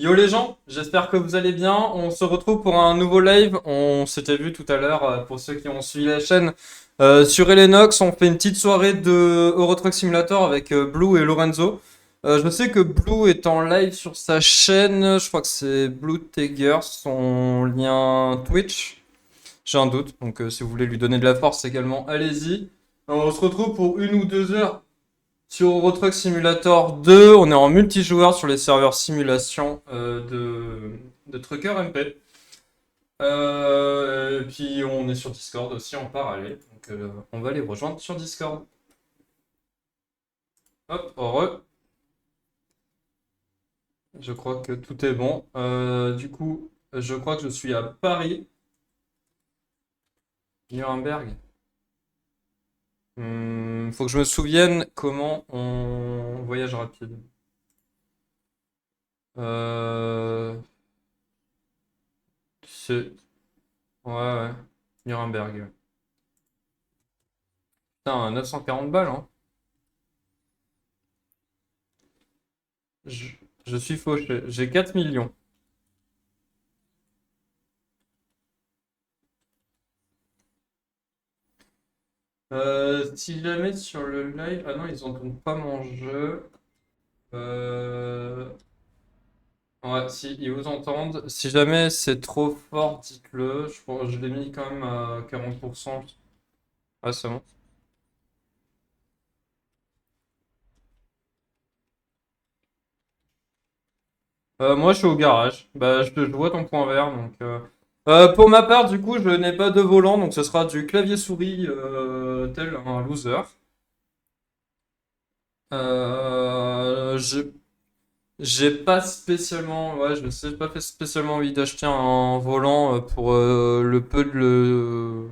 Yo les gens, j'espère que vous allez bien. On se retrouve pour un nouveau live. On s'était vu tout à l'heure, pour ceux qui ont suivi la chaîne, sur Elenox. On fait une petite soirée de Euro Truck Simulator avec Blue et Lorenzo. Je sais que Blue est en live sur sa chaîne. Je crois que c'est Blue Tiger, son lien Twitch. J'ai un doute, donc si vous voulez lui donner de la force également, allez-y. On se retrouve pour 1 ou 2 heures sur Euro Truck Simulator 2, on est en multijoueur sur les serveurs simulation de Trucker MP. Et puis on est sur Discord aussi en parallèle, donc on va les rejoindre sur Discord. Hop, heureux. Je crois que tout est bon. Du coup, je crois que je suis à Paris, Nuremberg. Faut que je me souvienne comment on voyage rapide. Euh, c'est... Ouais, ouais. Nuremberg. Putain, 940 balles, hein. Je, je suis fauché. J'ai 4 millions. Si jamais sur le live... Ah non, ils entendent pas mon jeu. Euh... Ouais, si, ils vous entendent. Si jamais c'est trop fort, dites-le. Je l'ai mis quand même à 40%. Ah, c'est bon. Moi, je suis au garage. Bah, je vois ton point vert, donc... pour ma part, du coup, je n'ai pas de volant, donc ce sera du clavier-souris tel un loser. Je J'ai pas spécialement, ouais, je sais, j'ai pas fait spécialement envie d'acheter un volant pour le peu de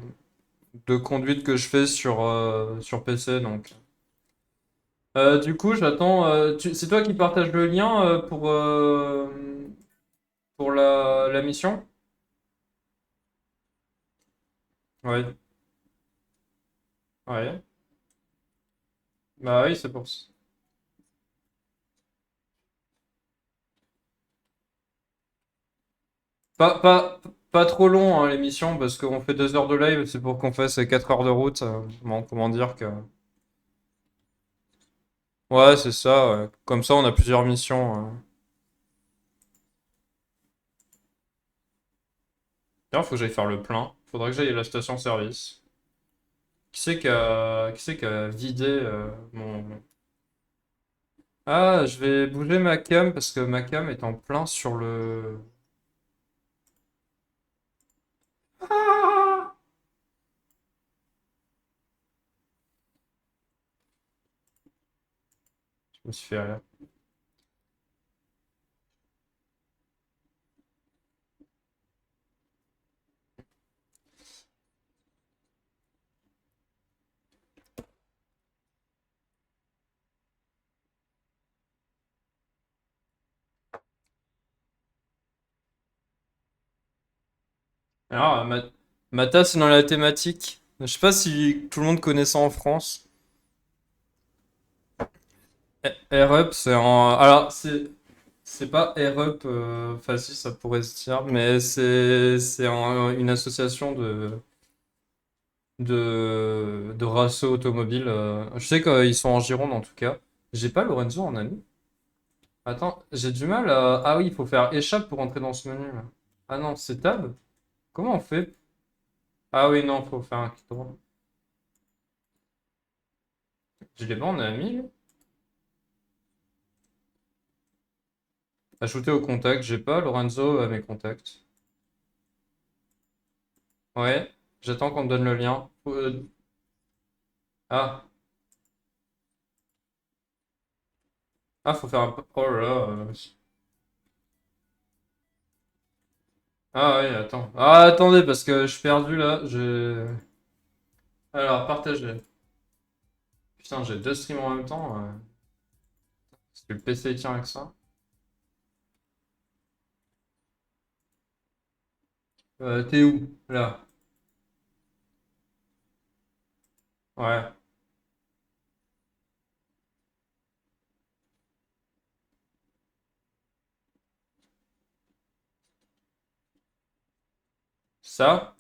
conduite que je fais sur PC, donc. Du coup, j'attends. C'est toi qui partages le lien pour la mission? Ouais, ouais. Bah oui, c'est pour ça. Pas, pas, pas trop long, hein, l'émission, parce qu'on fait 2 heures de live, c'est pour qu'on fasse 4 heures de route. Bon, comment dire que. Ouais, c'est ça, ouais. Comme ça, on a plusieurs missions. D'ailleurs, faut que j'aille faire le plein. Faudrait que j'aille à la station-service. Qui c'est qui a vidé mon... Ah, je vais bouger ma cam parce que ma cam est en plein sur le... Ah, je me suis fait rire. Alors, Mata, c'est dans la thématique. Je sais pas si tout le monde connaît ça en France. AirUp, c'est en... Alors, c'est pas AirUp, facile, ça pourrait se dire, mais une association de race automobile. Je sais qu'ils sont en Gironde en tout cas. J'ai pas Lorenzo en ami. Attends, j'ai du mal à... Ah oui, il faut faire échappe pour entrer dans ce menu là. Ah non, c'est tab? Comment on fait? Ah oui, non, faut faire un clic droit. Je l'ai pas en ami, lui. Ajouter au contact, j'ai pas Lorenzo à mes contacts. Ouais, j'attends qu'on me donne le lien. Ah, faut faire un... Oh là là. Ah oui, attends. Ah, attendez, parce que je suis perdu là. Alors, partager. Putain, j'ai 2 streams en même temps. Est-ce que le PC tient avec ça? T'es où? Là. Ouais. Ça?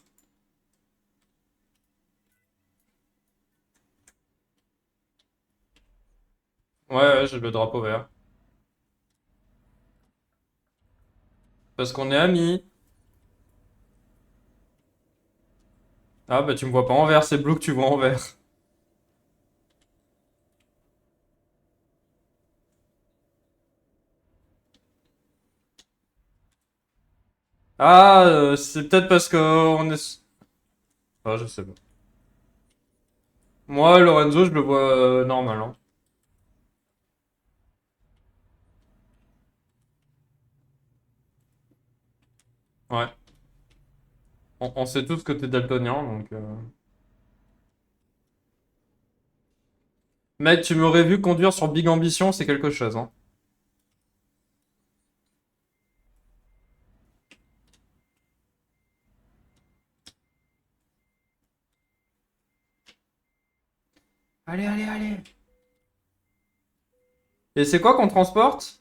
Ouais, ouais, j'ai le drapeau vert. Parce qu'on est amis. Ah bah tu me vois pas en vert, c'est Blue que tu vois en vert. Ah, c'est peut-être parce que on est... Ah, je sais pas. Moi, Lorenzo, je le vois normal, hein. Ouais. On sait tous que t'es daltonien, donc... Mec, tu m'aurais vu conduire sur Big Ambition, c'est quelque chose, hein. Allez, allez, allez. Et c'est quoi qu'on transporte?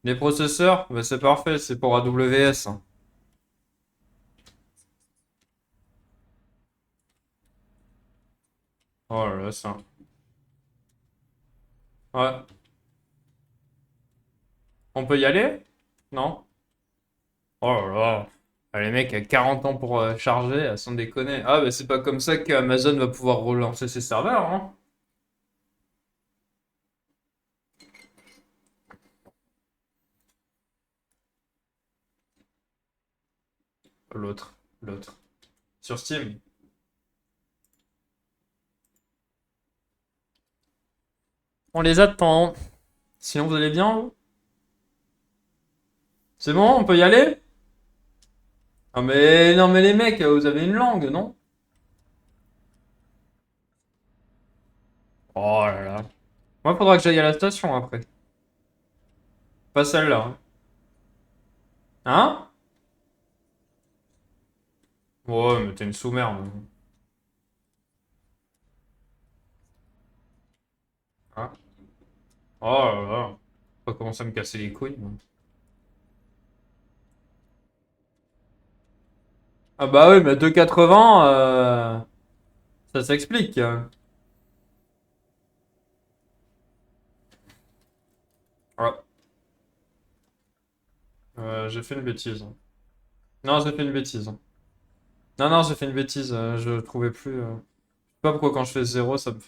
Les processeurs? Bah c'est parfait, c'est pour AWS, hein. Oh là là, ça. Ouais. On peut y aller? Non? Oh là là. Ah, les mecs, à 40 ans pour charger, sans déconner. Ah bah c'est pas comme ça qu'Amazon va pouvoir relancer ses serveurs, hein. L'autre. L'autre. Sur Steam. On les attend. Sinon vous allez bien, vous? C'est bon, on peut y aller? Ah mais non mais les mecs, vous avez une langue, non? Oh là là. Moi, faudra que j'aille à la station après. Pas celle-là, hein. Hein? Ouais, mais t'es une sous-merde. Hein. Oh là là. Faut pas commencer à me casser les couilles, moi. Ah bah oui, mais 2,80, ça s'explique, hein. Ouais. J'ai fait une bêtise. Non, j'ai fait une bêtise. Non, non, j'ai fait une bêtise. Je trouvais plus. Je sais pas pourquoi quand je fais zéro, ça me.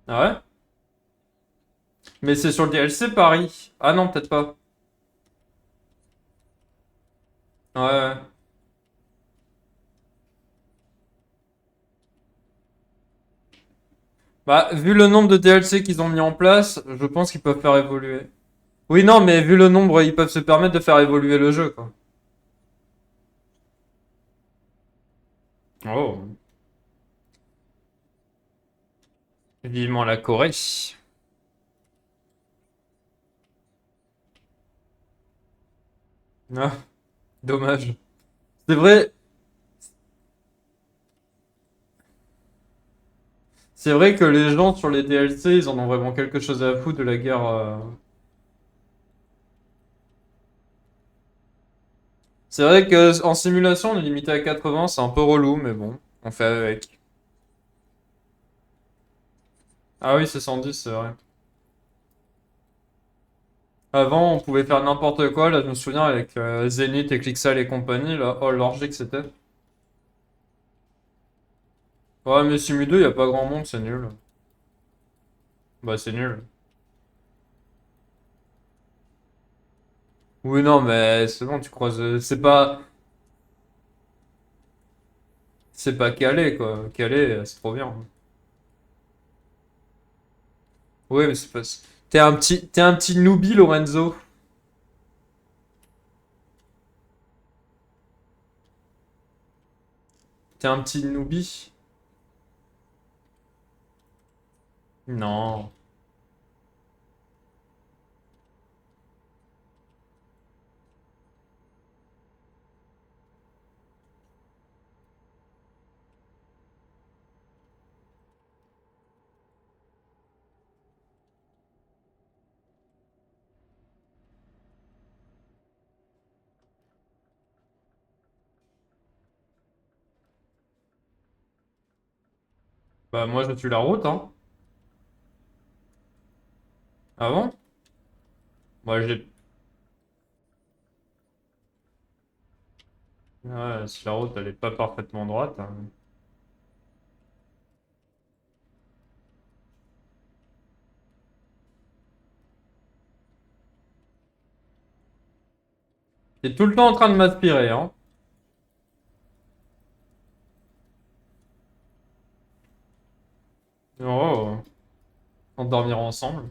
Ah ouais? Mais c'est sur le DLC Paris. Ah non, peut-être pas. Ouais, ouais. Bah, vu le nombre de DLC qu'ils ont mis en place, je pense qu'ils peuvent faire évoluer. Oui, non, mais vu le nombre, ils peuvent se permettre de faire évoluer le jeu, quoi. Oh. Vivement la Corée. Ah, dommage. C'est vrai, c'est vrai que les gens sur les DLC, ils en ont vraiment quelque chose à foutre de la guerre. C'est vrai que en simulation, on est limité à 80, c'est un peu relou, mais bon, on fait avec. Ah oui, c'est 110, c'est vrai. Avant, on pouvait faire n'importe quoi. Là, je me souviens avec Zenith et Clixal et compagnie. Là, oh, l'orgie que c'était. Ouais, mais Simu 2, y a pas grand monde, c'est nul. Bah, c'est nul. Oui, non, mais c'est bon, tu croises. C'est pas Calais, quoi. Calais, c'est trop bien. Oui, mais c'est pas. T'es un petit newbie, Lorenzo. T'es un petit newbie. Non. Bah, moi, je suis la route, hein. Ah bon? Moi, j'ai. Ouais, si la route, elle est pas parfaitement droite, hein. T'es tout le temps en train de m'aspirer, hein. Oh, on dormira ensemble.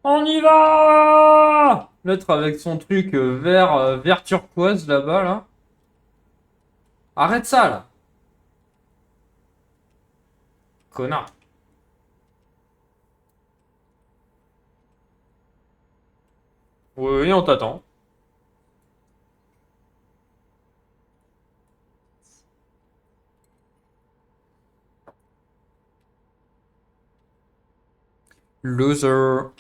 On y va! L'autre avec son truc vert turquoise là-bas, là. Arrête ça, là. Connard. Oui, oui, on t'attend. Loser.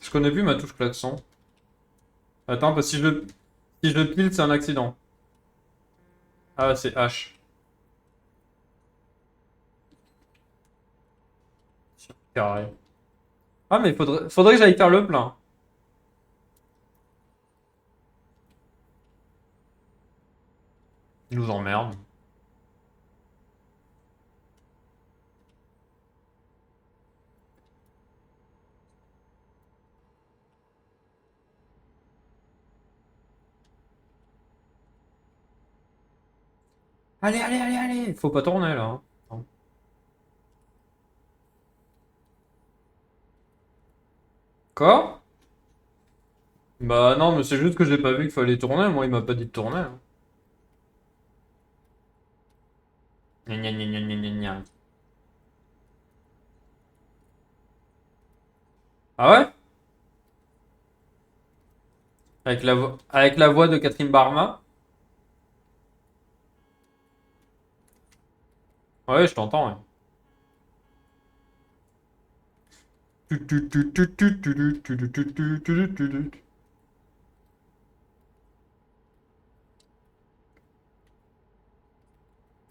Je connais plus ma touche klaxon. Attends, parce que si je le pile, c'est un accident. Ah, c'est H. Carré. Ah, mais faudrait que j'aille faire le plein. Il nous emmerde. Allez, allez, allez, allez. Faut pas tourner, là, hein. Quoi? Bah non, mais c'est juste que j'ai pas vu qu'il fallait tourner. Moi, il m'a pas dit de tourner, hein. Gna gna gna gna gna gna gna. Ah ouais? Avec la voix de Catherine Barma? Ouais, je t'entends, ouais.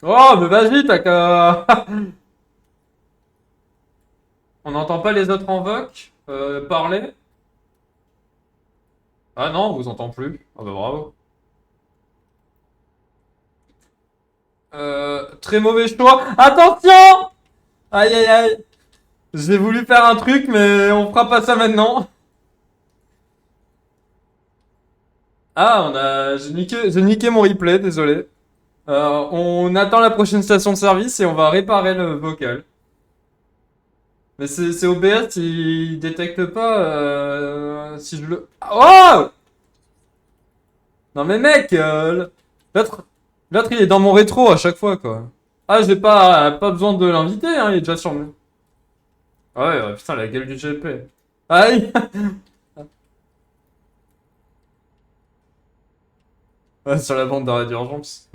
Oh, mais vas-y, t'as qu'à... On n'entend pas les autres en voc parler? Ah non, on vous entend plus. Ah bah bravo. Très mauvais choix. Attention! Aïe aïe aïe. J'ai voulu faire un truc, mais on fera pas ça maintenant. Ah, j'ai niqué mon replay, désolé. On attend la prochaine station de service et on va réparer le vocal. Mais c'est OBS, il détecte pas si je le... Oh! Non mais mec, l'autre, l'autre il est dans mon rétro à chaque fois quoi. Ah j'ai pas besoin de l'inviter, hein, il est déjà sur moi. Ah ouais, ouais, putain la gueule du GP. Aïe! Ouais, sur la bande d'arrêt d'urgence.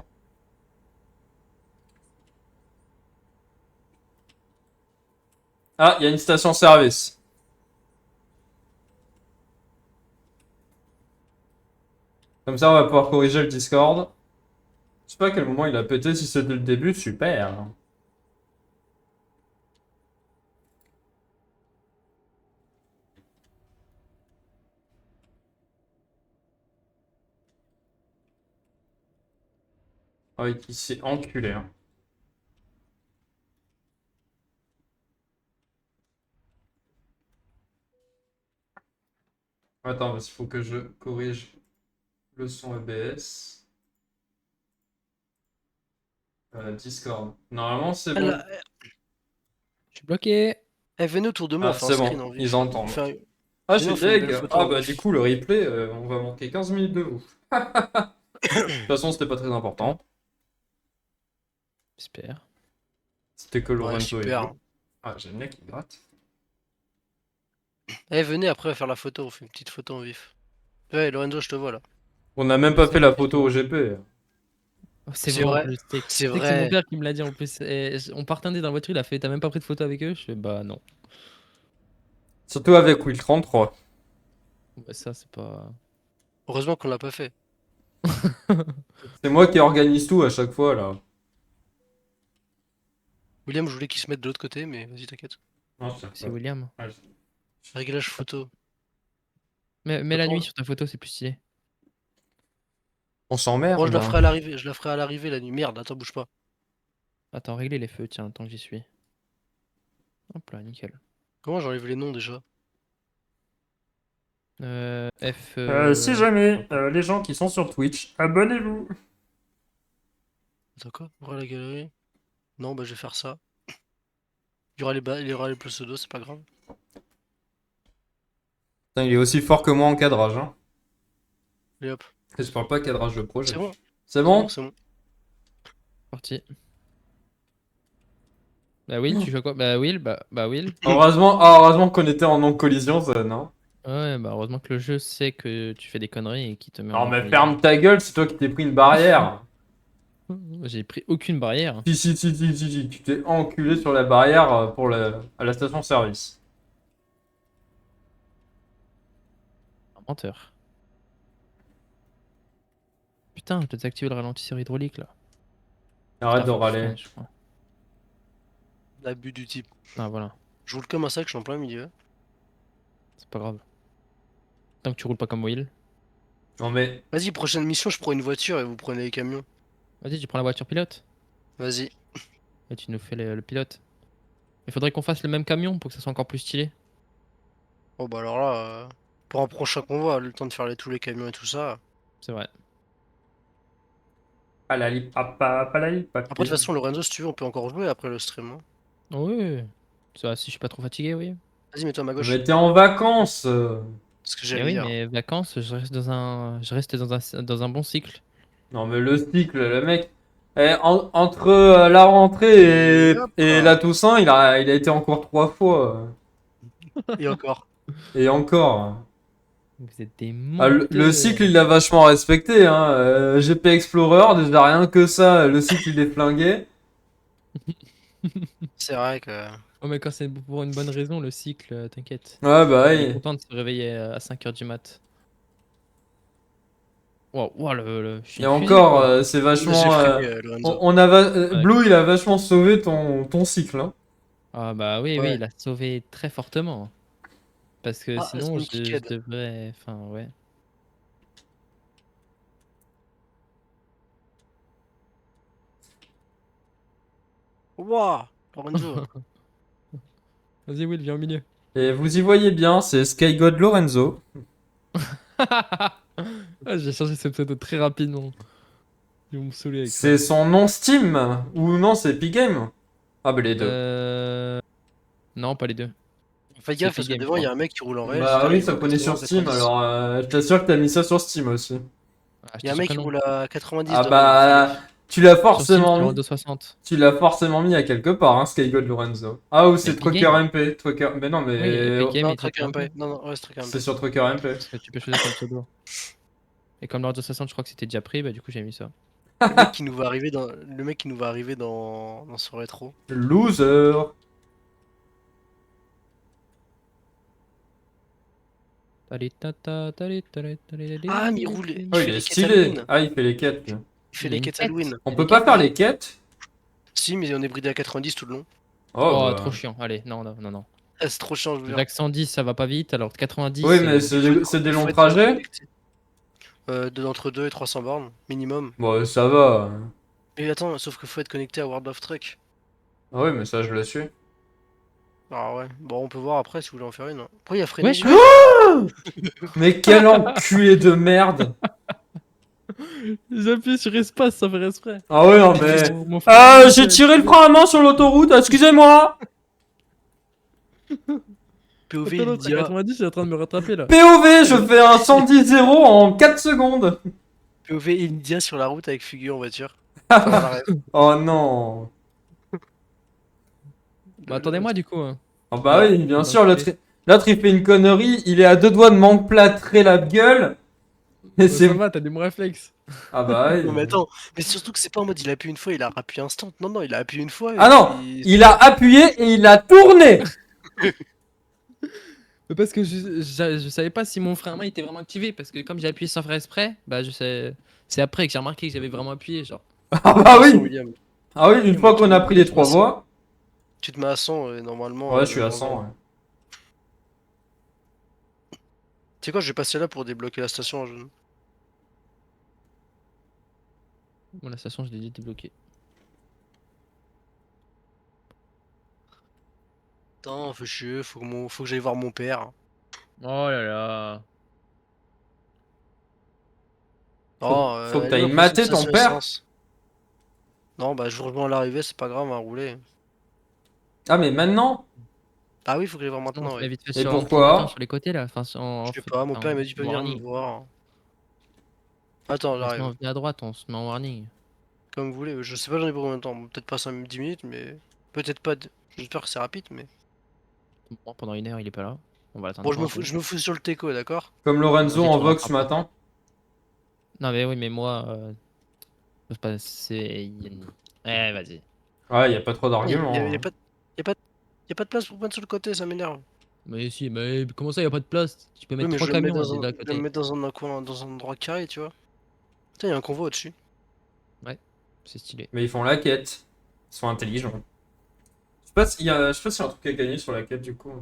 Ah, il y a une station-service. Comme ça on va pouvoir corriger le Discord. Je sais pas à quel moment il a pété, si c'est dès le début, super. Ah oui, il s'est enculé, hein. Attends, parce qu'il faut que je corrige le son EBS. Discord. Normalement, c'est Ah bon. là, Je suis bloqué. venez autour de moi, on Ah, fait un c'est screen bon, en ils vif. entendent. Ah, je Venez, suis on fait une belle deg. photo Ah, en bah, du vif. coup, le replay, on va manquer 15 minutes de vous. De toute façon, c'était pas très important. J'espère. C'était que Ouais, Lorenzo et Blue. super. Ah, j'aime bien qu'il gratte. Venez après faire la photo, on fait une petite photo en vif. Ouais, Lorenzo, je te vois là. On n'a même pas Vas-y, fait la invite photo au toi. GP. C'est C'est vrai, vrai, je sais. c'est Tu sais que c'est vrai. mon père qui me l'a dit en plus. On partait dans la voiture, il a fait, t'as même pas pris de photo avec eux? Je fais, bah non. Surtout avec Will 33. Bah ça, c'est pas. Heureusement qu'on l'a pas fait. C'est moi qui organise tout à chaque fois là. William, je voulais qu'il se mette de l'autre côté, mais vas-y, t'inquiète. Non, c'est C'est William. Ouais. Réglage photo. Mets la Attends, nuit sur ta photo, c'est plus stylé. On moi, je s'emmerde. la ferai à l'arrivée. Je la ferai à l'arrivée la nuit. Merde, attends, bouge pas. Attends, régler les feux, tiens, tant que j'y suis. Hop là, nickel. Comment j'enlève les noms déjà? F. Si jamais les gens qui sont sur Twitch, abonnez-vous. Attends quoi? Ouvrir la galerie. Non, bah je vais faire ça. Il y aura les pseudos, c'est pas grave. Putain, il est aussi fort que moi en cadrage. Hein. Allez hop. Et je parle pas cadrage de projet. C'est bon, C'est c'est bon, bon? c'est bon. Parti. Bah Will, tu fais quoi? Bah Will, bah Will. Heureusement qu'on était en non-collision, ça, non? Ouais, bah heureusement que le jeu sait que tu fais des conneries et qu'il te met en Non, mais non-collision. ferme ta gueule, c'est toi qui t'es pris une barrière. J'ai pris aucune barrière. Si, tu t'es enculé sur la barrière à la station-service. Un menteur. Putain, je dois désactiver le ralentisseur hydraulique là. Arrête de Putain, faut que je râler. freine, je crois. L'abus du type. Ah voilà, Je roule comme un sac, je suis en plein milieu. c'est pas grave. Tant que tu roules pas comme Will. Non, mais Vas-y, prochaine mission, je prends une voiture et vous prenez les camions. Vas-y, tu prends la voiture pilote Vas-y. et tu nous fais le pilote. Il faudrait qu'on fasse le même camion pour que ça soit encore plus stylé. Oh bah alors là, pour un prochain convoi, le temps de faire tous les camions et tout ça. C'est vrai. palali papa, palali Après, de papi. toute façon, Lorenzo, si tu veux, on peut encore jouer après le stream. Hein. Oui. Ça, si je suis pas trop fatigué, oui. Vas-y, mets-toi à ma gauche. Mais t'es en vacances. C'est ce que Eh j'allais oui, dire. mais vacances, je reste dans un bon cycle. Non, mais le cycle, le mec. Entre la rentrée Et hop. et la Toussaint, il a été en cours 3 fois. Et encore. Et encore. Vous êtes des Ah, le menteurs. cycle, il l'a vachement respecté. Hein. GP Explorer, déjà rien que ça, le cycle, il est flingué. C'est vrai que. Oh, mais quand c'est pour une bonne raison, le cycle, t'inquiète. Ouais, bah Il est oui. content de se réveiller à 5h du mat. Wow, wow, je suis Et une fusée, encore, quoi. c'est J'ai vachement. freiné Lorenzo. Ouais. Blue, il a vachement sauvé ton cycle. Hein. Ah bah oui, Ouais. il a sauvé très fortement. Parce que Ah, sinon, Sneaky je Kid. devrais... Enfin, ouais. Ouah, Lorenzo. Vas-y, Will, viens au milieu. Et vous y voyez bien, c'est SkyGod Lorenzo. Ah, j'ai changé ce pseudo très rapidement. Ils vont me saouler avec ça. C'est son nom Steam. Ou non, c'est Epic Game. Ah, bah les deux. Non, pas les deux. Fais C'est gaffe parce que Epic Games, devant il y je a un mec qui roule en réel. Bah tout à l'heure, oui, il ça roule connaît sur 80, Steam, 90. alors je t'assure que t'as mis ça sur Steam aussi. Ah, Il y a un mec qui roule à 90 Ah devant. bah, tu l'as Sur Steam, forcément sur mis. Windows 60. Tu l'as forcément mis à quelque part, hein, SkyGod Lorenzo. Ah, ou c'est Epic Trucker Game. MP. Trucker... Mais non, Oui, mais Epic Game Non, et Trucker Trucker MP. MP. Non, ouais, c'est Trucker MP. c'est sur Trucker MP. Parce que tu peux choisir comme pseudo. Et comme Windows 60, je crois que c'était déjà pris, bah du coup j'ai mis ça. Le mec qui nous va arriver dans son rétro. Loser. Ah, mais il roule. Oh, il fait est les quêtes stylé. Halloween. Ah, il fait les quêtes. Lui. Il fait Il y a les une quêtes quête. Halloween. On Il y a peut des pas quêtes faire les quêtes? Si, mais on est bridé à 90 tout le long. Oh, Oh, bah. trop chiant. Allez, non. Ah, c'est trop chiant, je veux dire. Avec 110, ça va pas vite, alors 90. Oui, mais Il c'est des il faut longs être trajets. connecté. Entre 2 et 300 bornes, minimum. Bon, ça va. Mais attends, sauf qu'il faut être connecté à World of Truck. Ah oui, mais ça, je le suis. Ah ouais, bon, on peut voir après si vous voulez en faire une. Hein. Pourquoi il a freiné Wesh, lui Mais quel enculé de merde. J'appuie sur espace, ça fait exprès. Ah ouais, non, mais... Mon frère, J'ai tiré le frein à main sur l'autoroute, excusez-moi. POV, Attends, il l'autre à dit ah, 90, il est en train de me rattraper là. POV, je fais un 110-0 en 4 secondes. POV India sur la route avec Fugu en voiture. Enfin, dans la rêve. Oh non. Bah attendez-moi du coup. Hein. Ah bah oui, bien Dans sûr, le l'autre il fait une connerie, il est à 2 doigts de m'emplâtrer la gueule. Et Ça va, t'as des bons réflexes. Ah bah Non, mais oui. attends, mais surtout que c'est pas en mode il a appuyé une fois, il a rappuyé instant. Non, non, il a appuyé une fois Ah et non, puis. il a appuyé et il a tourné. Mais parce que je savais pas si mon frein à main était vraiment activé. Parce que comme j'ai appuyé sans faire exprès, bah je sais. C'est après que j'ai remarqué que j'avais vraiment appuyé. Genre. Ah De toute bah façon, oui. William, Ah oui, une fois qu'on a pris les tu te mets à 3 100. voies. Tu te mets à 100 et normalement, Ouais, je suis à on va. 100. Ouais. Tu sais quoi, je vais passer là pour débloquer la station. Bon, la station, je l'ai dit débloquée. Attends, fais chier, faut que j'aille voir mon père. Oh là là. Non, Faut que elle est où t'ailles la prochaine mater ton station père. essence? Non, bah je vous rejoins à l'arrivée, c'est pas grave, on va rouler. Ah mais maintenant? Bah oui, faut que j'aille voir Sinon, on maintenant, se oui. met vite fait Et sur un clignotant pourquoi? sur les côtés là. Enfin, Je sais pas, mon père il m'a dit qu'il peut venir me warning. voir. Attends, Bah, sinon, j'arrive. on vient à droite, on se met en warning. Comme vous voulez, je sais pas j'en ai pour combien de temps, peut-être pas 10 minutes, mais peut-être pas. J'espère que c'est rapide, mais. Bon, pendant 1 heure, il est pas là. On va Bon, l'attendre un peu. je me fous sur le teco, d'accord? Comme Lorenzo Vas-y, en tu le Vox ce rattrapes. matin. Non, mais oui, mais moi. C'est pas. Eh, vas-y. Ouais, y a pas trop Ah, d'arguments. y a Hein. pas, y a pas, y a pas de place pour prendre sur le côté, ça m'énerve. Mais si, mais comment ça, y a pas de place? Tu peux Oui, mettre mais 3 je vais me mettre camions là, dans des un, deux à je vais me côté. mettre dans un coin, dans un endroit carré, tu vois. Putain, y a un convoi au-dessus. Ouais, c'est stylé. Mais ils font la quête. Ils sont intelligents. Je sais pas s'il y a, je sais pas s'il y a un truc à gagner sur la quête du coup.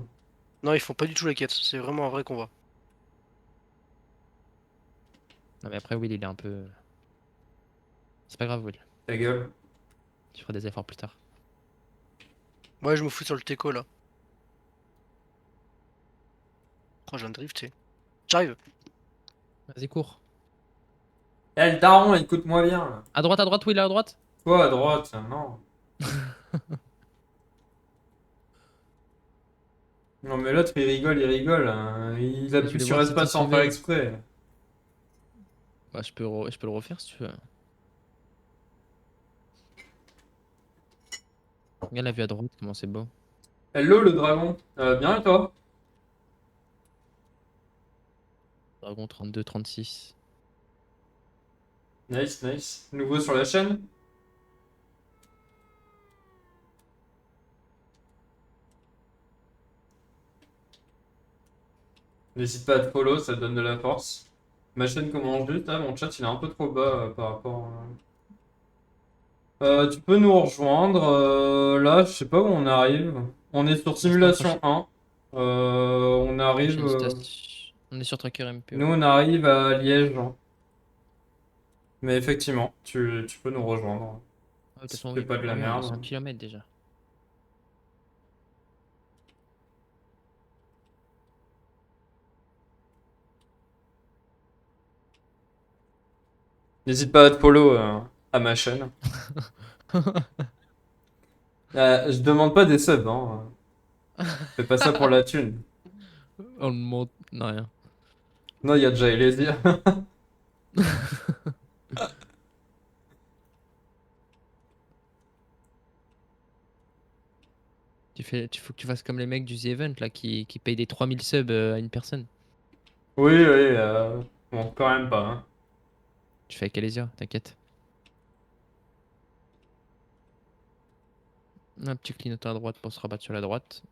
Non, ils font pas du tout la quête, c'est vraiment un vrai convoi. Non, mais après, Will, il est un peu. C'est pas grave, Will. Ta gueule. Tu feras des efforts plus tard. Ouais, je me fous sur le teco là. Oh, je viens de drifter. J'arrive. Vas-y, cours. Eh le daron, écoute-moi bien là. À droite, Will, à droite. Toi à droite, non. Non mais l'autre il rigole. Hein. Il Je appuie voulais sur voir si tu espace sans faire suivais. exprès. Bah, je peux le refaire si tu veux. Regarde la vue à droite, comment c'est beau. Hello le dragon. Bien et toi? Dragon 32, 36. Nice, nice. Nouveau sur la chaîne? N'hésite pas à te follow, ça te donne de la force. Ma chaîne commence juste, là, mon chat il est un peu trop bas par rapport. Tu peux nous rejoindre. Là, je sais pas où on arrive. On est sur L'instant Simulation 1. On arrive. prochaine station. On est sur Tracker MP. Nous, on arrive à Liège. Hein. Mais effectivement, tu peux nous rejoindre. Ah, de toute Si façon, tu fais oui. pas de Ah la oui, on est à merde. 100 km déjà. N'hésite pas à te follow à ma chaîne. Je demande pas des subs, hein. Fais pas ça pour la thune. On le monte. Non, rien. Non, il y a déjà Elysia. Faut que tu fasses comme les mecs du The Event là qui payent des 3000 subs à une personne. Oui, oui, bon, quand même pas. Hein. Tu fais avec Elysia, t'inquiète. Un petit clignotant à droite pour se rabattre sur la droite.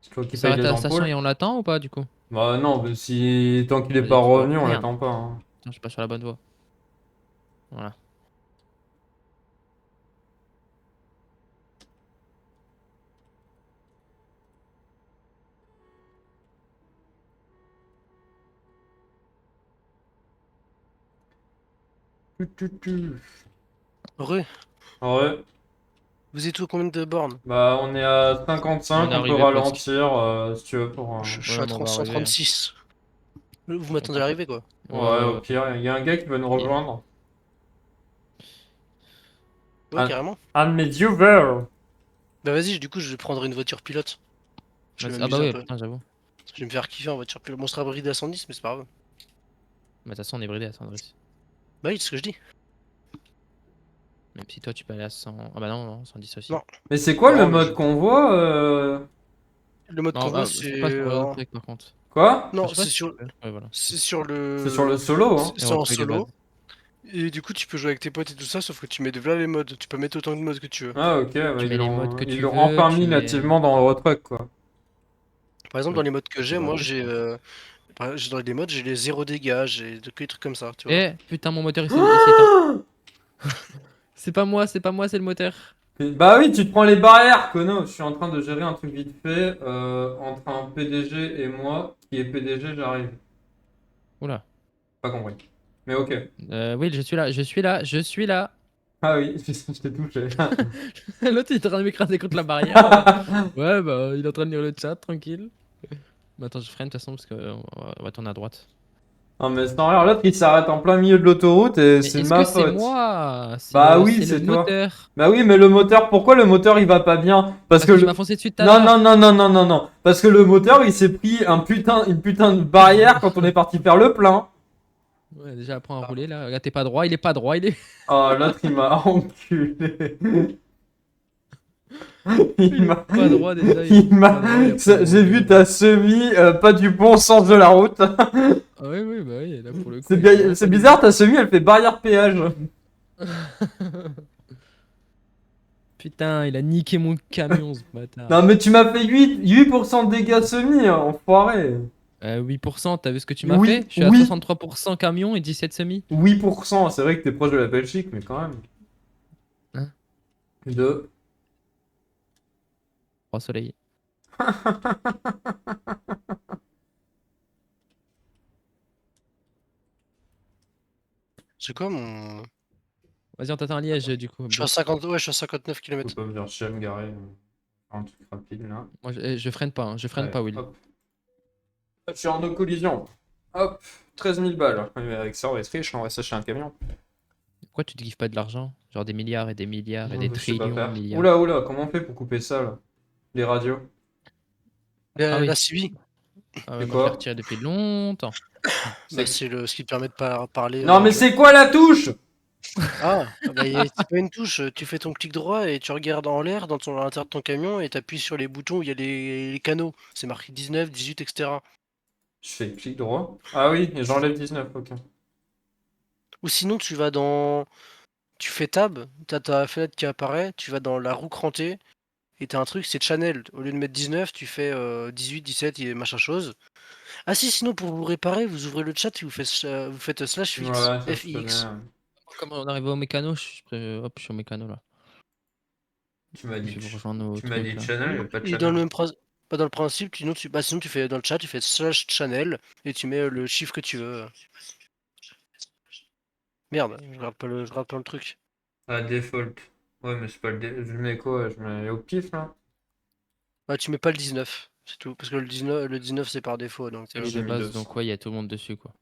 C'est toi qui paye S'arrête les à la station et ampoules. on l'attend ou pas du coup? Bah non, mais si tant qu'il est pas Vas-y, tu vois. revenu, on Merde, l'attend pas. Hein. putain, je suis pas sur la bonne voie. Voilà. Re, Ouais, vous êtes où combien de bornes? bah on est à On 55, est on peut arrivé presque. ralentir si tu veux pour. Je Ouais, suis à mais on va arriver. 136. Vous On m'attendez à peut pas. l'arrivée quoi. Ouais, Ouais, ouais, au ouais. pire, il y a un gars qui va nous Et- rejoindre. Ouais, carrément. Un de mes viewers. Bah vas-y, du coup, je vais prendre une voiture pilote. Je vais Ah bah m'amuser un oui, peu. putain, j'avoue. Je vais me faire kiffer en voiture pilote. Bon, on sera bridé à 110, mais c'est pas grave. Bah, de toute façon, on est bridé à 110. Bah oui, c'est ce que je dis. Même si toi, tu peux aller à 100. Ah bah non, non, 110 aussi. Non. Mais c'est quoi le Non, mais mode convoi Le mode Non, convoi, c'est pas sur c'est. Eurotruck par contre. Quoi? Non, Je sais pas c'est si sur. tu peux. Ouais, voilà. C'est sur C'est sur le solo, hein. C'est en Eurotruck de base. solo. Et du coup, tu peux jouer avec tes potes et tout ça, sauf que tu mets de là les modes. Tu peux mettre autant de modes que tu veux. Ah, ok, bah, Tu mets les modes que ils tu l'ont veux, enfin tu mis mets. nativement dans Eurotruck, quoi. Par exemple, dans les modes que j'ai, Bah, moi, oui. dans les modes, j'ai les 0 dégâts, j'ai que des trucs comme ça, tu vois. Eh, putain, mon moteur il s'est éteint. C'est pas moi, c'est le moteur. Bah oui, tu te prends les barrières, Kono. Je suis en train de gérer un truc vite fait entre un PDG et moi. Qui est PDG, j'arrive. Oula. Pas compris. Mais ok. Oui, je suis là, je suis là, je suis là. Ah oui, je t'ai touché. L'autre il est en train de m'écraser contre la barrière. Ouais, bah il est en train de lire le chat, tranquille. Mais attends, je freine de toute façon parce qu'on va tourner à droite. Non mais sans rire, l'autre il s'arrête en plein milieu de l'autoroute et Mais c'est est-ce ma que c'est faute. moi? Bah oui, C'est le c'est toi. moteur. Bah oui, mais le moteur, pourquoi le moteur il va pas bien? Parce que Tu le... m'as foncé dessus tout à Non, l'heure. non. Parce que le moteur il s'est pris une putain de barrière quand on est parti faire le plein. Ouais, déjà apprends à rouler là. Regarde, t'es pas droit, il est pas droit, il est. Oh, l'autre il m'a enculé. Il m'a. pas droit déjà. Il m'a. J'ai vu ta semi, pas du bon sens de la route. Ah oui, oui, bah oui, là pour le coup. C'est il est vraiment c'est pas bizarre, ta semi elle fait barrière péage. Putain, il a niqué mon camion ce bâtard. Non mais tu m'as fait 8% de dégâts semi, hein, enfoiré. 8%, t'as vu ce que tu m'as Oui, fait? Je suis à oui. 63% camion et 17 semi. 8%, c'est vrai que t'es proche de la Belgique, mais quand même. Hein? 2. 3 soleil. C'est quoi mon. Vas-y, on t'attend à Liège du coup. Je suis à 50... Ouais, je suis à 59 Faut km. pas me dire chier à me garer. Un truc rapide là. Moi, je freine pas, hein, je freine Ouais, pas, Will. hop. Je suis en collision. Hop, 13 000 balles. Mais avec ça, on va être riche, on va s'acheter un camion. Pourquoi tu te gives pas de l'argent? Genre des milliards et des milliards et des Je sais pas trillions de faire. milliards. Oula, comment on fait pour couper ça là? Les radios. Ah oui. La CB, Ah ouais, C'est moi je l'ai quoi? retiré depuis longtemps. bah, c'est ce qui te permet de parler. Non mais c'est quoi la touche? Ah, bah, c'est pas une touche. Tu fais ton clic droit et tu regardes en l'air à l'intérieur de ton camion et t'appuies sur les boutons où il y a les canaux. C'est marqué 19, 18, etc. Je fais clic droit. Ah oui, et j'enlève 19, ok. Ou sinon, tu vas dans. Tu fais tab, t'as ta fenêtre qui apparaît, tu vas dans la roue crantée et t'as un truc, c'est channel. Au lieu de mettre 19, tu fais 18, 17 et machin chose. Ah si, sinon pour vous réparer, vous ouvrez le chat et vous faites slash Ouais, fix, ça je connais. FIX. Comme on arrive au mécano, hop, je suis au mécano là. Tu m'as Je dit, vais vous rejoindre au tu m'as truc dit là. channel, il n'y a pas de Et dans channel. le même pas dans le principe, sinon tu fais dans le chat, tu fais slash channel et tu mets le chiffre que tu veux. Merde, je regarde pas le truc. Ah, default. Ouais, mais c'est pas je mets quoi? Je mets au pif là? Bah tu mets pas le 19, c'est tout. Parce que le 19 c'est par défaut donc. C'est lui J'ai de mis base, 200. donc ouais, il y a tout le monde dessus quoi.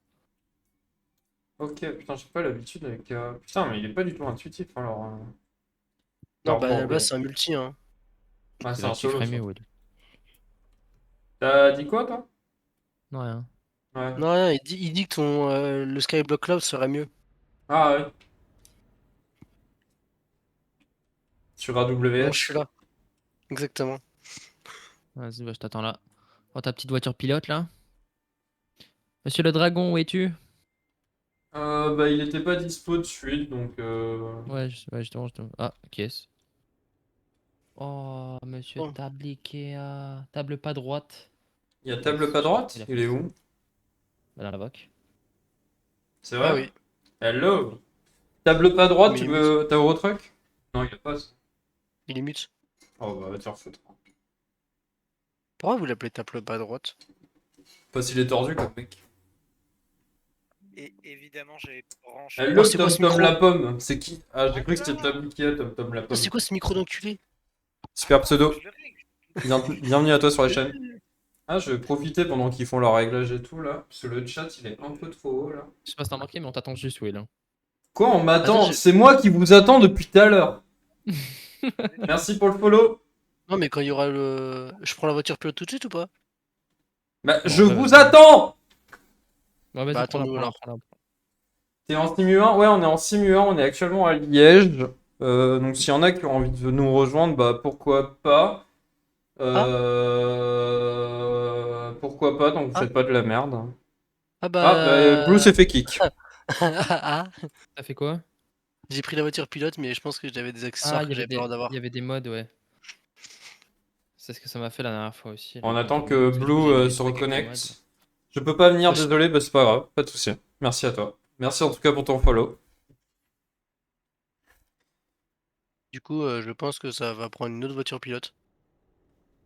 Ok, putain, j'ai pas l'habitude avec. Putain, mais il est pas du tout intuitif alors. Non, Alors, bah à bon, la oui. base c'est un multi hein. Ah, C'est c'est là un que tu solo ferais ça. mieux, Will. T'as dit quoi toi? Non, rien. Ouais. Non rien, il dit que le Skyblock Cloud serait mieux. Ah ouais. Sur Donc je suis AWS. là. Exactement. Vas-y, bah, je t'attends là. Oh, ta petite voiture pilote là. Monsieur le dragon, où es-tu? Bah, il était pas dispo de suite donc. Ouais, justement. Ah, qui est-ce? Oh, monsieur Oh. table Ikea. Table pas droite. Il y a table pas droite? Il est où? Bah, dans la boc. C'est Ah vrai? oui, Hello? Table pas droite, mais tu veux. T'as Eurotruck? Non, il y a pas ça. il est mute. Oh bah, va te faire foutre. Pourquoi vous l'appelez tape pas à droite? Parce qu'il est tordu comme mec. Et évidemment, j'avais branché. Hello, Oh, c'est quoi Tom ce Tom micro? la pomme. C'est qui? Ah, j'ai cru que c'était Tom Ikea, Tom Tom la Oh, pomme. c'est quoi ce micro d'enculé? Super pseudo. Je le règle. Bienvenue à toi sur la chaîne. Ah, je vais profiter pendant qu'ils font leur réglage et tout là. Parce que le chat il est un peu trop haut là. Je sais pas si t'as remarqué, mais on t'attend juste, Will. Hein. Quoi, on m'attend? Attends, C'est moi qui vous attends depuis tout à l'heure. Merci pour le follow. Non mais quand il y aura le. Je prends la voiture pilote tout de suite ou pas? Bah, Bon, je ouais, vous vas-y. attends! Ouais, vas-y, Bah, prends-la, attends-nous, prends-la, alors. prends-la. T'es en Simu 1? Ouais, on est en Simu 1, on est actuellement à Liège. Donc s'il y en a qui ont envie de nous rejoindre, bah pourquoi pas. Pourquoi pas, donc vous Ah. faites pas de la merde. Ah Ah, bah, Blue s'est fait kick. Ah, T'as fait quoi? j'ai pris la voiture pilote, mais je pense que j'avais des accessoires Ah, que j'avais pas le droit d'avoir. il y avait des modes, ouais. C'est ce que ça m'a fait la dernière fois aussi. On là, attend quand que parce du coup, j'ai Blue pris se le truc avec les mods. reconnecte. Je peux pas venir, Parce- désolé, bah c'est pas grave, pas de souci. Merci à toi. Merci en tout cas pour ton follow. Du coup, je pense que ça va prendre une autre voiture pilote.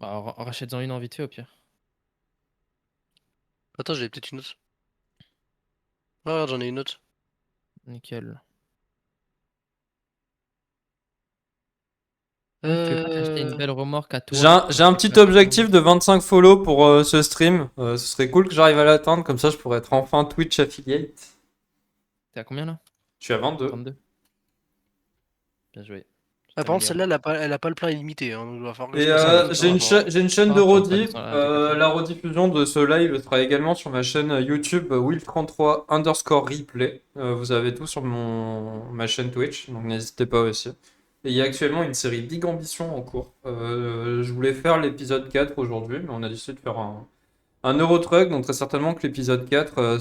Bah, rachète-en une en vite fait au pire. Attends, j'avais peut-être une autre. Ah, regarde, j'en ai une autre. Nickel. Tu veux pas t'acheter une belle remorque à toi? J'ai un petit objectif de 25 follow pour ce stream. Ce serait cool que j'arrive à l'atteindre, comme ça je pourrais être enfin Twitch affiliate. T'es à combien là? Je suis à 22. 32. Bien joué. Ah, par contre, celle-là, elle a pas le plein illimité. Hein, donc il va falloir que Et je passe un j'ai effort. j'ai une chaîne Ah, de tu vas pas rediff. descendre à la côté. La rediffusion de ce live sera également sur ma chaîne YouTube Will33 underscore replay. Vous avez tout sur ma chaîne Twitch, donc n'hésitez pas aussi. Et il y a actuellement une série Big Ambition en cours. Je voulais faire l'épisode 4 aujourd'hui, mais on a décidé de faire un Eurotruck, donc très certainement que l'épisode 4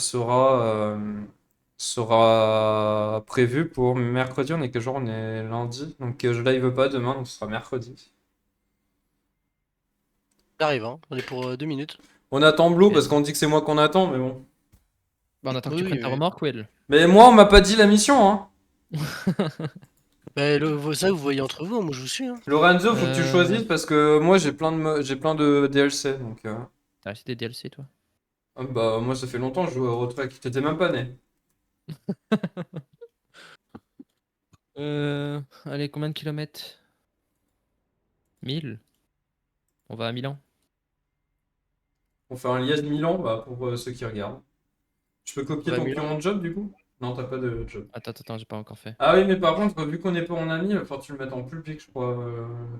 sera prévu pour mercredi. On est quel jour? On est lundi, donc je live pas demain, donc ce sera mercredi. J'arrive, hein. On est pour 2 minutes. On attend Blue Ok. parce qu'on dit que c'est moi qu'on attend, mais bon. Bah, on attend que Oui, tu prennes ta oui. remorque, Will. Mais moi, on m'a pas dit la mission, hein. Bah, ça, vous voyez entre vous, moi je vous suis. Hein. Lorenzo, faut que tu choisisses parce que moi j'ai plein de DLC, donc. T'as acheté des DLC, toi? Ah bah moi ça fait longtemps que je joue à Eurotruck. T'étais même pas né. Allez, combien de kilomètres? 1000? On va à Milan. On fait un Liège-Milan, bah pour ceux qui regardent. Je peux copier Ouais, ton Milan. current job du coup? Non, t'as pas de job. Attends, j'ai pas encore fait. Ah oui, mais par contre, vu qu'on n'est pas en ami, il va falloir que tu le mettes en public, je crois,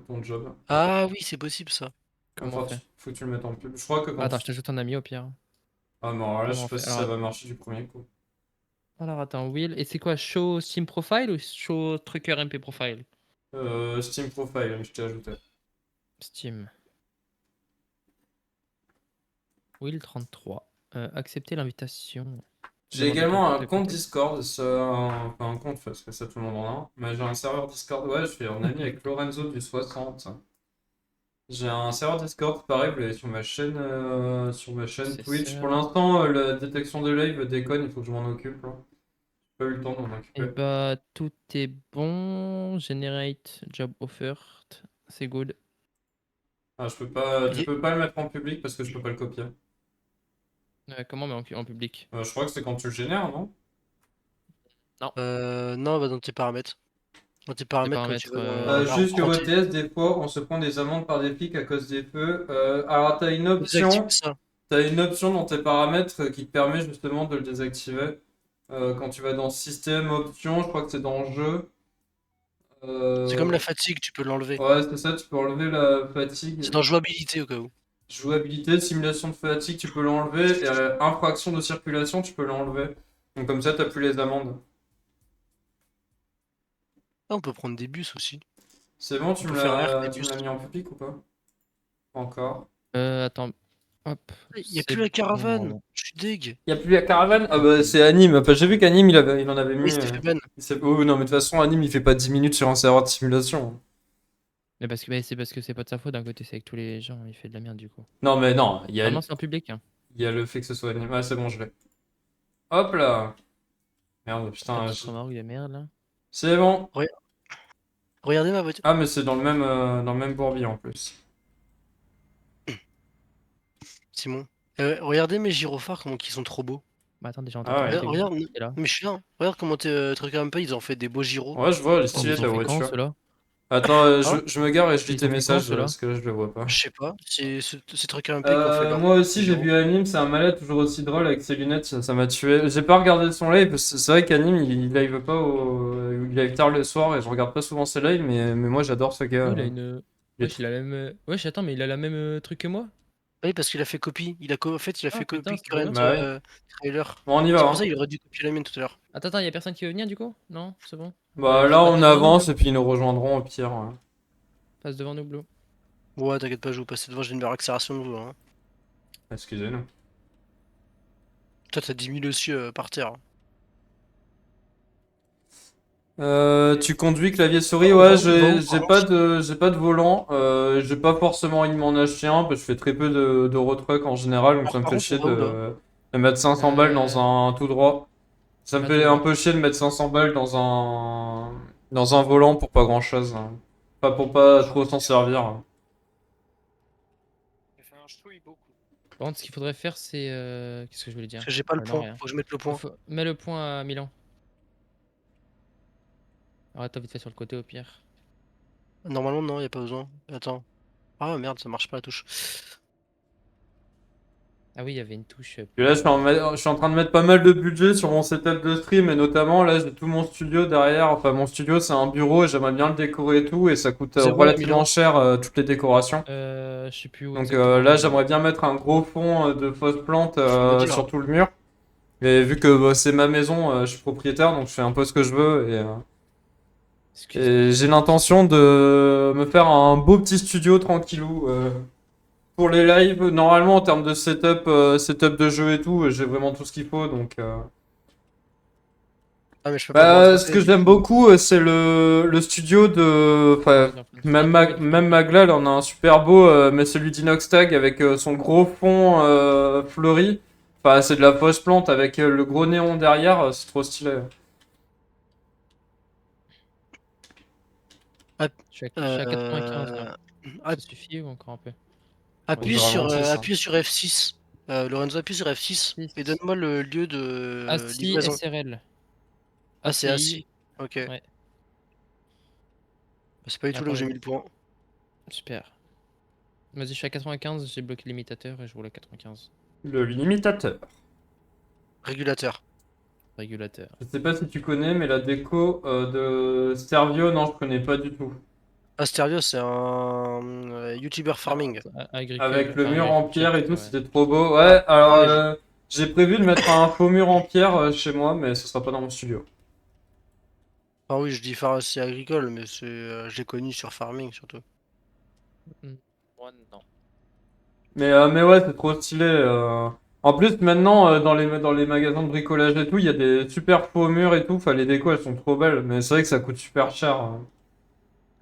ton job. Ah oui, c'est possible ça. Comment on Enfin, fait? faut que tu le mettes en public. Je crois que quand Attends, tu- je t'ajoute un ami au pire. Ah non, alors là, je Comment sais on pas fait? si ça va marcher du premier coup. Alors attends, Will. Et c'est quoi? Show Steam Profile ou Show Trucker MP Profile? Steam Profile, je t'ai ajouté. Steam. Will 33. Accepter l'invitation. J'ai Demande également ton un compte de compte côté. Discord, enfin un compte parce que ça tout le monde en a un. Mais j'ai un serveur Discord, ouais, je suis en ami avec Lorenzo du 60. J'ai un serveur Discord, pareil, vous l'avez sur ma chaîne C'est Twitch. ça. Pour l'instant, la détection des lives déconne, il faut que je m'en occupe. Là. J'ai pas eu le temps de m'en Et occuper. bah, tout est bon. Generate job offer. C'est good. Ah, tu Il- peux pas le mettre en public parce que je peux pas le copier. Comment mais en public? Je crois que c'est quand tu le génères, non? Non, bah, dans tes paramètres. Dans tes paramètres, quand tu paramètres, vas dans la Juste que roue OTS, des fois, on se prend des amendes par des flics à cause des feux. Alors, t'as une option. désactive ça. T'as une option dans tes paramètres qui te permet justement de le désactiver. Quand tu vas dans système, options, je crois que c'est dans jeu. C'est comme la fatigue, tu peux l'enlever. Ouais, c'est ça, tu peux enlever la fatigue. C'est dans jouabilité au cas où. Jouabilité, simulation de fatigue, tu peux l'enlever. Et infraction de circulation, tu peux l'enlever. Donc comme ça, t'as plus les amendes. Ah, on peut prendre des bus aussi. C'est bon, tu On me peut faire un l'as RP bus. mis en public ou pas? Encore. Attends. Hop. Il n'y a C'est plus la caravane. bon. Je suis deg. Y a plus la caravane? Ah bah c'est Anime. Enfin, j'ai vu qu'Anime il en avait mis. Oui, c'était fait Ben. Oh non, mais de toute façon, Anime il fait pas 10 minutes sur un serveur de simulation. Mais c'est parce que c'est pas de sa faute. D'un côté, c'est avec tous les gens. Il fait de la merde du coup. Non, mais non, il y a, Vraiment, c'est en public. Hein. il y a le fait que ce soit Anime. Ah, c'est bon, je l'ai. Hop là! Merde, putain. Petite remorque de merde là. C'est bon. Regardez ma voiture. Ah, mais c'est dans le même bourbier en plus. Simon. Regardez mes gyrophares, comment ils sont trop beaux. Bah attends, déjà on Ah ouais. t'entend. Regarde, T'es là. mais je suis là. Hein. Regarde comment truc un peu, ils ont fait des beaux gyros. Ouais, je vois, elle est Oh, stylée ils ta ont fait quand voiture. ceux-là? Attends, Hein je me gare et je lis Ils tes ont fait quand, messages ceux-là parce que là je le vois pas. Je sais pas. C'est truc un peu qu'on fait leur. Moi aussi j'ai gyros. vu Anime, c'est un malade toujours aussi drôle avec ses lunettes, ça m'a tué. J'ai pas regardé son live, parce que c'est vrai qu'Anime il live pas il live tard le soir et je regarde pas souvent ses lives, mais moi j'adore ce gars. Oh, il a une. il est Wesh, il a la même. Wesh, attends, mais il a la même truc que moi? Oui, parce qu'il a fait copie. En fait, il a Ah, fait putain, copie c'est trop bien. current Bah ouais. trailer. Bon, on y C'est va, pour hein. ça qu'il aurait dû copier la mienne tout à l'heure. Attends, y'a personne qui veut venir du coup? Non, c'est bon. Bah Passe là on devant nous, avance Blue. et puis ils nous rejoindront au pire. Ouais. Passe devant nous, Blue. Ouais, t'inquiète pas, je vais vous passer devant, j'ai une meilleure accélération de vous. Hein. Excusez-nous. Toi, t'as 10 000 aussi par terre. Tu conduis clavier souris? On Ouais, va où, j'ai par pas contre? j'ai pas de volant. J'ai pas forcément envie de m'en acheter un parce que je fais très peu de road truck en général, donc Alors, ça me par fait contre, on chier va où là? de mettre 500 balles dans Euh, un tout droit. Ça me Pas fait tout un droit. peu chier de mettre 500 balles dans un volant pour pas grand-chose, hein. Pas pour pas trop s'en servir. J'ai fait un chouille beaucoup. Par contre, ce qu'il faudrait faire, c'est. Qu'est-ce que je voulais Parce dire? que j'ai pas le Non, point, rien. faut que je mette le point. Mets le point à Milan. Arrête-toi vite fait sur le côté au pire. Normalement, non, y a pas besoin. Attends. Ah merde, ça marche pas la touche. Ah oui, il y avait une touche. Puis là, je suis en train de mettre pas mal de budget sur mon setup de stream et notamment là, j'ai tout mon studio derrière. Enfin, mon studio, c'est un bureau et j'aimerais bien le décorer et tout et ça coûte C'est où là, relativement Milan? cher toutes les décorations. Je sais plus où Donc exactement. là, Mais j'aimerais bien mettre un gros fond de fausses plantes Faut me dire. sur tout le mur. Et vu que c'est ma maison, je suis propriétaire, donc je fais un peu ce que je veux excuse-moi. et j'ai l'intention de me faire un beau petit studio tranquillou. Pour les lives, normalement en termes de setup, setup de jeu et tout, j'ai vraiment tout ce qu'il faut. Donc, Ah, mais je peux pas le voir de ce côté, que du j'aime coup. beaucoup, c'est le studio de. Enfin, même Magla, elle en a un super beau, mais celui d'Inoxtag avec son gros fond fleuri. Enfin, c'est de la fausse plante avec le gros néon derrière, c'est trop stylé. Je suis à 95 là. Ah, Ça suffit ou encore un peu? appuie Je sur, ralentis, ça. appuie sur F6. Lorenzo, appuie sur F6 et donne-moi le lieu de ACI livraison. SRL. Ah, c'est ACI. assis. Ok. Ouais. C'est pas du tout là où j'ai mis le point. Super. Vas-y, je suis à 95, j'ai bloqué l'imitateur et je roule à 95. Le limitateur. Régulateur. Régulateur. Je sais pas si tu connais, mais la déco de Stervio, non, je connais pas du tout. Asterio, c'est un YouTuber farming. Avec le Enfin, mur en pierre et tout, ouais. c'était trop beau. Ouais, alors Ouais, j'ai prévu de mettre un faux mur en pierre chez moi, mais ce sera pas dans mon studio. Enfin, oui, je dis pharmacie agricole, mais c'est, je l'ai connu sur farming surtout. Moi, non. Mais ouais, c'est trop stylé. En plus, maintenant, dans les magasins de bricolage et tout, il y a des super faux murs et tout. Enfin, les décos, elles sont trop belles, mais c'est vrai que ça coûte super cher, hein.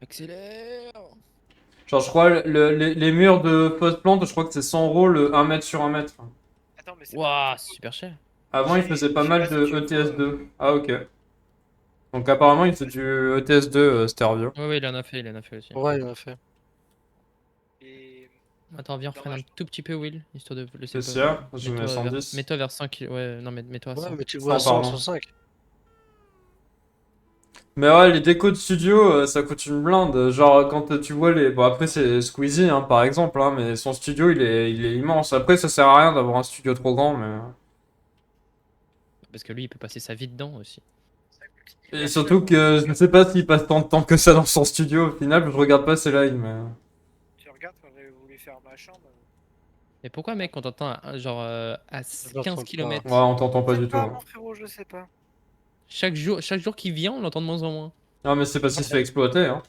Accélère! Genre, je crois, les murs de fausse plante, je crois que c'est 100 € le 1 mètre sur 1 mètre. Attends, mais c'est Waouh, c'est super cher. Avant, il faisait pas mal de ETS2. Ah, ok. Donc, apparemment, il fait du ETS2 Stervio. Ouais, il en a fait, aussi. Ouais, il en a fait. Et Attends, viens, on freine un tout petit peu, Will, histoire de laisser C'est sûr, je mets 110. Mets-toi vers 100 km. Ouais, non, mets-toi à 100. Ouais, mais tu 100, vois à 100, pardon. 105. Mais ouais, les décos de studio, ça coûte une blinde. Genre, quand tu vois les. Bon, après, c'est Squeezie, hein, par exemple, hein, mais son studio, il est immense. Après, ça sert à rien d'avoir un studio trop grand, mais. Parce que lui, il peut passer sa vie dedans aussi. Et surtout que je ne sais pas s'il passe tant de temps que ça dans son studio au final, je regarde pas ses lives, mais. tu regardes quand j'avais voulu faire ma chambre. Mais pourquoi, mec, on t'entend genre à l'entends 15 pas. km? Ouais, on t'entend pas Je sais du tout, pas, hein. mon frérot, je sais pas. Chaque jour qu'il vient, on l'entend de moins en moins. Non, mais c'est parce qu'il se fait exploiter, hein.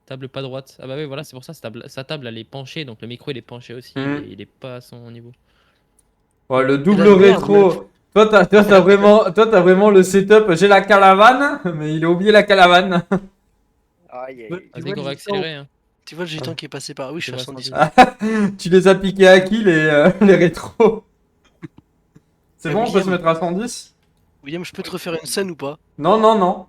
Table pas droite. Ah bah oui, voilà, c'est pour ça, sa table, elle est penchée, donc le micro, il est penché aussi, Mhm. il est pas à son niveau. Ouais, le double la merde, rétro. Toi, t'as vraiment le setup. J'ai la caravane, mais il a oublié la caravane. Aïe, aïe, Ouais, aïe. tu Vas-y, vois qu'on le va gitan, accélérer, hein. tu vois le gitan qui est passé par. Oui, je suis à vois 110. 110. Tu les as piqués à qui, les rétros? C'est Eh, bon, on peut se William. mettre à 110? William, je peux te refaire une scène ou pas? Non, non, non.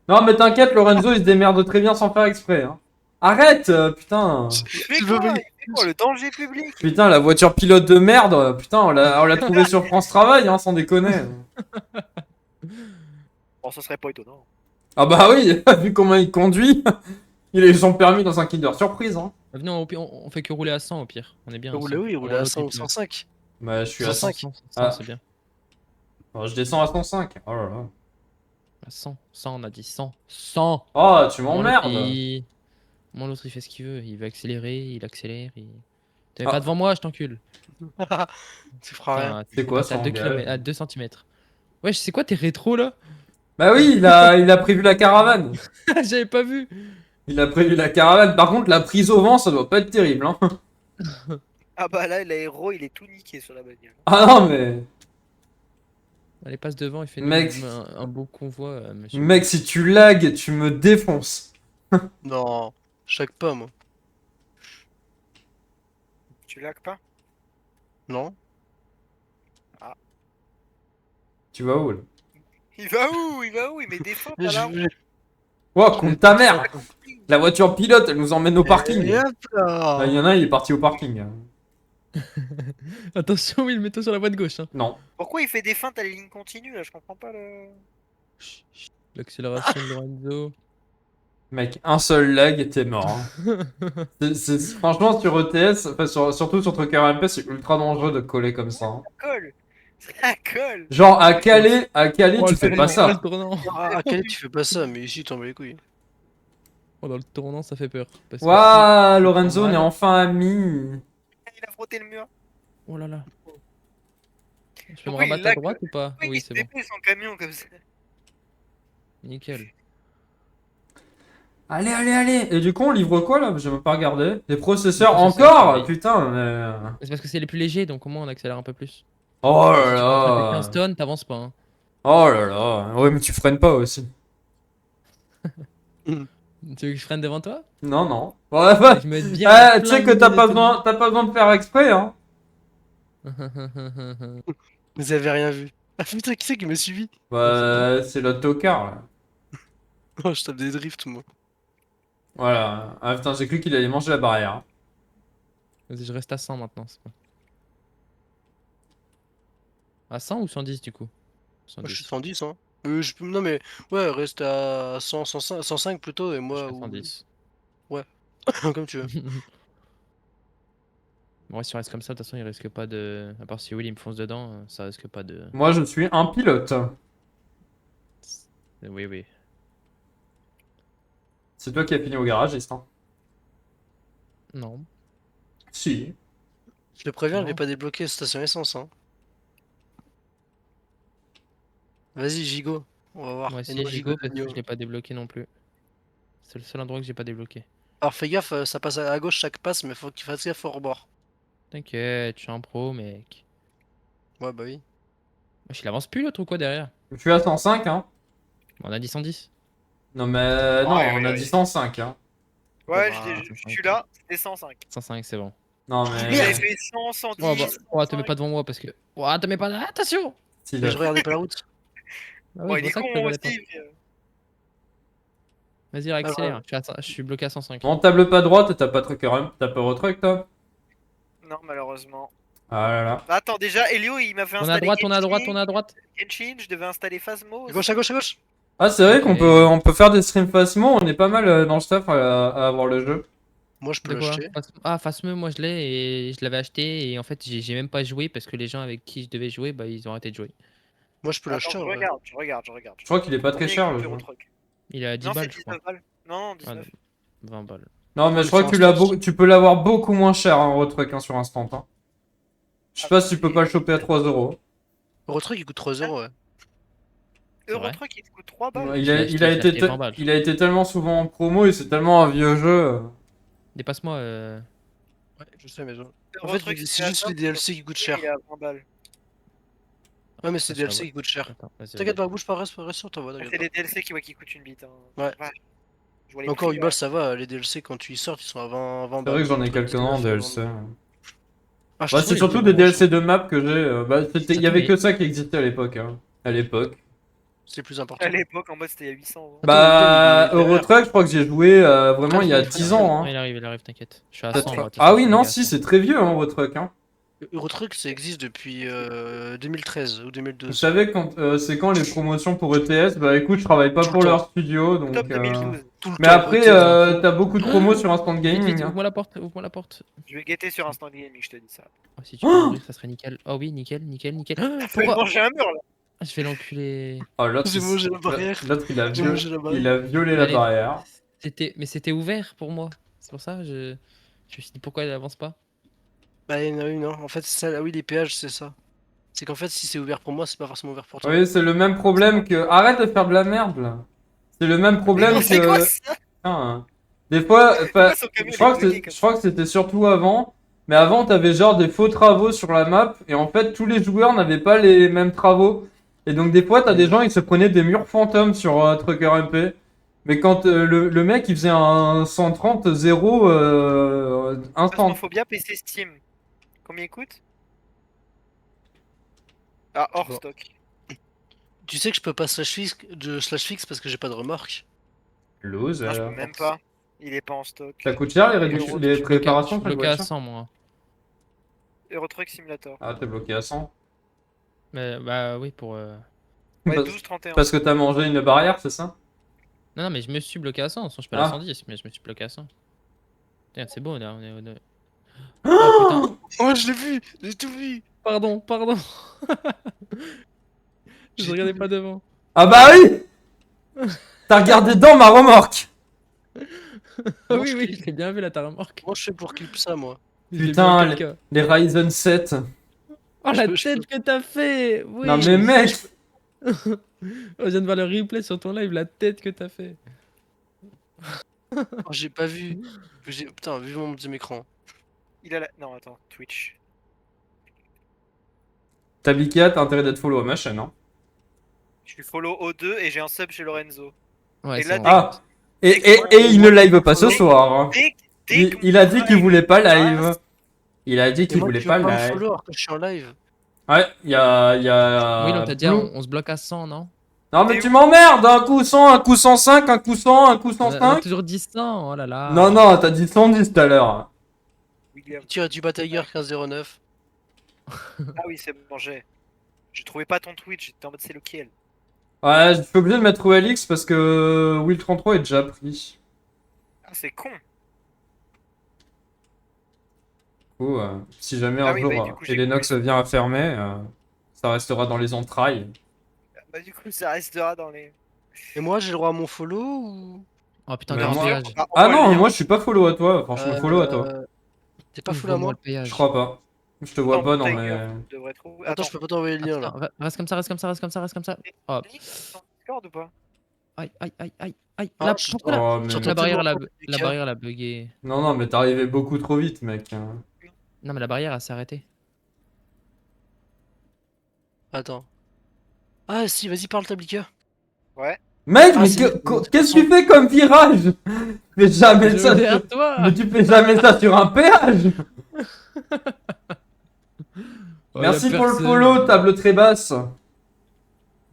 Non, mais t'inquiète, Lorenzo, il se démerde très bien sans faire exprès, hein. Arrête, putain. Mais Tu veux quoi, venir- c'est quoi, le danger public? Putain, la voiture pilote de merde, putain, on l'a trouvé sur France Travail, hein, sans déconner. Bon, ça serait pas étonnant. Ah bah oui, vu comment il conduit, il a eu son permis dans un Kinder Surprise, hein. Venez, on fait que rouler à 100 au pire. On est bien. à Roulez, 100. oui, roulez On à a 100 ou l'autre, il peut. 105. Bah, je suis à 100. 105. 100, Ah. c'est bien. Bon, je descends à 105. Oh là là. À 100, 100, on a dit 100. 100! Oh, tu Mon l'autre, m'emmerdes. il fait ce qu'il veut. Il veut accélérer, il accélère. T'es Ah. pas devant moi, je t'encule. Tu feras rien. Putain, C'est tu quoi passes ça à 2 engage km, à 2 cm. Wesh, c'est quoi tes rétros là? Bah oui, il a prévu la caravane. J'avais pas vu. Il a prévu la caravane. Par contre, la prise au vent, ça doit pas être terrible. Hein. Ah bah là, l'aéro, il est tout niqué sur la bagnole. Ah non, mais. Allez, passe devant et fais-nous Mec. un beau convoi, monsieur. Mec, si tu lags, tu me défonces. Non, chaque pas, moi. Tu lags pas? Non. Tu vas où là? Il va où? Il va où? Il met des feintes Mais à je la vais- Oh, compte ta mère! La voiture pilote, elle nous emmène au parking. Et hop Ah, là. il y en a, il est parti au parking. Attention, oui, mets-toi sur la voie de gauche. Hein. Non. Pourquoi il fait des feintes à la ligne continue là? Je comprends pas le. Chut, chut. L'accélération de Lorenzo. Mec, un seul lag, t'es mort. Hein. Franchement, sur ETS, enfin, surtout sur Trucker MP, c'est ultra dangereux de coller comme ça. Hein. Ça colle! Ça colle! Genre, à Calais, tu le fais tournant, pas le ça. tournant. Ah, à Calais, tu fais pas ça, mais ici, t'en bats les couilles. Oh, dans le tournant, ça fait peur. Parce que Waouh, si- Lorenzo, on est mal- enfin amis. Il a frotté le mur. Oh là là. Je peux me Pourquoi il rabattre à lag droite ou pas? Pourquoi Oui, il c'est bon. dépêche son camion comme ça? Nickel. Allez, allez, allez. Et du coup, on livre quoi là? J'ai même pas regardé. Les processeurs Les processeurs, encore? oui. Putain, mais. C'est parce que c'est les plus légers, donc au moins on accélère un peu plus. Oh Si là tu rentres avec 15 là. tonnes, t'avances pas. Hein. Oh là là. Ouais, mais tu freines pas aussi. Tu veux que je freine devant toi? Non, non. Ouais, ouais. Je me mets bien. Eh, tu sais que t'as pas besoin de faire exprès, hein. Vous avez rien vu. Ah putain, qui c'est qui m'a suivi? Bah, c'est l'autocar là. Oh, je tape des drifts, moi. Voilà. Ah putain, j'ai cru qu'il allait manger la barrière. Vas-y, je reste à 100 maintenant, c'est bon. À 100 ou 110 du coup? Moi, je 110. suis 110, hein. Non, mais ouais, reste à 100, 105, 105 plutôt, et Je moi, suis à 110. comme tu veux. Bon, ouais, si on reste comme ça, de toute façon, il risque pas de. À part si Will il me fonce dedans, ça risque pas de. Moi, je suis un pilote. Oui, oui. C'est toi qui as fini au garagiste, hein. Non. Si. Je te préviens, je Non. vais pas débloquer station essence, hein. Vas-y, Gigo, on va voir. Moi Et aussi, non, Gigo, parce que Dagno. je l'ai pas débloqué non plus. C'est le seul endroit que j'ai pas débloqué. Alors fais gaffe, ça passe à gauche chaque passe, mais faut que tu fasses gaffe au rebord. T'inquiète, je suis un pro, mec. Ouais, bah oui. Wesh, il avance plus l'autre ou quoi derrière? Je suis à 105, hein. Bon, on a dit 110. Non, mais non, Ouais, on ouais, a ouais. dit 105, hein. Ouais, bah, je suis là, c'était 105. 105, c'est bon. Non, J'avais mais. fait 100, 110. Oh, bah, oh, te 105. mets pas devant moi parce que. Oh, te mets pas. Attention! Si, Mais là. je regardais pas la route. Ah Bon, ouais, il est c'est pour con ça que je regardais pas. aussi. Vas-y, accélère. Je suis bloqué à 105. On table pas droite et t'as pas t'as pas retruck, toi? Non, malheureusement. Ah là là. Attends, déjà, Elio, il m'a fait On est installer à droite, on est à droite, Genshin. on est à droite. Genshin, je devais installer Phasmo. À gauche, à gauche, à gauche! Ah, c'est vrai Ok. on peut faire des streams facilement. On est pas mal dans le staff à avoir le jeu. Moi, je peux De quoi? l'acheter. Ah, Phasme, moi je l'ai et je l'avais acheté et en fait j'ai même pas joué parce que les gens avec qui je devais jouer, bah ils ont arrêté de jouer. Moi, je peux Attends, l'acheter, je en vrai. regarde, je regarde, je regarde. Je crois qu'il est pas très Combien cher il le coûte jeu. Eurotruck? Il est à 10 Non, c'est balles, je crois. 19 balles. Non, Ah, 19. 20 balles. Non, mais Mais je crois sur que Instant, tu peux l'avoir beaucoup moins cher en retruck hein, sur Instant. Hein. Je sais pas si tu peux pas le choper à 3 euros. Eurotruck, il coûte 3 euros, ouais. C'est vrai Eurotruck, il te coûte 3 balles. Il Je a, l'ai il a acheté, je l'ai été acheté 20 balles. il a été tellement souvent en promo et c'est tellement un vieux jeu. Dépasse-moi. Ouais, je sais, mais en fait, Eurotruck, c'est juste les DLC qui coûtent cher. Il est à 20 balles. Ouais, mais c'est Ah, sur la DLC qui coûtent cher. Attends, vas-y, T'inquiète vas-y. pas, bouge pas, reste sur ta voie, C'est t'inquiète les pas. DLC qui coûtent une bite. Hein. Ouais. Je vois les Mais encore prix, 8 balles, ça va. Les DLC, quand ils sortent, ils sont à 20 C'est balles. vrai que j'en ai Entre quelques-uns en 19 et DLC. 22. Ah, je Bah, trouve c'est les surtout DLC des moins DLC chers. de map que j'ai. Bah, il y Surtout avait les- que ça qui existait à l'époque. Hein. À l'époque. C'est le plus important. À l'époque, en mode, c'était à 800 euros. Attends, Bah, il est derrière. Eurotruck, je crois que j'ai joué vraiment il y a Frère, 10 frère, ans. Ouais, Hein. il arrive, t'inquiète. Je suis à Peut-être 100 pas. moi. de toute Ah façon, oui, je suis non, méga à si, 100. c'est très vieux, hein, Eurotruck. Hein. Eurotruck, ça existe depuis 2013 ou Vous 2012. savez, c'est quand les promotions pour ETS? Bah écoute, je travaille pas Tout le pour temps. leur studio, donc. Top 2012. Tout le Mais temps, après, ETS d'info. t'as beaucoup de promos sur Instant Vite, Gaming. vite, Hein. ouvre-moi la porte, ouvre-moi la porte. Je vais guetter sur Instant Gaming, je te dis ça. Oh, si tu peux l'ouvrir, ça serait nickel. Oh oui, nickel, nickel, nickel. Ah, Faut pourquoi? manger un mur là. Je vais l'enculer. Oh, l'autre, J'ai mangé la barrière. l'autre, J'ai mangé la barrière. il a violé la Allez. barrière. Mais c'était ouvert pour moi. C'est pour ça, je me suis dit pourquoi elle avance pas. Bah, il y en a une, non. En fait, c'est ça. Ah oui, les péages, c'est ça. C'est qu'en fait, si c'est ouvert pour moi, c'est pas forcément ouvert pour toi. Oui, c'est le même problème que. Arrête de faire de la merde là. C'est le même Mais problème non, c'est quoi que. ça? Putain, Des fois, Pourquoi son camion, je crois il est bloqué que comme je crois que c'était surtout avant. Mais avant, t'avais genre des faux travaux sur la map. Et en fait, tous les joueurs n'avaient pas les mêmes travaux. Et donc, des fois, t'as des gens, ils se prenaient des murs fantômes sur Trucker MP. Mais quand le mec, il faisait un 130 0 instant. Phasmophobia PC Steam. Combien il coûte? Ah, hors Bon. stock. Tu sais que je peux pas slash fixe parce que j'ai pas de remorque. Ah, je Loser. peux même pas. Il est pas en stock. Ça coûte cher les, Et réductions, je les Je suis bloqué à- je préparations suis sur les bloqué à voitures? 100 moi. Euro Truck Simulator. Ah, t'es bloqué à 100. Mais bah oui pour. Ouais, Parce, 12,31. parce que t'as mangé une barrière, c'est ça? Non non mais je me suis bloqué à 100, sinon je peux Ah. à 110, mais je me suis bloqué à 100. Regarde, c'est beau là, Oh putain. Oh, je l'ai vu! J'ai tout vu! Pardon, pardon. Je regardais pas devant. Ah bah oui! T'as regardé dans ma remorque! Ah Comment oui je oui, clip je l'ai bien vu là ta remorque. Comment je fais pour clip ça, moi? Je l'ai vu Putain, en les, 4K. les Ryzen 7. Oh la peux- je tête que t'as fait. Oui. Non mais mec! Oh, je viens de voir le replay sur ton live, la tête que t'as fait. Oh, j'ai pas vu. Putain, vu mon deuxième écran. Il a la. Non, attends, Twitch. Tabikia, t'as intérêt d'être follow à ma chaîne, hein. Je suis follow O2 et j'ai un sub chez Lorenzo. Ouais, Et c'est là, bon. Ah! Et il ne live pas ce soir. Hein. Dès que Il a dit qu'il voulait pas live. passe, Il a dit Et qu'il moi, voulait tu pas veux pas me live. follow alors que je suis en live. Ouais, il y a Oui, on t'a dit, Blue. on se bloque à 100, non? Non mais T'es tu où m'emmerdes! Un coup 100, un coup 105, un coup 100, un coup On a 105. toujours dit 100, oh là là. Non, non, t'as dit 110 tout à l'heure. William. Tu as du Tiger 1509. Ah oui, c'est bon, j'ai. Je trouvais pas ton Twitch, j'étais en mode c'est lequel. Ouais, je suis obligé de mettre OLX parce que Will33 est déjà pris. Ah, c'est con. Du coup, si jamais Ah un oui, jour bah, du coup, j'ai Elenox coupé. vient à fermer, ça restera dans les entrailles. Bah, du coup, ça restera dans les. Et moi, j'ai le droit à mon follow ou. Oh putain, Mais garde moi- le péage. Bah, Ah envoie le non, lien. moi je suis pas follow à toi, franchement, follow à toi. T'es pas full à Ouvre-moi moi? le péage. Je crois pas. Je te vois Attends, pas dans Tiger, mes. tu devrais trouver. Attends, je peux pas t'envoyer le lien là. Attends, reste comme ça, reste comme ça, reste comme ça, reste comme ça. Oh. Ton Discord ou pas? Aïe, aïe, aïe, aïe, aïe. Ah, Là, je- pourquoi là Oh, mais... Surtout- La barrière, tellement la barrière, elle a bugué. Non, non, mais t'es arrivé beaucoup trop vite, mec. Non, mais la barrière, elle s'est arrêtée. Attends. Ah, si, vas-y, parle, Tablika. Ouais. Mec, Ah, mais c'est qu'est-ce que tu fais comme virage? Mais jamais Je ça. vais derrière toi. Mais tu fais jamais ça sur un péage. Oh, Merci y a pour le personne. follow, table très basse.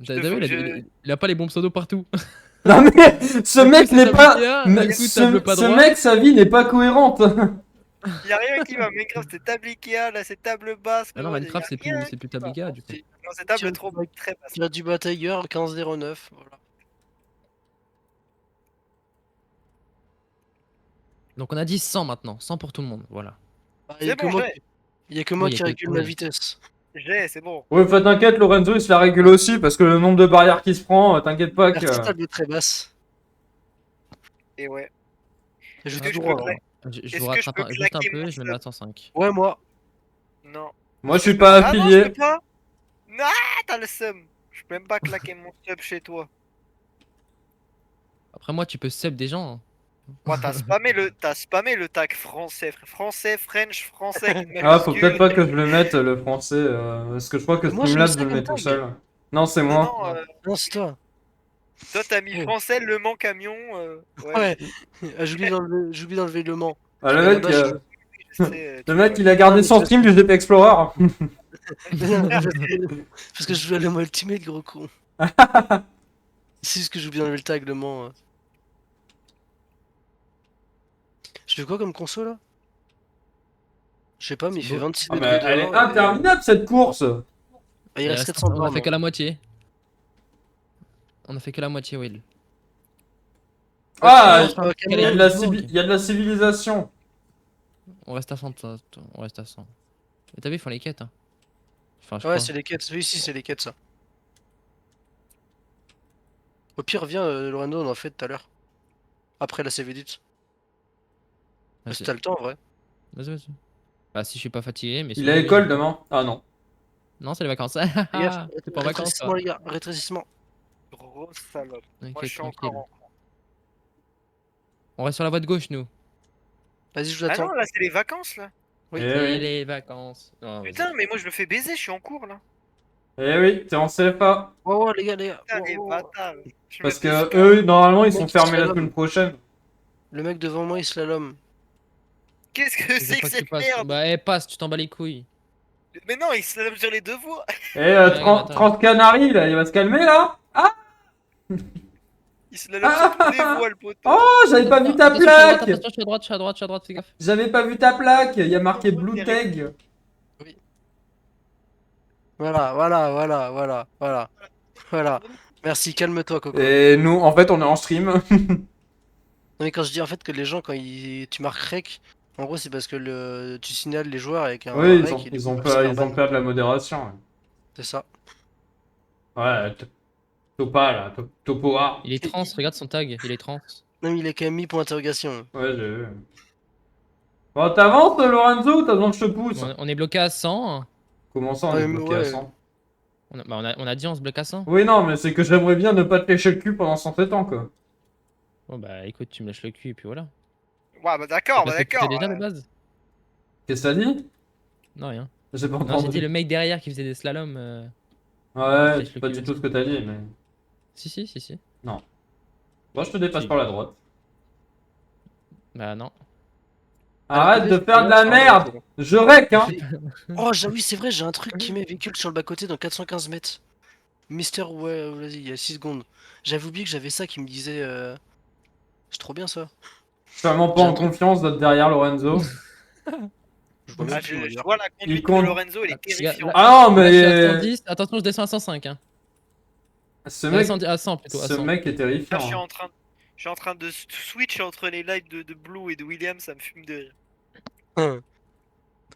T'as vu, il a pas les bons pseudos partout. Non mais ce Du coup, mec c'est n'est pas. Tablikia, mais du coup, ce table pas ce droit. mec, sa vie n'est pas cohérente. Y'a rien qui va. Minecraft, c'est table Ikea, là, c'est table basse. Ah non, frérot, Minecraft, y a c'est rien plus qui va. Tablikia, du coup. Non, c'est table Tiens, trop très basse. Tu as du Tiger 1509. Voilà. Donc on a dit 100 maintenant, 100 pour tout le monde, voilà. Ah, C'est bon, j'ai. Il y a que moi Oui, qui y a que régule toi. la vitesse. J'ai, c'est bon. Ouais, enfin t'inquiète, Lorenzo, il se la régule aussi parce que le nombre de barrières qu'il se prend, t'inquiète pas que. Merci, table très basse. Et ouais. Et je Est-ce dis que je droit, peux là. Je Est-ce vous que je rattrape peux juste un claquer peu mon et je me sub mets à 105. Ouais, moi. Non. Moi, je Est-ce que suis pas Ah non, je affilié. peux pas. Non, t'as le seum. Je peux même pas claquer mon sub chez toi. Après moi, tu peux sub des gens. Hein. Moi, t'as spammé le tag français, frère. Français, French, français. avec une Ah, faut majuscule. peut-être pas que je le mette le français, parce que je crois que Moi, je Streamlabs le je le sais mets comme tout tag. seul. Non, c'est Non, moi. non, Non, c'est toi. toi t'as mis Oh. français, Le Mans camion. Ouais. Ah, j'oublie d'enlever le Mans. Ah, le Mais mec, là-bas, je sais, le tu mec, vois. il a gardé son stream du GP Explorer. Parce que je jouais à le Mans Ultimate, gros con. C'est juste que j'oublie d'enlever le tag, le Mans. Je fais quoi comme console là? Je sais pas, mais il fait 26 Ah, mais degrés elle est dehors. interminable cette course. Ah, il reste 400 On a bornes. fait que la moitié. On a fait que la moitié, Will. Ah, sinon, on il y a de la il y a de la civilisation. On reste à 100, on reste à 100. Mais t'as vu, ils font les quêtes. Hein. Enfin, je Ouais, crois. c'est les quêtes. Oui, si, c'est les quêtes ça. Au pire, viens, Lorenzo, on en fait tout à l'heure. Après la save edit. Vas-y, Si t'as le temps, en vrai. vas-y. Bah, si je suis pas fatigué, mais Il sinon, a oui, école je- demain. Ah non. Non, c'est les vacances. Les gars, T'es pas en vacances, rétrécissement, toi. les gars, rétrécissement. Grosse salope. Moi, T'inquiète, je suis tranquille. encore en. On reste sur la voie de gauche, nous. Vas-y, je vous Ah attends. non, là c'est les vacances là. Oui. Eh Et oui. les vacances. Non, vas-y. Putain, mais moi je me fais baiser, je suis en cours là. Eh oui, t'es en CFA. Oh, les gars, les gars. Putain, Oh, les oh. bâtards. Je Parce me fais que scam. eux, normalement, ils Mec, sont il fermés la slalom. semaine prochaine. Le mec devant moi, il slalom. Qu'est-ce que Je veux c'est que pas que tu cette passes. merde? Bah, passe, tu t'en bats les couilles. Mais non, il slalom sur les deux voies. Eh, Ouais, regarde, attends. 30 Canaries, là, il va se calmer, là? Il slalom sur toutes les voies, le poteau. Oh, j'avais pas vu ta Attention, je suis à droite, plaque! attention, je suis à droite, je suis à droite, je suis à droite, fais gaffe. J'avais pas vu ta plaque, il y a marqué Blue Tag. Voilà, voilà, voilà, voilà, voilà. Voilà. Merci, calme-toi, Coco. Et nous, en fait, on est en stream. Non, mais quand je dis en fait que les gens, quand tu marques rec, en gros, c'est parce que tu signales les joueurs avec un Oui, rec et du ils coup, ont bah, peur, c'est leur ils ont ban. peur de la modération. C'est ça. Ouais, Topa, là, Topoa. Il est trans, regarde son tag, il est trans. Non, mais il est quand même mis pour interrogation. Ouais, j'ai vu. Bon, t'avances, Lorenzo, ou t'as besoin que je te pousse? On est bloqué à 100. Comment ça, on Ouais, est mais bloqué à ouais. 100? On a dit on se bloque à 100. Oui, non, mais c'est que j'aimerais bien ne pas te lécher le cul pendant 107 ans, quoi. Bon bah écoute, tu me lâches le cul et puis voilà. Ouais, bah d'accord, Parce bah que tu fais d'accord. déjà de base. Qu'est-ce que t'as dit? Non, rien. J'ai pas Non, j'ai dit entendu. le mec derrière qui faisait des slaloms. Ouais, lèche c'est le pas cul du tout aussi. ce que t'as dit, mais... Si. Non. Bon, je te dépasse Si. par la droite. Bah non. Arrête de Alors, faire de la merde! Je rec, hein! Oh, oui, c'est vrai, j'ai un truc qui met véhicule sur le bas-côté dans 415 mètres. Mister, ouais, vas-y, il y a 6 secondes. J'avais oublié que j'avais ça qui me disait. C'est trop bien ça. Je suis vraiment pas J'ai un en truc. confiance d'être derrière Lorenzo. Je vois Ah, même plus, moi, je dire. vois la conduite de compte. Lorenzo, elle est terrifiante. Ah non, Là, je suis à mais... 110. Attention, je descends à 105. Hein. Ce À mec... 100, à 100 plutôt, à Ce 100. mec est Là, terrifiant. je suis en train de switch entre les lives de Blue et de William, ça me fume de rire.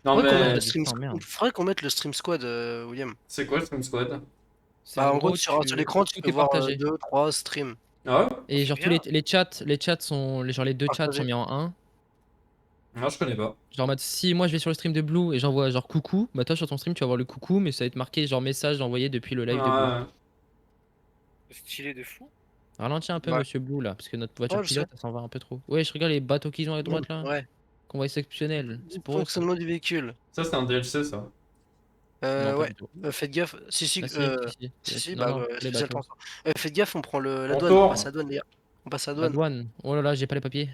Non, Faudrait qu'on mette mais... le stream Putain, merde. Faudrait qu'on mette le stream squad, William. C'est quoi le Stream Squad? C'est Bah, en gros, sur l'écran, tu tout peux est voir partagé. 2, 3 streams. Ah ouais? Et genre tous bien. les chats sont genre les deux chats Partagé. sont mis en 1. Non, je connais pas. Genre en mode si moi je vais sur le stream de Blue et j'envoie genre coucou, bah toi sur ton stream tu vas voir le coucou mais ça va être marqué genre message envoyé depuis le live de Blue. Ouais. Stylé de fou. Ralentis un peu Ouais. monsieur Blue là parce que notre voiture Ouais, je pilote elle s'en va un peu trop. Ouais je regarde les bateaux qu'ils ont à droite là. Ouais. Convoi exceptionnel. C'est pour eux, ça. Fonctionnement du véhicule. Ça, c'est un DLC, ça. Non, pas Ouais. du tout. Faites gaffe. Si, Ah, si, Non, bah, non, les spécial bateaux. transport. Faites gaffe, on prend la On douane. On tourne. passe la douane, les gars. On passe la La douane. douane. Oh là là j'ai pas les papiers.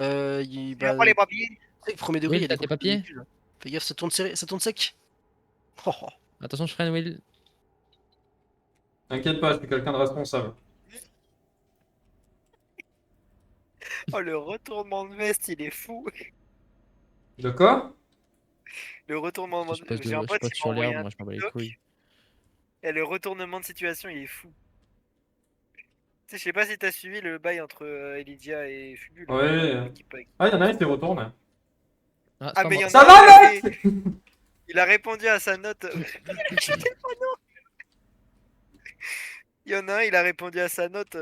Il y a pas les papiers. Tu sais que premier degré, Will, il y a des t'as tes contrôles de papiers véhicule. Fais gaffe, ça tourne serré, ça tourne sec. Oh, oh. Attention je freine Will. T'inquiète pas, je suis quelqu'un de responsable. Oh, le retournement de veste, il est fou. De quoi? Le retournement de Je passe, J'ai un je pote passe qui m'a sur envoyé l'herbe, un moi je m'en bats les TikTok. couilles. Et le retournement de situation, il est fou. Tu sais, je sais pas si t'as suivi le bail entre Elydia et Fubu. là. Ouais. L'équipe avec- Ah, y'en a un qui retourne. Ah, Ah, mais il y en Ça a va, un, mec? il a répondu à sa note. Il y en a un, il a répondu à sa note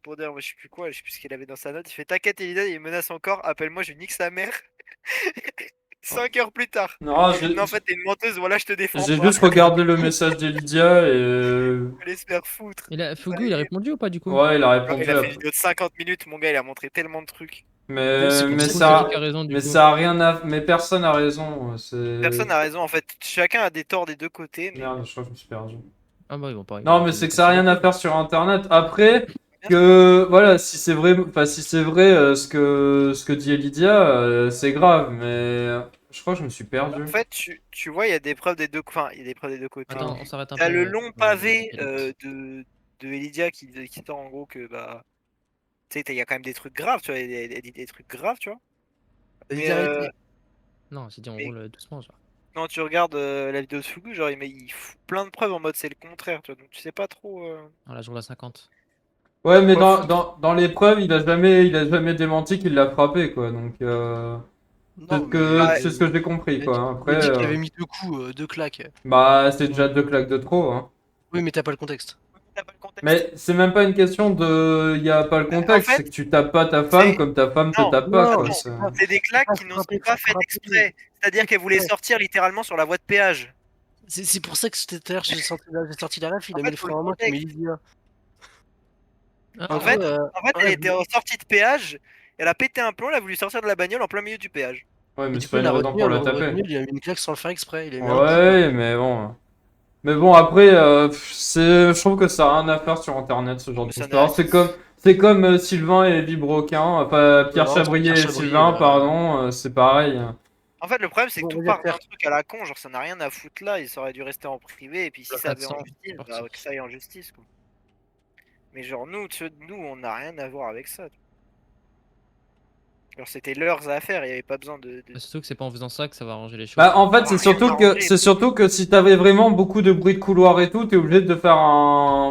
pour dire, moi, je sais plus quoi, je sais plus ce qu'il avait dans sa note. Il fait t'inquiète, Elydia, il menace encore, appelle-moi, je nique sa mère. 5 heures plus tard. Non, Non, en fait, t'es une menteuse, voilà, je te défends j'ai pas. juste regardé le message d'Elydia et... Allez se faire foutre. Fugu il a répondu ou pas du coup? Ouais, il a Ah, répondu. il a fait une vidéo de 50 minutes, mon gars, il a montré tellement de trucs. Mais, C'est mais Fugu ça... qui a raison du Mais coup. ça a rien à... Mais personne a raison. C'est... Personne n'a raison, en fait, chacun a des torts des deux côtés. Mais... Merde, je crois que je me suis perdu. Ah bah ils vont pas. Non, mais c'est que ça a rien à faire sur Internet. Après, que... Voilà, si c'est vrai... Enfin, si c'est vrai ce que dit Elydia, c'est grave. Mais... Je crois que je me suis perdu. En fait, tu vois, il y a des preuves des deux, enfin, il y a des preuves des deux côtés. Attends, on s'arrête un peu. T'as le long pavé pilote. de Elydia qui sort en gros que bah, tu sais, il y a quand même des trucs graves, tu vois, il y a des trucs graves, tu vois. Vas-y, Mais arrête. Non, j'ai dit on mais- roule doucement genre. quand tu regardes la vidéo de Fugu, genre, il fout plein de preuves en mode c'est le contraire, tu vois, donc tu sais pas trop. Ah là je roule à 50. Ouais, mais Pas dans l'épreuve, il a jamais démenti qu'il l'a frappé, quoi. Donc, Non, c'est ce que j'ai compris, quoi. Il a Après, dit qu'il avait mis 2 coups, 2 claques. bah, c'est déjà 2 claques de trop, hein. Oui, mais t'as pas le contexte. T'as pas le contexte. Mais c'est même pas une question de... Y a pas le contexte, en fait, c'est que tu tapes pas ta femme c'est- comme ta femme te Non, tape pas, non, quoi. non, c'est- C'est des claques pas qui n'ont frapper, pas fait frapper. exprès. C'est-à-dire qu'elle voulait Ouais. sortir littéralement sur la voie de péage. C'est pour ça que tout à l'heure j'ai sorti la ref, il En a fait, mis le faut frein le en main comme contexte. Elydia. En fait, gros, elle était en sortie de péage, elle a pété un plomb, elle a voulu sortir de la bagnole en plein milieu du péage. Ouais, mais et c'est du coup, pas il une a raison retenu, pour la alors retenu, taper. il lui a mis une claque sans le faire exprès. Il a mis un coup. Ouais, mais bon. Mais bon, après, je trouve que ça a rien à faire sur Internet, ce genre Mais ça d'histoire. n'a- C'est comme Sylvain et Vibroquin, enfin Pierre Non, c'est Chabrier Pierre et Chabrier, Sylvain, pardon, c'est pareil. En fait, le problème, c'est que Bon, tout vas-y, part d'un Pierre. truc à la con, genre ça n'a rien à foutre là, il aurait dû rester en privé, et puis si La ça avait en 400, justice, parti. bah que ça aille en justice, quoi. Mais genre, nous, on n'a rien à voir avec ça. Alors, c'était leurs affaires, il n'y avait pas besoin de... Surtout que c'est pas en faisant ça que ça va arranger les Bah, choses. en fait, Ah, rien d'arrangé. c'est surtout que si t'avais vraiment beaucoup de bruit de couloir et tout, t'es obligé de faire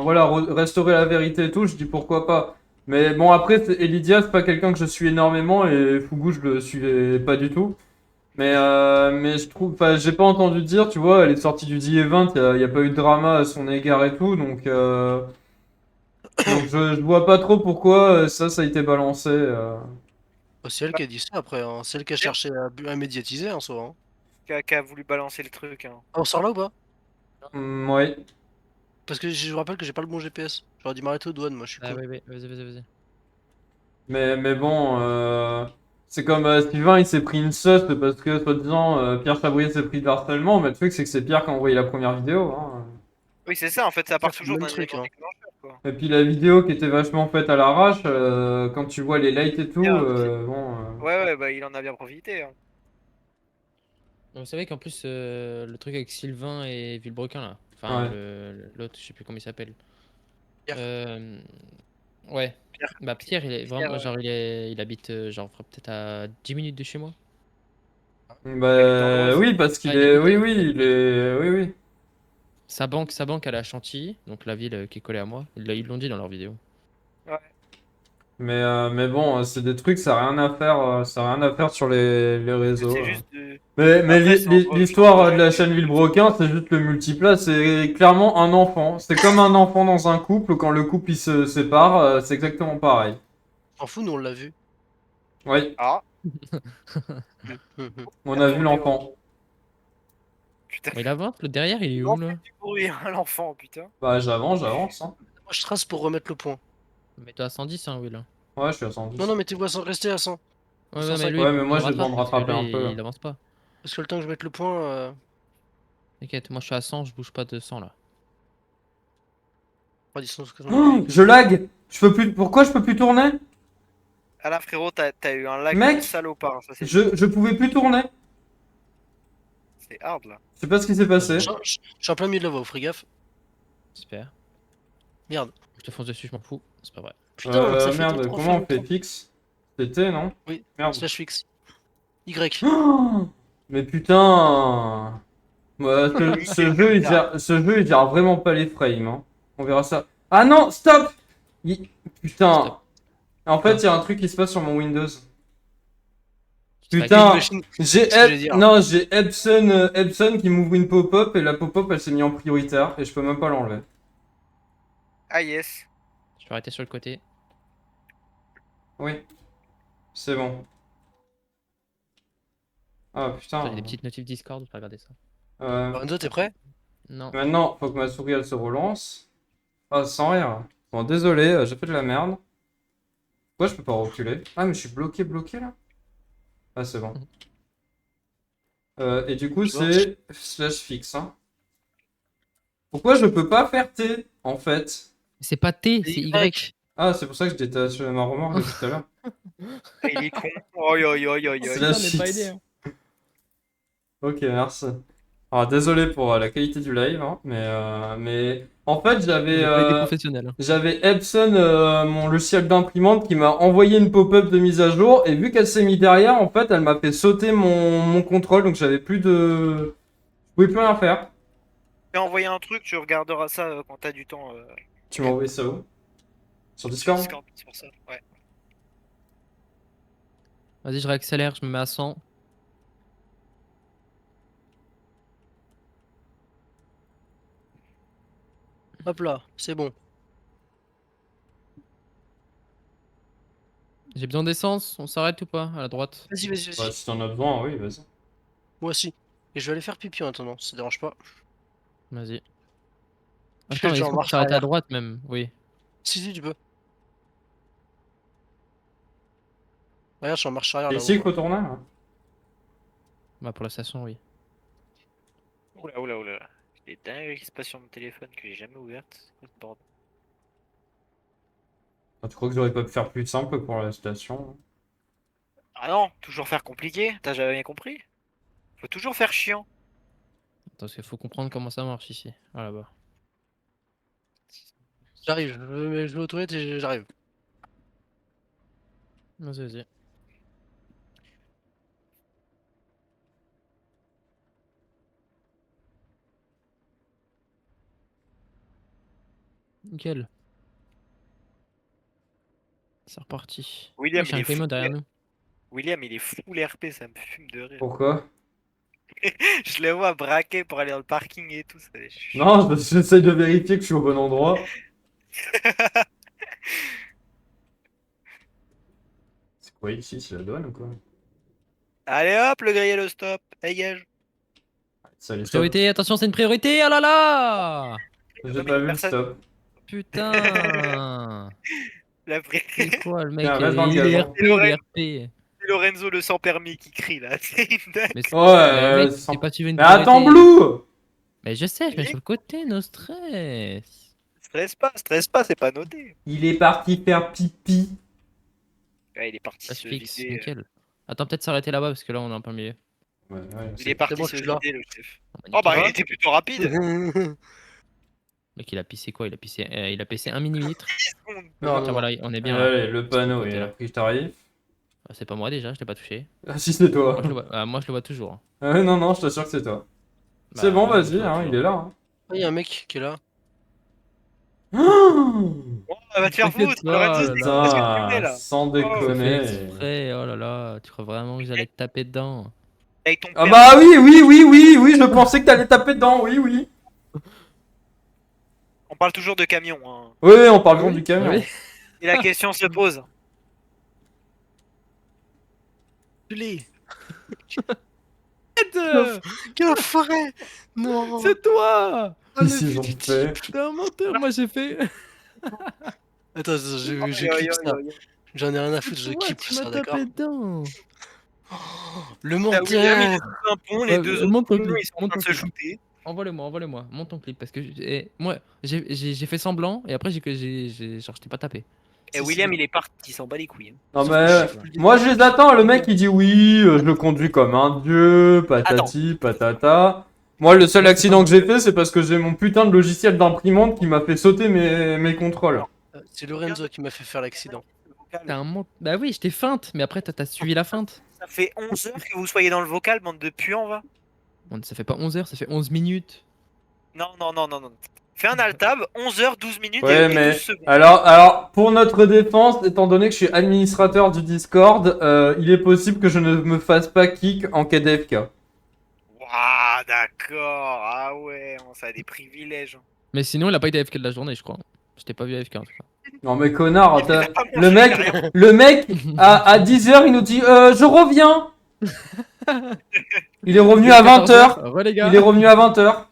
voilà, restaurer la vérité et tout, je dis pourquoi pas. Mais bon, après, Elidia, c'est pas quelqu'un que je suis énormément et Fougou, je le suivais pas du tout. Mais je trouve, enfin, j'ai pas entendu dire, tu vois, elle est sortie du The Event, y a pas eu de drama à son égard et tout, donc je vois pas trop pourquoi ça a été balancé. Bah, c'est elle qui a dit ça après, hein. C'est elle qui a cherché à médiatiser en soi. Hein. Qui a voulu balancer le truc, hein. Ah, on sort là ou pas? Ouais. Parce que je vous rappelle que j'ai pas le bon GPS. J'aurais dû m'arrêter aux douanes, moi, je suis Ah con. oui, oui, vas-y. Mais bon, c'est comme Sylvain, il s'est pris une sauce parce que, soi-disant, Pierre Chabrier s'est pris de harcèlement, mais le truc, c'est que c'est Pierre qui a envoyé la première vidéo, hein. Oui, c'est ça, en fait, ça part C'est le toujours même d'un truc, élément hein. déclencheur, quoi. Et puis la vidéo qui était vachement faite à l'arrache, quand tu vois les lights et tout, Bien, bon... Ouais, bah il en a bien profité, hein. Vous savez qu'en plus, le truc avec Sylvain et Villebrequin là, enfin Ouais. l'autre, je sais plus comment il s'appelle. Pierre. Euh, Ouais. Pierre. Bah Pierre, il est Pierre, vraiment, genre il habite genre peut-être à 10 minutes de chez moi. Elle est dans Bah l'Oise. oui, parce qu'il Ah, il est... habite, Oui, il oui, habite- il est... Oui, oui. Sa banque elle est à Chantilly, donc la ville qui est collée à moi. Ils l'ont dit dans leur vidéo. Ouais. Mais bon, c'est des trucs, ça a rien à faire, ça a rien à faire sur les réseaux. C'est juste de... Mais Après, c'est entre l'histoire de la gens chaîne Villebrequin, c'est juste le multiplat, c'est clairement un enfant. C'est comme un enfant dans un couple, quand le couple il se sépare, c'est exactement pareil. S'en fout, nous on l'a vu. Oui, Ah, on t'as a vu tourné, l'enfant. putain. Mais il avance, le derrière il est Il où en là? fait du bruit, hein, l'enfant, putain. Bah j'avance, hein. Moi je trace pour remettre le point. Mets-toi à 110 hein, Will. Ouais, je suis à 110. Non, mettez-vous à 100, restez à 100. Ouais, mais 105. lui, Ouais, mais il moi me j'ai besoin de rattrape, parce que rattraper un lui, peu. il avance pas. Parce que le temps que je mette le point, T'inquiète, moi je suis à 100, je bouge pas de 100 là. pas distance que Oh, je lag! Je peux plus... Pourquoi je peux plus tourner? Ah là, frérot, t'as eu un lag Mec, de salopard, ça c'est je pouvais plus tourner. c'est hard là. Je sais pas ce qui s'est passé. Je suis en plein milieu de la voie, fais gaffe. Super. Merde. Je te fonce dessus, je m'en fous, c'est pas vrai. Putain, ça fait Merde, trop comment on longtemps. fait fixe? C'était, non? Oui, Merde. slash fixe. Y. Oh, mais putain! Ouais, ce jeu, il gère vraiment pas les frames, hein. On verra ça. Ah non, stop! Putain. Stop. En fait, il y a un truc qui se passe sur mon Windows. Tu te Putain, machine- j'ai c'est ce que j'allais dire. non, j'ai Epson qui m'ouvre une pop-up et la pop-up elle s'est mise en prioritaire et je peux même pas l'enlever. Ah yes. Je vais arrêter sur le côté. Oui, c'est bon. Ah J'ai putain. des petites notifs Discord, je vais regarder ça. Lorenzo, t'es prêt? Non. Maintenant, faut que ma souris elle se relance. Ah, sans rire. Bon, désolé, j'ai fait de la merde. Pourquoi je peux pas reculer? Ah, mais je suis bloqué là? Ah, c'est bon. Et du coup, c'est slash fixe, hein. Pourquoi je peux pas faire T, en fait? C'est pas T, c'est Y. Ah, c'est pour ça que je détache ma remorque depuis tout à l'heure. Ah, il est con. Oi, oi, oi, oi, oi. Slash fixe. Ok, merci. Alors, désolé pour la qualité du live, hein, mais en fait, Des professionnels. j'avais Epson, mon logiciel d'imprimante, qui m'a envoyé une pop-up de mise à jour, et vu qu'elle s'est mise derrière, en fait, elle m'a fait sauter mon contrôle, donc j'avais plus de... Je pouvais plus rien faire. Je t'ai envoyé un truc, tu regarderas ça quand t'as du temps. Tu m'as envoyé ça où? Sur Sur Discord? Discord, c'est pour ça. Ouais. Vas-y, je réaccélère, je me mets à 100. Hop là, c'est bon. J'ai besoin d'essence, on s'arrête ou pas? À la droite. Vas-y, vas-y, Bah, vas-y. si t'en as besoin, oui, vas-y. Moi aussi. Et je vais aller faire pipi en attendant, ça te dérange pas. Vas-y. Je fais Attends, mais genre est-ce qu'on peut marche s'arrêter à arrière. droite même? Oui. Si, tu peux. Regarde, je suis en marche arrière C'est là. ici qu'il faut tourner là. Bah, pour la station, oui. Oula, oula, oula. Il est dingue qui se passe sur mon téléphone que j'ai jamais ouverte. C'est quoi ce bordel? Ah, tu crois que j'aurais pas pu faire plus simple pour la station? Ah non, toujours faire compliqué, t'as jamais compris? Faut toujours faire chiant. Attends, parce qu'il faut comprendre comment ça marche ici. Ah, là-bas. J'arrive, je vais aux toilettes et j'arrive. Vas-y, vas-y. Nickel. C'est reparti. William, J'ai il un est camion fou. derrière nous. William, il est full RP, ça me fume de rire. Pourquoi? Je le vois braquer pour aller dans le parking et tout. Non, parce que j'essaye de vérifier que je suis au bon endroit. C'est quoi ici? C'est la douane ou quoi? Allez hop, le grillé, le stop. Dégage. Ça les stop. Priorité, attention, c'est une priorité. Ah là là! J'ai pas vu le Personne- stop. Putain! La vraie. C'est quoi le mec? Tiens, reste dans le Il est gazon. RP, il est RP. C'est Lorenzo le sans permis qui crie là. C'est une dingue. Mais c'est- Ouais, mec, sans- c'est pas suivi une Mais attends, priorité. Blue! Mais je sais, je mets Oui. sur le côté, no stress. Stresse pas, c'est pas noté. Il est parti faire pipi. Ouais, il est parti Ça se se fixe, vider. nickel. Attends, peut-être s'arrêter là-bas parce que là on est en plein milieu. Ouais, Il est parti bon, se je suis là. vider, le chef. Oh, Oh bah, nickel. il était plutôt rapide. Mec, il a pissé quoi? Il a pissé 1 millilitre. 10 secondes. Non, Tiens, non. voilà, on est bien là. Allez, le panneau, côté, il a là. pris tarif. Ah, c'est pas moi déjà, je l'ai pas touché. Ah si, c'est toi. Moi je le vois, moi, je le vois toujours. Non, non, je t'assure que c'est toi. Bah, C'est bon, ouais, vas-y, je le vois hein, toujours. il est là. Hein. Il y a un mec qui est là. Oh, elle va te faire T'inquiète foutre. pas, Lorenzo, c'est qu'est-ce que tu fais Putain, là? sans J'ai fait déconner. exprès, oh là là, tu crois vraiment que j'allais te taper dedans? Avec ton Ah père. bah oui, je pensais que t'allais taper dedans, oui. On parle toujours de camion. Hein. Oui, on parle bien du camion. Oui. Et la question se pose. Je l'ai. Arrête! Quel enfoiré! Non! C'est toi! Qu'est-ce qu'ils ont fait? T'es un menteur, moi j'ai fait. Attends, je Aïe, clip aïe, ça. aïe, aïe. J'en ai rien à foutre, je Toi, clip tu ça, m'as d'accord? tapé dedans. Le Ah, William, il est menteur! sous un pont, les Ouais, deux monte autres ton ponts, clip, ils sont en monte train de ton se clip. shooter. Envoie-le-moi, monte ton clip parce que moi j'ai fait semblant et après genre je t'ai pas tapé. Et William, il est parti, il s'en bat les couilles. Hein. Non Sauf mais que je sais moi je les attends, le mec il dit oui, je le conduis comme un dieu, patati, patata. Moi le seul accident que j'ai fait c'est parce que j'ai mon putain de logiciel d'imprimante qui m'a fait sauter mes contrôles. C'est Lorenzo qui m'a fait faire l'accident. T'as un mont... Bah oui, je t'ai feinte, mais après t'as suivi la feinte. Ça fait 11 heures que vous soyez dans le vocal, bande de puants, va. Bon, ça fait pas 11 heures, ça fait 11 minutes. Non. Fais un altab, 11 heures, 12 minutes Ouais et mais 12 secondes. alors pour notre défense, étant donné que je suis administrateur du Discord, il est possible que je ne me fasse pas kick en KDFK. Waouh, d'accord. Ah ouais, ça a des privilèges. Hein. Mais sinon, il a pas été AFK de la journée, je crois. Je t'ai pas vu AFK en tout cas. Non mais connard, Il a pas le mangé, mec, il a rien. le mec à 10h il nous dit je reviens. Il est revenu à 20h. Ouais, les gars. Il est revenu à 20h.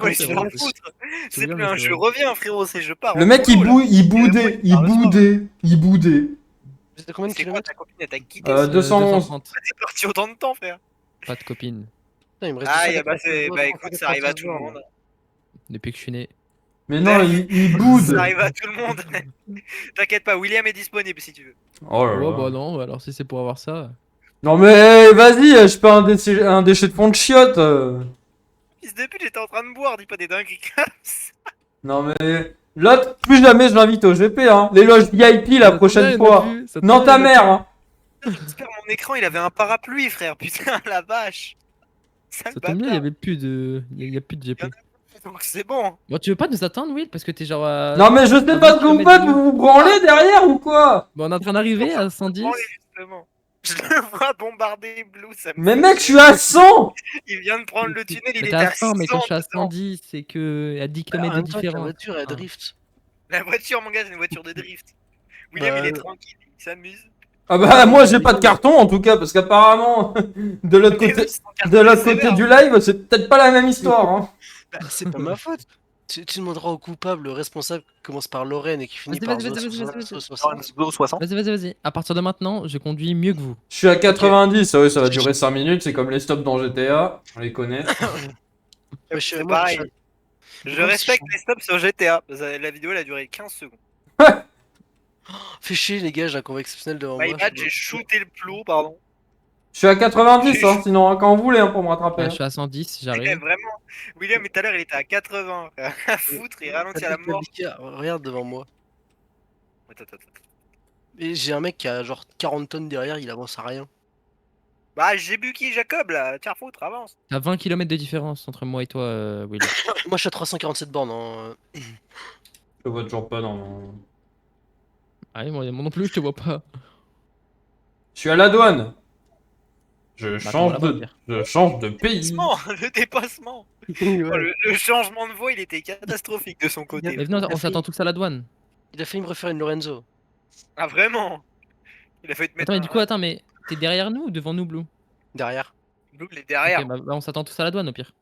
Ouais, c'est c'est vrai. un foutre. C'est C'est bien, plus mais un c'est je vrai. reviens, frérot, c'est je pars. Le au mec boulot, là. il boudait. Vous êtes à combien de C'est quoi kilomètres? ta copine? Elle t'a quitté? 211. 230. T'es parti autant de temps, frère. Pas de copine. Putain, il me reste Ah, 250 bah écoute, ça arrive à tout le monde. Depuis que je suis né. Mais non, il Ça boude. arrive à tout le monde. T'inquiète pas, William est disponible si tu veux. Oh là Oh là. bah non, alors si c'est pour avoir ça. Non mais vas-y, je fais un déchet de fond de chiotte. Fils de pute, j'étais en train de boire, dis pas des dingueries comme ça. Non mais l'autre, plus jamais je l'invite au GP hein. Les loges VIP la prochaine fois. Non ta mère hein. J'espère mon écran, il avait un parapluie, frère. Putain, la vache. Sale Ça tombe bien, il y bâtard. avait plus de. Il y a plus de GP. Donc c'est bon. Bon, tu veux pas nous attendre, Will? Parce que t'es genre. Non mais je sais pas ce que vous faites, vous vous branlez derrière ou quoi? Bon, on est en train d'arriver à 110. Bon, justement. Je le vois bombarder Blue. Ça me Mais fait- mec, je suis à 100. Il vient de prendre le tunnel, il Mais est t'es à à 100, mais quand je suis à 100 dedans. 110, c'est que à 10 En km de même temps, la différence. voiture, elle Ah. drift. La voiture, mon gars, c'est une voiture de drift. William, Bah, il est tranquille, il s'amuse. Ah bah moi j'ai pas de carton en tout cas parce qu'apparemment de l'autre côté du live c'est peut-être pas la même histoire hein. Bah, c'est pas ma faute. Tu demanderas au coupable, le responsable qui commence par Lorraine et qui finit Vas-y, par vas-y, vas-y, vas-y, vas-y, vas-y. 60. Lorenzo 60. Vas-y, vas-y, vas-y. À partir de maintenant, je conduis mieux que vous. Je suis à 90, ah oui, ça va durer 5 minutes, c'est comme les stops dans GTA, on les connaît. Ouais, C'est moi, pareil. je- Je respecte les stops sur GTA. La vidéo elle a duré 15 secondes. Fais chier les gars, j'ai un convoi exceptionnel devant My moi. bad, je- j'ai shooté le plot, pardon. Je suis à 90, hein, sinon, hein, quand vous voulez, hein, pour me rattraper. Ouais, hein. je suis à 110, Eh, j'arrive. vraiment. William, tout à l'heure, il était à 80. Frère. À foutre, il ralentit à la mort. Tabika, regarde devant moi. Attends, attends, attends. Et j'ai un mec qui a genre 40 tonnes derrière, il avance à rien. Bah, j'ai buqué Jacob là. Tiens, foutre, avance. T'as 20 km de différence entre moi et toi, Will. Moi je suis à 347 bornes. Hein. Je vois toujours pas dans mon... Ah oui, moi non plus, je te vois pas. Je suis à la douane. Je Bah, attends, change là-bas, au de... pire. Je change de pays. Dépassement, le dépassement. Ouais. Oh, le changement de voix, il était catastrophique de son côté. Mais venez, Il a on s'attend tous à la douane. Il a failli me refaire une Lorenzo. Ah, vraiment? Il a failli te mettre Attends, mais du coup, attends, mais t'es derrière nous ou devant nous, Blue? Derrière. Blue, il est derrière. Ok, bah, on s'attend tous à la douane au pire.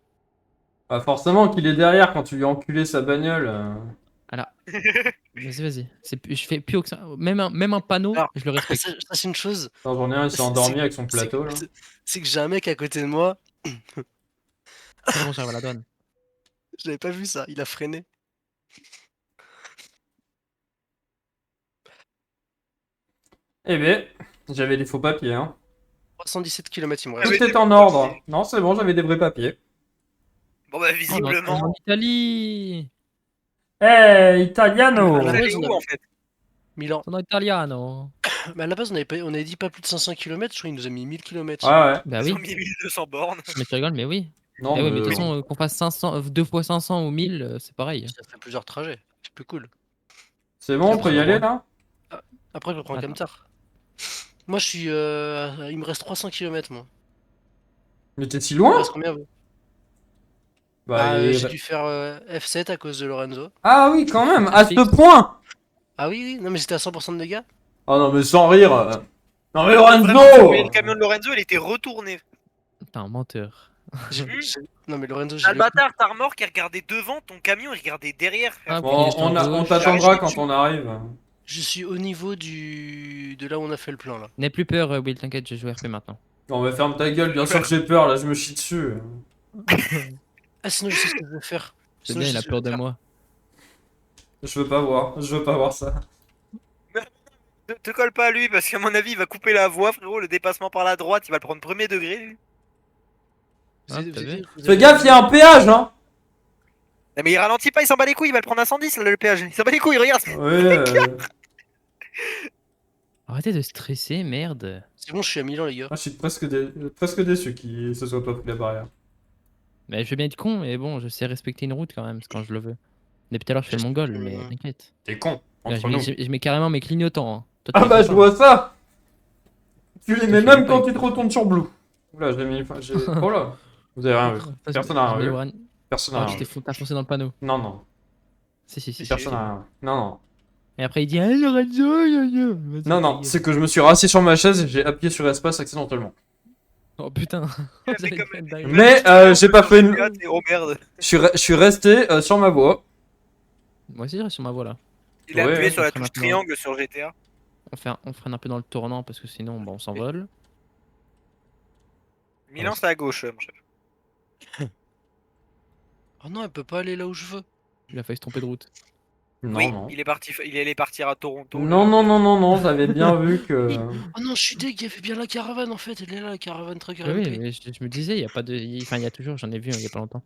Bah forcément qu'il est derrière quand tu lui as enculé sa bagnole. Voilà. Vas-y, vas-y. Je fais plus aucun... même un panneau, Alors, je le respecte. Ça, c'est une chose. Attends, j'en ai un, il s'est endormi avec son plateau là. C'est que j'ai un mec à côté de moi. C'est bon, j'arrive à la douane. Je l'avais pas vu ça. Il a freiné. Eh ben, j'avais des faux papiers, hein. 317 km il me Ah, reste. mais Tout des est en faux ordre. papiers. Non, c'est bon, j'avais des vrais papiers. Bon, bah, Oh, on est visiblement. en Italie. Eh, À Italiano! la Vous allez base, où on a- en fait? Milan. Sono italiano. Mais à la base, on avait dit pas plus de 500 km. Je crois qu'il nous a mis 1000 km. Ouais, ouais. Bah Ils oui. ont mis 1200 bornes. Mais tu rigoles, mais oui. Non, Eh oui, mais de toute mais... façon, qu'on fasse 500, 2 fois 500 ou 1000, c'est pareil. Ça fait plusieurs trajets. C'est plus cool. C'est bon, on peut y aller là? Après, je le prends Attends. comme tard. Moi, je suis. Il me reste 300 km, moi. Mais t'es si Il me loin? reste combien vous Bah, j'ai dû faire F7 à cause de Lorenzo. Ah oui, quand même, à ce Fixe. point! Ah oui, oui, non, mais j'étais à 100% de dégâts. Oh non, mais sans rire. Non mais Vraiment, Lorenzo! le camion de Lorenzo, il était retourné. T'es un menteur. Non, mais Lorenzo, Ah, le bâtard, ta remorque, il regardait devant, ton camion, il regardait derrière. Frère. Ah, Bon, puis, on gauche. t'attendra quand on arrive. Je suis au niveau de là où on a fait le plan là. N'aie plus peur, Will, t'inquiète, je joue RP maintenant. On va ferme ta gueule, bien sûr que j'ai peur, là je me chie dessus. Ah, sinon, je sais ce que je vais faire. C'est Sinon, bien, je il a sais ce que peur je vais de faire. moi. Je veux pas voir ça. Te colle pas à lui, parce qu'à mon avis, il va couper la voie, frérot. Le dépassement par la droite, il va le prendre premier degré, lui. Ah, t'as vu Fais gaffe, il y a un péage, hein! Non, mais il ralentit pas, il s'en bat les couilles, il va le prendre à 110, là, le péage. Il s'en bat les couilles, regarde. Ouais, Arrêtez de stresser, merde. C'est bon, je suis à Milan, les gars. je suis presque déçu qu'il se soit pas pris la barrière. Mais je vais bien être con, mais bon, je sais respecter une route quand même, c'est quand je le veux. Depuis tout à l'heure, je fais le mongol, mais t'inquiète. T'es con, Là, entre nous. je mets carrément mes clignotants. Hein. Toi, Ah tu bah les je fais vois ça! Tu les Je mets fais même même quand pas tu te retournes sur Blue. Oula, j'ai mis... Oh là! Vous avez rien vu. pas. Personne n'a Je mets rien vu. Warren- Personne n'a Ah, rien tu vu. t'as foncé dans le panneau. Non, non. Si. Personne n'a rien vu. Non, non. Et après, il dit Ah, Lorenzo, vas-y, Non, non, vas-y. c'est que je me suis rassis sur ma chaise et j'ai appuyé sur espace accidentellement. Oh putain. Il a fait J'allais comme- faire une dinguerie. Mais j'ai pas fait une... Oh merde. Je suis resté sur ma voie. Moi aussi, je reste sur ma voie là. Il a Ouais, appuyé on sur la ferait touche maintenant. triangle sur GTA. On freine un peu dans le tournant parce que sinon, bon, on s'envole. Milan, c'est à gauche, mon chef. Oh non, elle peut pas aller là où je veux. Il a failli se tromper de route. Non, Oui, non. il allait partir à Toronto. Non, non, non, non, non, j'avais bien vu que... Oh non, je suis deg, il y avait bien la caravane en fait. Elle est là, la caravane truc Oui, oui, mais je me disais, il y a pas de. Enfin, il y a toujours, j'en ai vu il y a pas longtemps.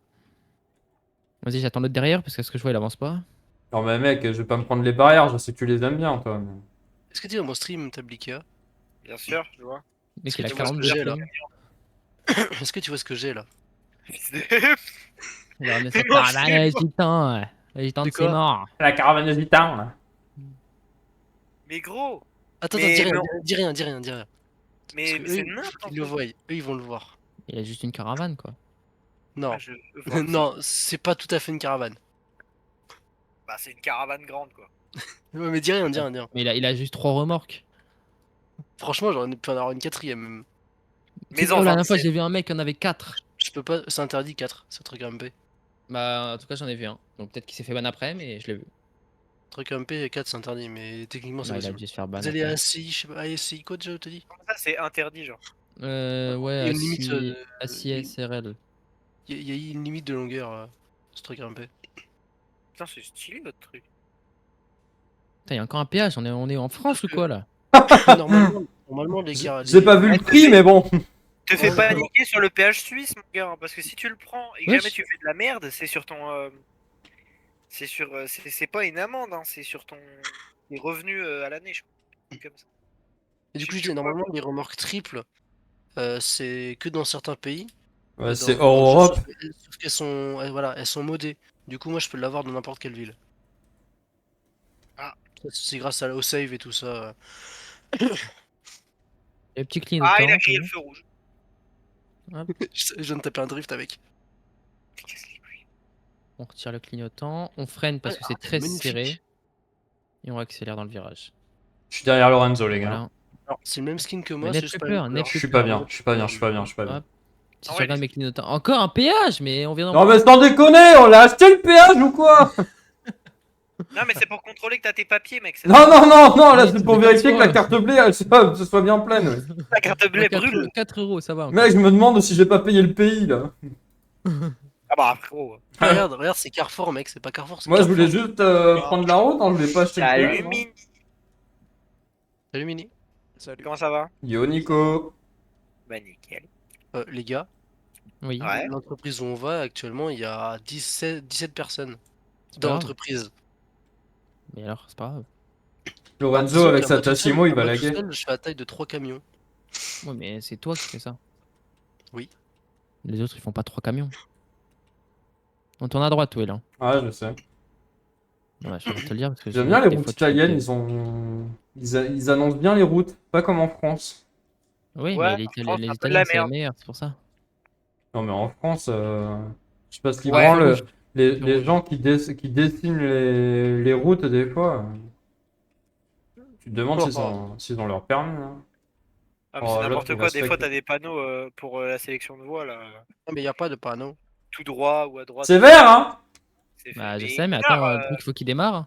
Vas-y, j'attends l'autre derrière parce que ce que je vois, il avance pas. Non mais mec, je vais pas me prendre les barrières, je sais que tu les aimes bien, toi. mais- Est-ce que tu es dans mon stream, Tablika Bien sûr, je vois. Mec, il a tu vois ce que 42 j'ai, là plombs. Est-ce que tu vois ce que j'ai là Fils de- Il a ramené sa Mais mange caravane, les les gitans. Les gitans, De c'est quoi mort. La caravane de gitans, là. Mais gros, Attends, Mais dis rien, non. dis rien, dis rien, dis rien. mais Parce que c'est eux, n'importe ils le quoi. voient, eux ils vont le voir. Il a juste une caravane, quoi. Non, Ah, je veux voir ça. non, c'est pas tout à fait une caravane. Bah, c'est une caravane grande, quoi. Ouais, mais dis rien, dis rien, dis rien. Mais il a juste 3 remorques. Franchement, j'aurais pu en avoir une quatrième même. Mais Oh, en la dernière fois, 27. j'ai vu un mec qui en avait 4. Je peux pas, c'est interdit 4, c'est un truc MP. Bah, en tout cas, j'en ai vu un. Donc peut-être qu'il s'est fait ban après, mais je l'ai vu. Truc MP 4 c'est interdit, mais techniquement c'est Bah, il a possible. dû se faire ban Vous allez à après. ACI, je sais pas, ACI quoi déjà, t'as dit? Comment ça, c'est interdit, genre? Ouais, Il y a une limite, ACI SRL. il y a une limite de longueur, ce truc MP. Putain, c'est stylé votre truc. Putain, il y a encore un péage, on est en France ou que- quoi là? Normalement les gars, J'ai pas vu le Ouais, prix, mais bon. Te fais Oh, pas non. niquer sur le péage suisse, mon gars, hein, parce que si tu le prends et que Wesh. jamais tu fais de la merde, c'est sur ton. C'est sur. C'est pas une amende, hein, c'est sur ton. Les revenus à l'année, je crois. Comme ça. Et du coup, Je- je je dis, crois. normalement, les remorques triples, c'est que dans certains pays. Ouais, Dans, c'est dans hors le jeu, Europe. sauf qu'elles sont, voilà, elles sont modées. Du coup, moi, je peux l'avoir dans n'importe quelle ville. Ah. Ça, c'est grâce au save et tout ça. Les petits Ah, il clignotants. a grillé le feu rouge. Je viens de taper un drift avec. On retire le clignotant. On freine parce Ouais, que c'est t'es très magnifique. serré. Et on accélère dans le virage. Je suis derrière Lorenzo, les gars. Voilà. Alors, c'est le même skin que moi, Mais c'est net juste fait pas peur, la même net couleur. Je suis pas bien, je suis pas bien, je suis pas bien, je suis pas bien. Hop. Si Ah tu ouais, regardes mes clignotants. Encore un péage, mais on vient d'en Non voir. mais sans déconner, on l'a acheté le péage ou quoi? Non, mais c'est pour contrôler que t'as tes papiers, mec. c'est Non, non, non, non, là Oui, c'est ça pour fait vérifier que la 4 carte bleue, elle soit bien pleine. Ouais. Ta carte bleue 4, brûle. 4 euros, ça va encore. Mec, je me demande si j'ai pas payé le pays là. Ah bah, frérot. Ah, regarde, c'est Carrefour, mec, c'est pas Carrefour, c'est Moi je Carrefour. voulais juste prendre la route, hein, je voulais pas acheter le péage. Salut, hein. Mini. Salut Mini. Salut. Comment ça va? Yo Nico. Bah, nickel. Les gars, Oui. Ouais. l'entreprise où on va actuellement, il y a 17 personnes C'est dans pas grave. l'entreprise. Mais alors, c'est pas grave. Lorenzo Disons avec qu'à sa moi tout seul- Tassimo, il à va moi tout laguer. seul, je fais la taille de 3 camions. Ouais, mais c'est toi qui fais ça. Oui. Les autres, ils font pas 3 camions. On tourne à droite, oui, là. Ouais, je sais. Ouais, je préfère te le dire parce que J'aime bien les des routes fois, tu fais italiennes, des- ils annoncent bien les routes, pas comme en France. Oui, Ouais, mais en France, les c'est un peu de la Italiens, c'est la merde. meilleure, c'est pour ça. Non mais en France, je sais pas ce qu'ils Ouais. branlent, Rouge. les rouge. gens qui dessinent les routes des fois. Tu te demandes s'ils ont leur permis. Hein. Ah, mais Oh, c'est l'autre, n'importe il quoi. va se Des fois, faire- t'as des panneaux pour la sélection de voies, là. Ah, mais il n'y a pas de panneau. Tout droit ou à droite. C'est vert, hein? C'est fait. Bah, je Mais sais, mais connard, attends, le truc, il faut qu'il démarre.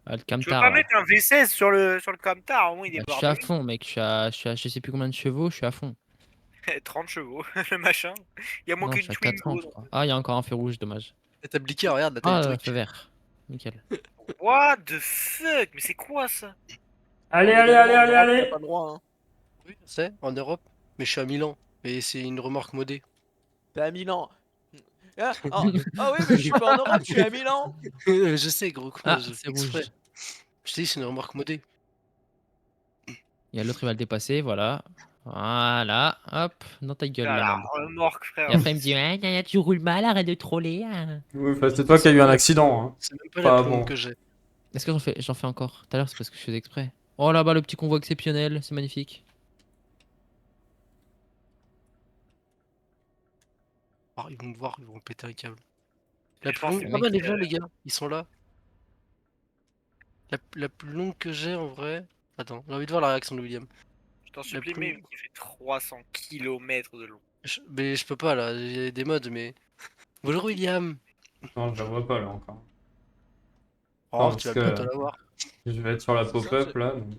Ah, le tu veux camtar, pas là. mettre un V16 sur le camtar, au moins il Bah, est je suis à barbelé. fond, mec. Je sais plus combien de chevaux, je suis à fond. 30 chevaux, le machin. Il y a moins Non, je qu'une suis à 400, Twingo. je crois. Ah, il y a encore un feu rouge, dommage. Et t'as bliqué, regarde la taille Ah, du feu truc. vert. Nickel. What the fuck? Mais c'est quoi ça? Allez, Bon, allez, légalement, allez, allez, en Europe, allez! T'as pas le droit, hein. Oui, c'est en Europe. Mais je suis à Milan. Et c'est une remorque modée. T'es à Milan. Ah, ah oui, mais je suis pas en Europe, je suis à Milan. Je sais, gros con, Ah, je c'est fais exprès. rouge. Je t'ai dit, c'est une remorque modée. Il y a l'autre, il va le dépasser, voilà. Voilà, hop, dans ta gueule, Ah, la l'amende. remorque, frère. Et après, il me dit, ah, gna, gna, tu roules mal, arrête de troller. Hein. Oui, enfin, c'est toi qui as eu un accident. Hein. C'est même pas Pas la plus longue bon. que j'ai. Est-ce que j'en fais encore? Tout à l'heure, c'est parce que je faisais exprès. Oh là-bas, le petit convoi exceptionnel, c'est magnifique. Oh, ils vont me voir, ils vont me péter un câble. La Je plus pense longue. que Ah mec, bah les gars, ils sont là. La plus longue que j'ai en vrai. Attends, j'ai envie de voir la réaction de William. Je t'en supplie, mais il fait 300 km de long. Mais je peux pas là, j'ai des modes, mais. Bonjour William. Non, je la vois pas là encore. Oh, Non, tu vas parce que- bientôt la voir. Je vais être sur la C'est pop-up ça, là. donc.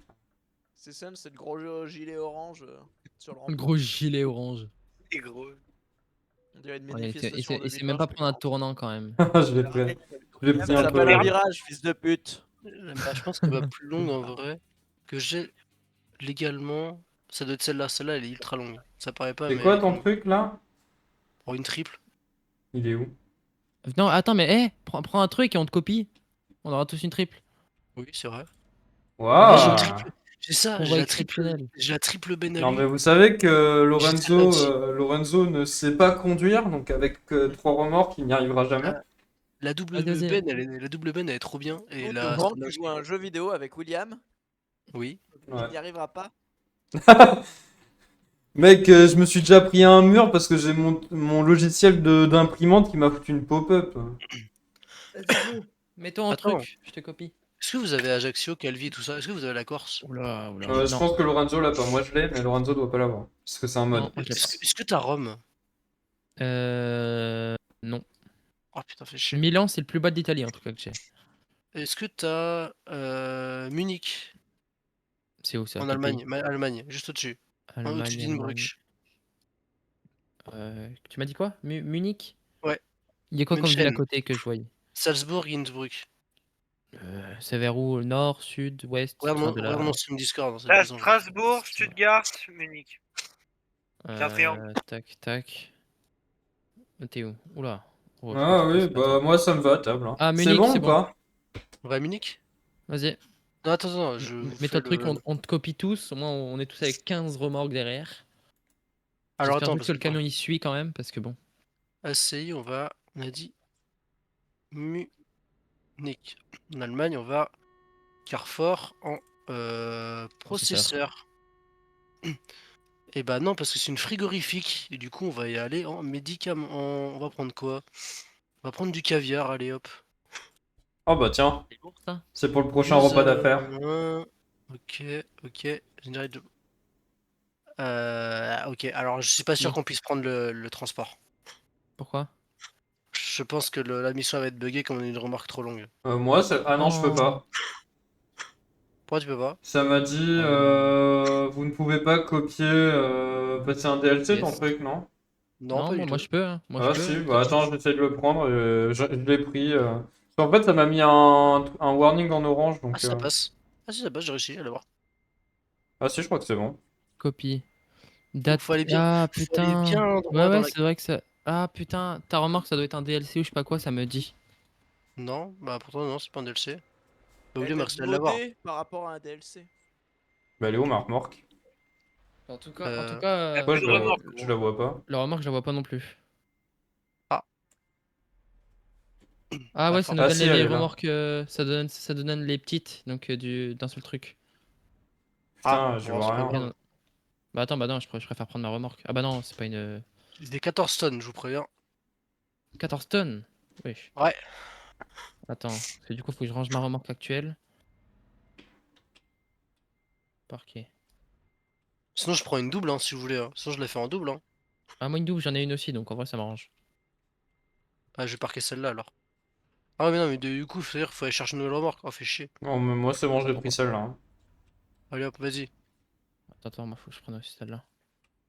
C'est ça, c'est le gros gilet orange sur le Le rond-point. gros gilet orange. C'est gros. On dirait une Ouais, manifestation de et c'est même pas village, prendre un tournant quand même. Je l'ai pris. Je l'ai pris Ça un s'appelle peu. un virage, fils de pute. Bah, je pense que ma plus longue en vrai, que j'ai légalement, ça doit être celle-là. Celle-là, elle est ultra longue. Ça paraît pas, C'est mais. quoi ton truc là? Pour une triple. Il est où? Non, attends, mais hé, prends un truc et on te copie. On aura tous une triple. Oui, c'est vrai. Waouh! j'ai une triple. J'ai ça, Convoi exceptionnel. j'ai la triple Ben Non, Ali. mais vous savez que J'étais là aussi. Lorenzo ne sait pas conduire, donc avec 3 remorques, il n'y arrivera jamais. La double Vas-y, vas-y. Ben, elle est trop bien. Et Donc, la pendant que tu joues à un jeu vidéo avec William, Oui. Ouais. il n'y arrivera pas. Mec, je me suis déjà pris à un mur parce que j'ai mon logiciel d'imprimante qui m'a foutu une pop-up. Mets-toi en Attends. truc, je te copie. Est-ce que vous avez Ajaccio, Calvi et tout ça? Est-ce que vous avez la Corse? Oula, oula. Je non. pense que Lorenzo l'a pas. Moi je l'ai, mais Lorenzo doit pas l'avoir. Parce que c'est un mode. Non, moi, je l'ai pas. Est-ce que t'as Rome? Euh... Non. Oh putain, fais chier. Milan, c'est le plus bas d'Italie en tout cas que j'ai. Est-ce que t'as Munich C'est où ça? en Quel pays? Allemagne? Allemagne, juste au-dessus. Au-dessus Allemagne, Allemagne. d'Innsbruck. Tu m'as dit quoi? Munich? Ouais. Il y a quoi comme ville à München. côté que je voyais? Salzbourg, Innsbruck. C'est vers où? Nord, sud, ouest? Regarde Enfin, de regarde la. mon stream Discord. Dans cette Là, maison. Strasbourg, Stuttgart, Munich. C'est un triangle. Tac, tac. T'es où? Oula. Oh, je crois Ah que c'est oui, pas ça. bah Attends. moi ça me va à table. Hein. Ah, C'est Munich, bon c'est ou bon. pas? On va à Munich? Vas-y. Non, attends, je vous Mets-toi fais le truc, le... on te copie tous. Au moins, on est tous avec 15 remorques derrière. Alors J'espère attends, juste parce que que le camion il suit quand même, parce que bon. ACI, on a dit Munich. En Allemagne, on va Carrefour en processeur. Et bah non, parce que c'est une frigorifique. Et du coup, on va y aller en médicament. On va prendre quoi? On va prendre du caviar, allez hop. Oh bah tiens, C'est lourd ça? c'est pour le prochain 12, repas d'affaires. Ok, ok. Générique de... ok, alors je suis pas sûr Oui. qu'on puisse prendre le transport. Pourquoi? Je pense que la mission va être buggée comme on a une remarque trop longue. Moi, ah non, je peux Oh. pas. Pourquoi tu peux pas? Ça m'a dit, vous ne pouvez pas copier, c'est un DLC ton Yes. truc, non? Non, Non, pas du moi tout. je peux, hein. Moi Ah je peux, si, hein. bah attends, j'essaie de le prendre, je l'ai pris. Parce qu'en fait, ça m'a mis un warning en orange, Ah, donc... si ça passe. Ah, si ça passe, j'ai réussi, allez voir. Ah si, je crois que c'est bon. Copie. Faut, faut aller bien, Ah faut aller putain. bien Ouais, droit dans ouais, la... c'est vrai que ça. Ah putain, ta remarque, ça doit être un DLC ou je sais pas quoi, ça me dit. Non, bah pourtant, non, c'est pas un DLC. Bah, Elle William, doit merci être de l'avoir. modée par rapport à un DLC. Bah elle est où ma remorque? En tout cas, T'as Moi, plus de remorque. je la vois pas. la remarque, je la vois pas non plus. Ah. Ah Bah, ouais, ça nous Ah donne si, les elle vieilles est là. remorques, ça donne les petites, donc d'un seul truc. Putain, je bon, vois c'est pas rien. grave. Bah attends, bah non, je préfère prendre ma remorque. Ah bah non, c'est pas une. J'ai des 14 tonnes, je vous préviens. 14 tonnes. Oui. Ouais. Attends, parce que du coup, faut que je range ma remorque actuelle. Parquet. Sinon, je prends une double, hein, si vous voulez. Hein. Sinon, je la fais en double. Hein. Ah, moi une double, j'en ai une aussi, donc en vrai, ça m'arrange. Ah, je vais parquer celle-là alors. Ah, ouais, mais non, mais du coup, c'est-à-dire qu'il faut aller chercher une nouvelle remorque. Oh, fait chier. Non, mais moi, c'est bon, j'ai pris celle-là. Hein. Allez hop, vas-y. Attends, moi, faut que je prenne aussi celle-là.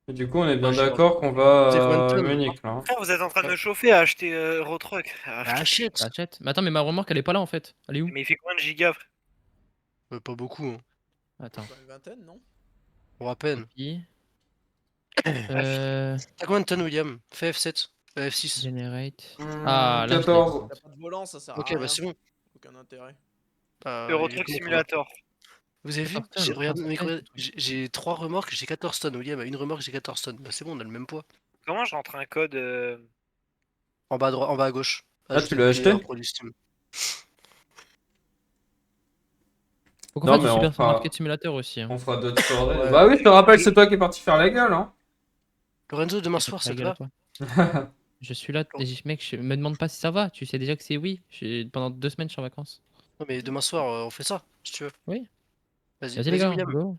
Et du coup, on est bien Ah, j'ai d'accord qu'on Vous avez combien de va à tonnes Munich, là. Hein. Frère, vous êtes en train de me chauffer à acheter Eurotruck. Bah, achète. T'achètes? Mais attends, mais ma remorque, elle est pas là en fait. Elle est où? Mais il fait combien de gigas, frère? Pas beaucoup, hein. Attends. Pas une vingtaine, non? Pour à peine. Copie. T'as combien de tonnes, William? Fais F7. F6. Generate. Hmm, Ah, là, je l'ai. 14. T'as pas de volant, ça sert à Ok, rien. bah c'est bon. Aucun intérêt. Eurotruck Simulator. Vous avez vu? 14 tonnes, Regardez, mec, 14 regardez, j'ai 3 remorques, j'ai 14 tonnes. William a une remorque, j'ai 14 tonnes. Bah c'est bon, on a le même poids. Comment je rentre un code En bas à droite, en bas à gauche. Ah, tu Ajouter l'as le acheté? meilleur produit Steam. Faut qu'on Non, fasse mais du on Super fera- Market Simulator aussi. Hein. On fera d'autres soirées. Ouais. Bah oui, je te rappelle, c'est toi qui es parti faire la gueule, hein. Lorenzo, demain soir, ça Ta te gueule à va? toi. Je suis là, mec, je me demande pas si ça va. Tu sais déjà que c'est oui. Pendant 2 semaines, je suis en vacances. Non, mais demain soir, on fait ça, si tu veux. Oui. Vas-y, Vas-y les gars, William. go.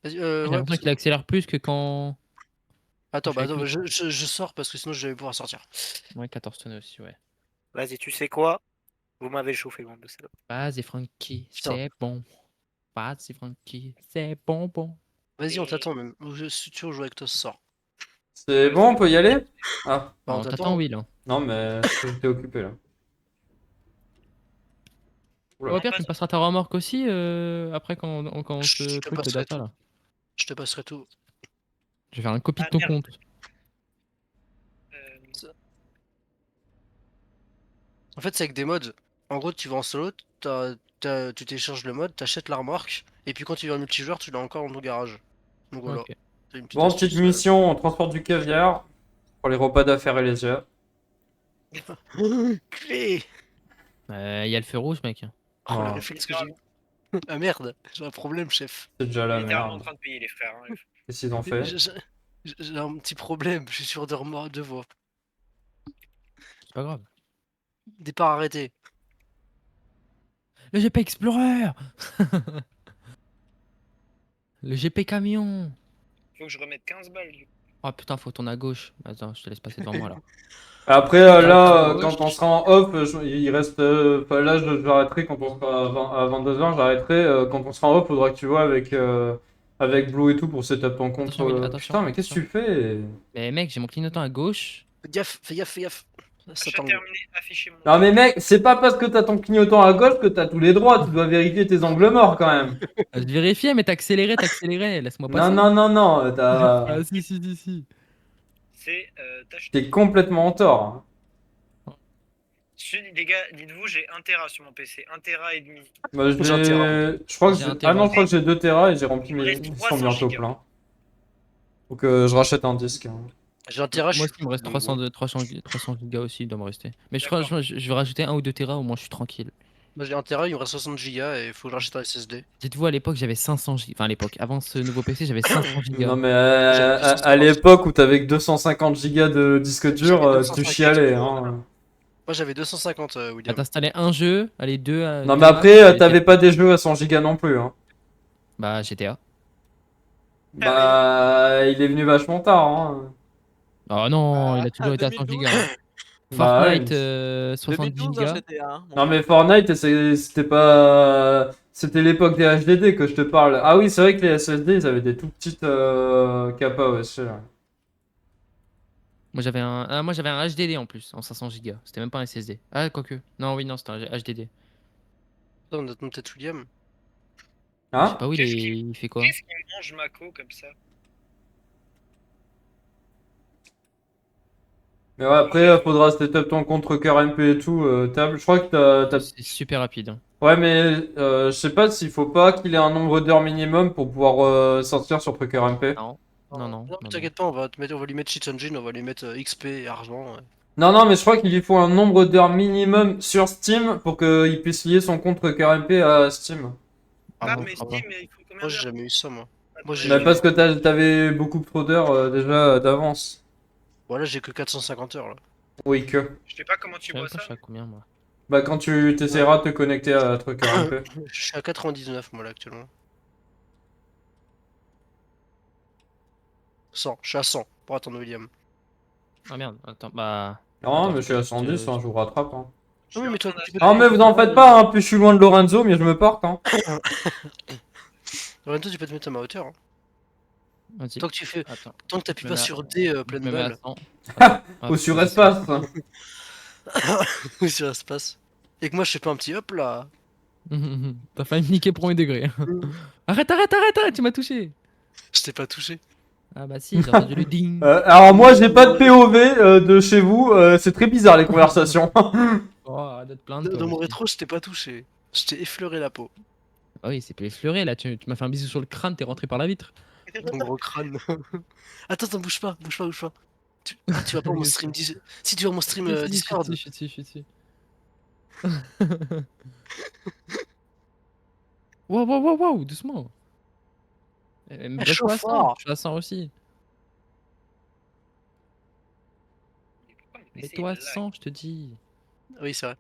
Vas-y, J'ai ouais, l'impression qu'il accélère plus que quand. Attends, je suis bah avec attends, lui. je sors parce que sinon je vais pouvoir sortir. Ouais, 14 tonnes aussi, ouais. Vas-y, tu sais quoi? Vous m'avez chauffé, bande de salopes. Vas-y, Frankie, Putain. c'est bon. Vas-y, Frankie, c'est bon. Vas-y, on t'attend même. Si tu veux jouer avec toi, sors. C'est bon, on peut y aller? Ah, Bah, on On t'attend, t'attend. oui, là. non, mais j'étais occupé, là. Oula. Au pire, tu me passeras ta remorque aussi après quand on Je se te truc de passerai data tout. là. Je te passerai tout. Je vais faire un copie de Ah, ton merde. compte. En fait, c'est avec des mods. En gros, tu vas en solo, tu télécharges le mod, t'achètes la remorque, et puis quand tu vas en multijoueur, tu l'as encore dans ton garage. Donc voilà. Ok. C'est une petite Bon, astuce, petite mission, on transporte du caviar pour les repas d'affaires et légers. Clé. Il y a le feu rouge, mec. Oh, le Ah. réflexe que j'ai eu. Ah merde, j'ai un problème, chef. C'est déjà la Littéralement en merde. train de payer les frères. Hein. Qu'est-ce qu'ils ont fait? J'ai un petit problème, je suis sur deux voies. C'est pas grave. Départ arrêté. Le GP Explorer. Le GP camion. Faut que je remette 15 balles du coup. Oh putain, faut tourner à gauche. Attends, je te laisse passer devant moi là. Après, là, gauche. quand on sera en off, il reste. Enfin, là, j'arrêterai quand on sera à 22h, j'arrêterai. Quand on sera en off, faudra que tu vois avec Blue et tout pour setup ton compte. Attention, Will, attention, Putain, mais qu'est-ce que tu fais? Mais mec, j'ai mon clignotant à gauche. Fais gaffe, fais gaffe, fais gaffe. Ça Achat tangue. terminé, affichez mon. Non, mais mec, c'est pas parce que t'as ton clignotant à gauche que t'as tous les droits. Tu dois vérifier tes angles morts quand même. Je vérifiais, mais t'accéléré. Laisse-moi Non, passer. non, non, non. Ah, si. C'est tâche. T'es complètement en tort. Les gars, dites-vous, j'ai 1 Tera sur mon PC. 1 Tera et demi. Bah, J'ai un terrain. je crois que J'ai un Ah non, terrain. je crois que j'ai 2 Tera et j'ai rempli Il me reste ils sont 300 bientôt gigas. pleins. Faut que je rachète un disque. J'ai un terrain, Moi aussi, il me reste 300 gigas aussi, il doit me rester. Mais je crois D'accord. je vais rajouter 1 ou 2 Tera, au moins je suis tranquille. Moi j'ai un terrain, il me reste 60 gigas et il faut que j'achète un SSD. Dites-vous, à l'époque, j'avais 500 gigas. Enfin, à l'époque, avant ce nouveau PC, j'avais 500 gigas. Non mais J'avais à 250. l'époque où t'avais que 250 gigas de disque dur, J'avais tu 250, chialais. voilà. Hein. Moi j'avais 250, Ah, William. t'installais un jeu, allez, deux. Non deux mais maps, après, et- t'avais pas des jeux à 100 gigas non plus. Hein. Bah, GTA. Bah, il est venu vachement tard. Hein. Oh non, il a toujours été à 100 2012. gigas. Hein. Bah, Fortnite, ouais. 70 2012 gigas. GTA. Hein, mon Non mais frère. Fortnite, c'était pas... C'était l'époque des HDD que je te parle. Ah oui, c'est vrai que les SSD, ils avaient des tout petites capas aussi. Ouais. Moi j'avais un HDD en plus, en 500 gigas. C'était même pas un SSD. Ah, quoique. Non, oui, non, c'était un HDD. Attends, on attend peut-être William. Je sais Hein? pas où il fait quoi. Qu'est-ce qui mange Mako comme ça? Mais ouais, après, faudra setup ton compte Rocker MP et tout, table. Je crois que t'as... C'est super rapide. Hein. Ouais, mais je sais pas s'il faut pas qu'il ait un nombre d'heures minimum pour pouvoir sortir sur Trucker MP. Non. Non, non. Non, mais t'inquiète pas, on va lui mettre Cheat Engine, on va lui mettre XP et argent. Ouais. Non, non, mais je crois qu'il lui faut un nombre d'heures minimum sur Steam pour qu'il puisse lier son compte Trucker MP à Steam. Ah, non, mais je crois Steam, il faut combien Moi j'ai d'heures? jamais eu ça, moi. Moi, Mais parce que t'avais beaucoup trop d'heures déjà d'avance. Voilà, j'ai que 450 heures là. Oui, que. Je sais pas comment Je tu sais même vois pas, ça. je sais à combien moi. Bah, quand tu t'essaieras de te connecter à Trucker MP. Je suis à 99 moi là actuellement. 100, je suis à 100 pour attendre William. Ah merde, attends, bah. Non, Attends, mais je suis à juste, 110, hein, je vous rattrape. Hein. Je Ah oui, suis mais en toi, train tu peux Ah, mais vous en faites pas, hein, plus je suis loin de Lorenzo, mais je me porte. Hein. Lorenzo, tu peux te mettre à ma hauteur. Hein. Vas-y. Tant que tu fais, Attends. tant que t'appuies Je pas me mets à- sur D Je pleine me mets à balle. 100. Ou sur espace. Oui, sur espace. Et que moi je fais pas un petit hop là. T'as failli me niquer premier degré. Arrête, tu m'as touché. Je t'ai pas touché. Ah bah si, j'ai entendu le ding. Alors, moi, j'ai pas de POV de chez vous. C'est très bizarre les conversations. Oh, arrête de te plaindre. Dans toi mon aussi. rétro, je t'ai pas touché. Je t'ai effleuré la peau. Ah oui, c'est plus effleuré là, tu m'as fait un bisou sur le crâne, t'es rentré par la vitre. Ton gros crâne. Attends, bouge pas. Tu vas pas mon stream Si tu vas mon stream Je suis Discord. dessus, je suis dessus. Wow, doucement. Me baisse chaud pas à 100, fort. je suis à 100 aussi. Mets-toi à 100, je te dis. Oui, c'est vrai.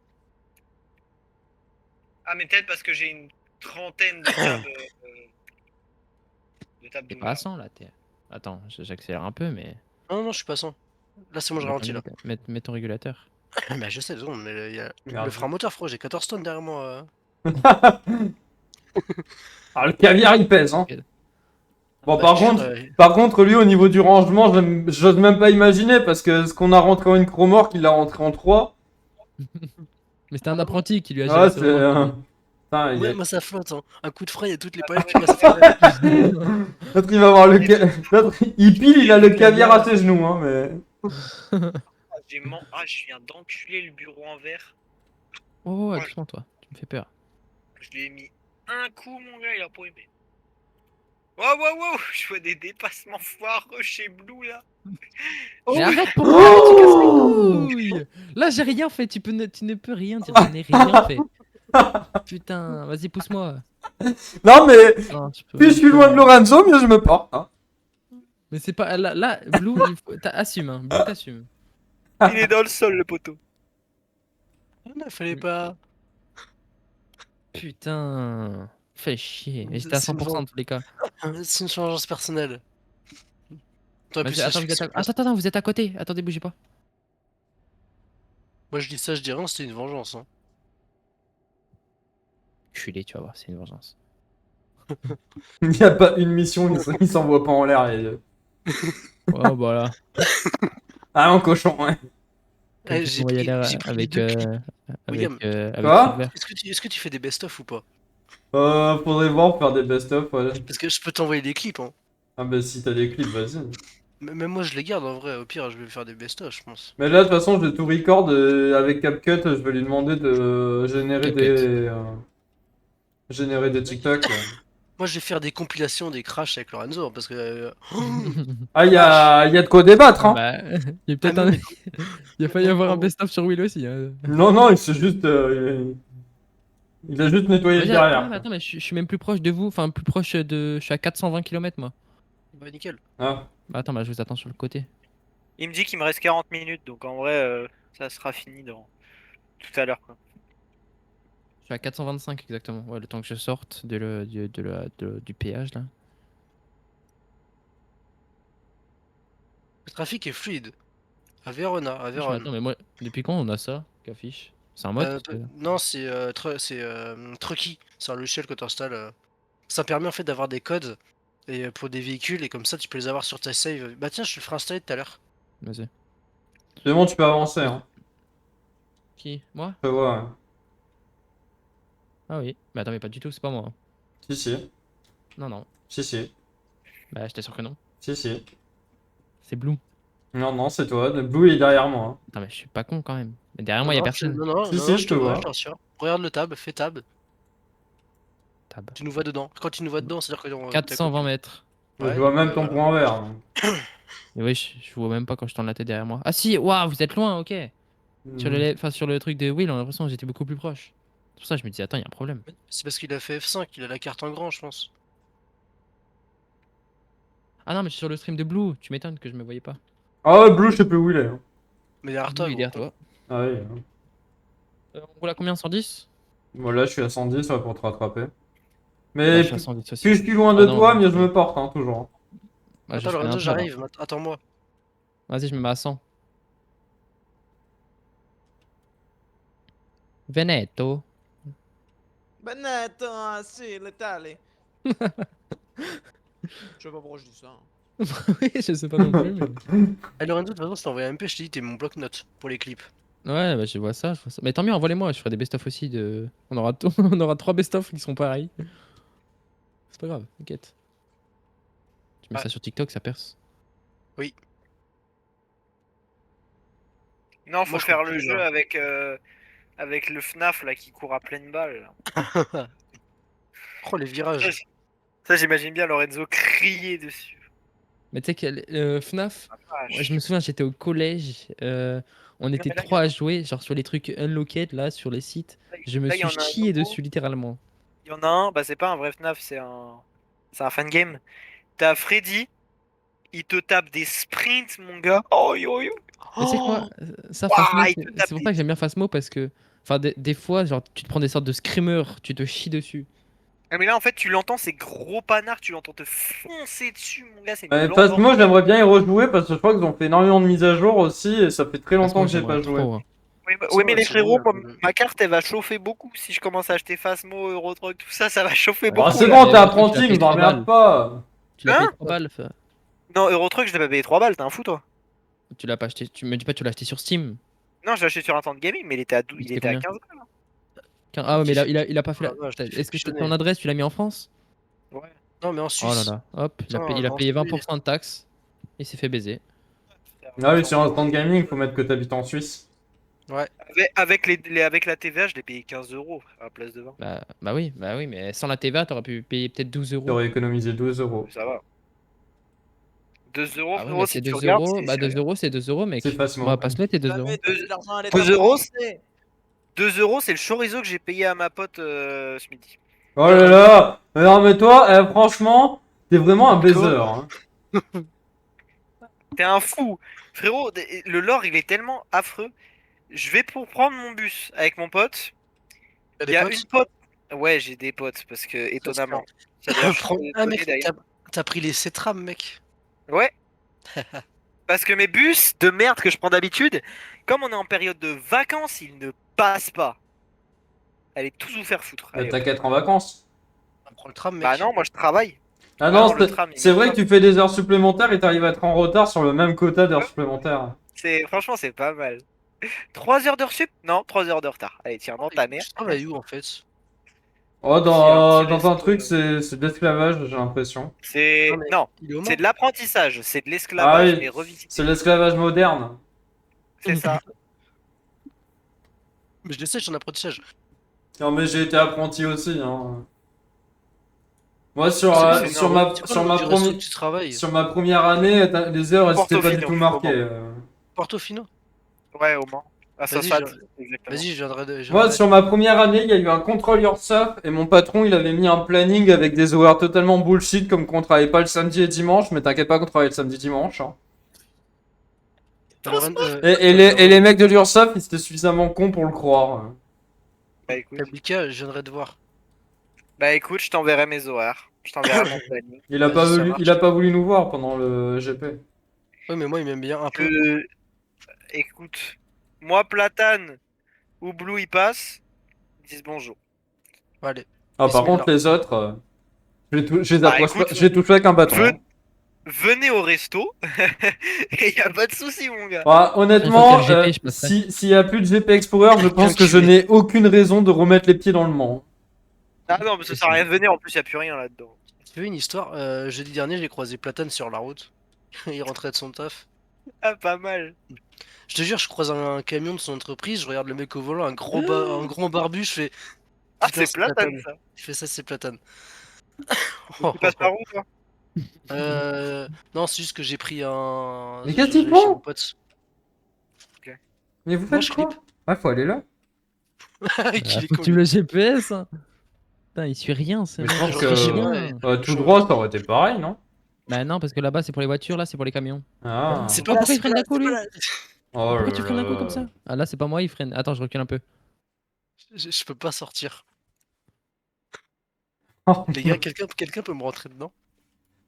Ah, mais peut-être parce que j'ai une trentaine de tables. De tables T'es pas à 100 là, t'es. Attends, j'accélère un peu, mais. Non, je suis pas 100. Là, c'est bon, je ralentis là. Mets ton régulateur. Bah, je sais, 2 secondes, mais il y a Merde. le frein moteur, frérot. J'ai 14 tonnes derrière moi. Ah, le caviar, il pèse. Hein. Bon, Bah, par je te contre, jure, par contre, lui, au niveau du rangement, j'ose même pas imaginer parce que ce qu'on a rentré en une chromorque, il l'a rentré en 3. Mais c'était un apprenti qui lui a Ah, géré c'est. ce remonte. Putain, il y a- moi, ça flotte. Hein. Un coup de frein, il y a toutes les palettes qui passent à travers. L'autre, il va avoir le. L'autre, il pile, il a le caviar à ses genoux, hein, mais. Je viens d'enculer le bureau en verre. Oh, doucement toi, tu me fais peur. Je lui ai mis un coup, mon gars, il a pas aimé. Wow, je vois des dépassements foireux chez Blue là. Mais arrête, pourquoi tu casses les couilles? Là, j'ai rien fait, tu ne peux rien dire, je n'ai rien fait. Putain, vas-y, pousse-moi. Non, mais. Non, je peux- Plus je suis loin de Lorenzo, mieux je me porte. Hein. Mais c'est pas. Là, Blue, assume, hein. Blue, t'assumes. Il est dans le sol, le poteau. Non, fallait pas. Putain. Fais chier. Et j'étais à C'est une 100% dans vente. tous les cas. C'est une changeance personnelle. T'aurais pu Vas-y, attends, sacher que c'est attends, vous êtes à côté. Attendez, bougez pas. Moi je dis ça, je dis rien, c'était une vengeance. Hein. Culé, tu vas voir, c'est une vengeance. Il n'y a pas une mission, il s'envoie pas en l'air. Oh, voilà. Ah, en cochon, ouais. Comme J'ai on va y pris, aller j'ai pris les avec, deux clips. William, avec Quoi? Silver. est-ce que tu fais des best-of ou pas? Faudrait voir faire des best-of, ouais. Parce que je peux t'envoyer des clips. Hein. Ah bah si t'as des clips, vas-y. Même moi je les garde en vrai, au pire je vais faire des best-of je pense. Mais là, de toute façon, je vais tout record avec CapCut, je vais lui demander de générer CapCut. générer des TikTok. Moi je vais faire des compilations des crashs avec Lorenzo parce que... Ah, il y a de quoi débattre, Ah hein. bah, il y a Ah peut-être non, un... mais- il a failli y avoir un best-of sur Will aussi. Hein. Non, non, il s'est juste... il a juste nettoyé le Ah, derrière. mais attends, mais je suis même plus proche de vous, enfin plus proche de... Je suis à 420 km moi. Bah nickel. Ah. Bah attends, bah je vous attends sur le côté. Il me dit qu'il me reste 40 minutes, donc en vrai, ça sera fini dans tout à l'heure, quoi. Je suis à 425 exactement, ouais, le temps que je sorte du péage là. Le trafic est fluide. À Verona, à Mais Vérone. attends, mais moi, depuis quand on a ça qu'affiche? C'est un mode parce que... Non, c'est Trucky. C'est un logiciel que tu installes. Ça permet en fait d'avoir des codes et, pour des véhicules et comme ça tu peux les avoir sur ta save. Bah tiens, je te le ferai installer tout à l'heure. Vas-y. C'est bon, tu peux avancer, hein. Qui? Moi? Je vois, ouais. Ah oui. Mais attends, mais pas du tout, c'est pas moi. Si, si. Non, non. Si, si. Bah j'étais sûr que non. Si, si. C'est Blue. Non, non, c'est toi. Le Blue, il est derrière moi, hein. Attends, mais je suis pas con quand même. Mais derrière Non, moi, y a non, personne. Non, non, Si, non, si, non, je je te te vois, vois. je t'assure. Regarde le tab, fais tab. Tab. Tu nous vois dedans. Quand tu nous vois dedans, c'est-à-dire que... 420 mètres. Je Ouais, vois donc, même ton voilà. point vert, hein. Mais oui, je vois même pas quand je tourne la tête derrière moi. Ah si, waouh, vous êtes loin, ok. Sur le truc de Will, on a l'impression que j'étais beaucoup plus proche. C'est pour ça que je me dis, attends, y a un problème. C'est parce qu'il a fait F5, il a la carte en grand, je pense. Ah non, mais je suis sur le stream de Blue, tu m'étonnes que je me voyais pas. Ah, ouais, Blue, je sais plus où il est, hein. Mais derrière Blue, toi, il est derrière gros. toi. Ah oui, hein. On roule à combien, 110? Bon, là, je suis à 110, ouais, pour te rattraper. Bah, Mais je suis à 110 aussi. plus je suis loin Ah de non, toi, non, mieux je je me porte, hein, toujours. Bah, je Attends, freine un Lorenzo, peu, là. j'arrive, attends-moi. Vas-y, je me mets à 100. Veneto. Benetto, sì, letale. Je sais pas pourquoi je dis ça. Oui, je sais pas non plus. Mais... Eh Lorenzo, de toute façon, je t'ai envoyé un MP, je t'ai dit, t'es mon bloc-notes pour les clips. Ouais, bah, je vois ça, je vois ça. Mais tant mieux, envoie-les-moi, je ferai des best-of aussi. On aura, on aura 3 best-of qui seront pareils. C'est pas grave, t'inquiète. Tu mets Ouais. ça sur TikTok, ça perce. Non, faut Moi, je faire crois le plus, jeu là. avec le FNAF là qui court à pleine balle, là. Oh, les virages. Ça, j'imagine bien Lorenzo crier dessus. Mais tu sais que FNAF, Ah, ouais, vache. je me souviens, j'étais au collège, on était mais là, 3 à jouer, genre sur les trucs unlocked là, sur les sites. Je me là, il y suis en a un chié nouveau. dessus littéralement. Il y en a un, bah c'est pas un vrai FNAF, c'est un fan game. T'as Freddy, il te tape des sprints, mon gars. Oh yo yo. Mais tu sais quoi, Oh, ça Phasmo, ouah, il te tape c'est pour des... ça que j'aime bien Phasmo parce que, enfin, des fois, genre, tu te prends des sortes de screamers, tu te chies dessus. Ah, mais là en fait tu l'entends, c'est gros panard, tu l'entends te foncer dessus, mon gars, c'est une Ouais, lampe. moi, j'aimerais bien y rejouer parce que je crois qu'ils ont fait énormément de mises à jour aussi et ça fait très longtemps Phasmo, que j'ai j'aimerais pas joué. trop. Hein. Oui, mais Ouais, les c'est frérots, vrai, ma carte elle va chauffer beaucoup. Si je commence à acheter Phasmo, Eurotruck, tout ça, ça va chauffer Ouais, Ah, beaucoup c'est là. bon, mais t'es le truc, tu apprenti, l'as payé nous 3 emmerde balles. pas. Tu l'as payé Hein 3 balles. Non, Eurotruck, je l'ai pas payé 3 balles, t'es un fou toi. Tu l'as pas acheté, tu me dis pas que tu l'as acheté sur Steam. Non, je l'ai acheté sur un temps de gaming, mais il était à, Il il était était à combien? 15 balles. Ah ouais, mais Petit- il a pas fait Oh la... la vache, tu fais Est-ce que pigeonner. ton adresse, tu l'as mis en France? Ouais. Non, mais en Oh là Suisse. là, hop, Putain, il a en payé Suisse. 20% de taxes. Il s'est fait baiser. Ah oui, sur un stand gaming, faut mettre que t'habites en Suisse. Ouais. Avec la TVA, je l'ai payé 15 euros à la place de 20. Bah oui, mais sans la TVA, t'aurais pu payer peut-être 12 euros. T'aurais économisé 12 euros. Ça va. 2 euros, Ah ouais, frérot, mais si c'est tu 2 regardes, euros. Bah 2 euros, c'est 2 euros, mec. C'est On Phasmo. va pas se mettre les 2 euros. Jamais t'as de l'argent à 2 l'État euros, français. 2 euros, c'est le chorizo que j'ai payé à ma pote ce midi. Oh là là. Non, mais toi, franchement, t'es vraiment un baiser, hein. T'es un fou. Frérot, le lore, il est tellement affreux. Je vais pour prendre mon bus avec mon pote. T'as Il des y a potes une pote. Ouais, j'ai des potes, parce que, étonnamment. Ça a l'air chaud de Ah, donner, mec, d'ailleurs. t'as pris les Cetram, mec. Ouais. Parce que mes bus de merde que je prends d'habitude, Comme on est en période de vacances, il ne passe pas. Allez tous vous faire foutre. Bah, Allez, t'as qu'à être en vacances. On prend le tram, mec. bah non, moi je travaille. Ah Ah non, non, le tram, il c'est est vrai pas. que tu fais des heures supplémentaires et t'arrives à être en retard sur le même quota d'heures supplémentaires. Franchement, c'est pas mal. 3 heures d'heure sup? Non, 3 heures de retard. Allez, tiens, dans ta mère. Tu travailles où en fait? Oh, Si, un petit dans un resto, truc, c'est de l'esclavage, j'ai l'impression. C'est. Non, mais Non, il est au Mans. c'est de l'apprentissage, c'est de Ah l'esclavage, oui, mais revisité. c'est l'esclavage moderne. C'est ça. Mais je le sais, je suis en apprentissage. Non, mais j'ai été apprenti aussi, hein. Moi, sur, C'est sur énorme. ma, C'est quoi sur le ma nom du resto première. que tu travailles? Sur ma première année, les heures, elles étaient pas du Portofino, tout marquées. Portofino? Ouais, au Mans. À Vas-y, Sosfad, je- exactement. Vas-y, je viendrai. Moi, sur ma première année, il y a eu un contrôle URSAF et mon patron, il avait mis un planning avec des horaires totalement bullshit, comme qu'on travaillait pas le samedi et dimanche, mais t'inquiète pas qu'on travaillait le samedi et dimanche. Hein. Et les mecs de l'URSAF, ils étaient suffisamment cons pour le croire. Bah écoute. Kabika, je viendrai te voir. Bah écoute, je t'enverrai mes horaires. Je t'enverrai mon planning. Il a Vas-y, pas ça voulu, marche. il a pas voulu nous voir pendant le GP. Ouais, mais moi, il m'aime bien un peu. Écoute, moi, Platane ou Blue, ils passent. Ils disent bonjour. Allez. Ah, par Bismillah. contre, les autres, je les Bah, approche écoute, pas, je les touche pas avec un bâton. veux- Hein. Venez au resto. Et y a pas de souci, mon gars. Ah, honnêtement, Sur quel GP je passerai s'il y a plus de GP Explorer, je pense que je n'ai aucune raison de remettre les pieds dans le Mans. Ah non, mais ça sert à rien de venir. En plus, y a plus rien là-dedans. Tu veux une histoire? Jeudi dernier, j'ai croisé Platane sur la route. Il rentrait de son taf. Ah, pas mal. Je te jure, je croise un camion de son entreprise, je regarde le mec au volant, un gros barbu, je fais. Ah, Putain, c'est Platane, ça. Je fais ça, c'est Platane. Tu passes par où, toi? Non, c'est juste que j'ai pris un. Mais qu'est-ce qu'ils j'allais chez font mon pote. Mais vous Moi, faites je quoi? Ah, faut aller là. Qu'il est Faut que tu con, le lui. GPS. Hein. Putain, il suit rien, c'est Mais je bon. pense Je rentre chez que moi et- tout droit, ça aurait été pareil, non? Bah non, parce que là-bas c'est pour les voitures, là c'est pour les camions. Ah. C'est Oh, pas pourquoi il freine d'un coup lui? Oh Pourquoi là tu freines d'un coup comme là. ça? Ah là c'est pas moi, il freine. Attends, je recule un peu. Je peux pas sortir. Oh, Les gars, quelqu'un peut me rentrer dedans?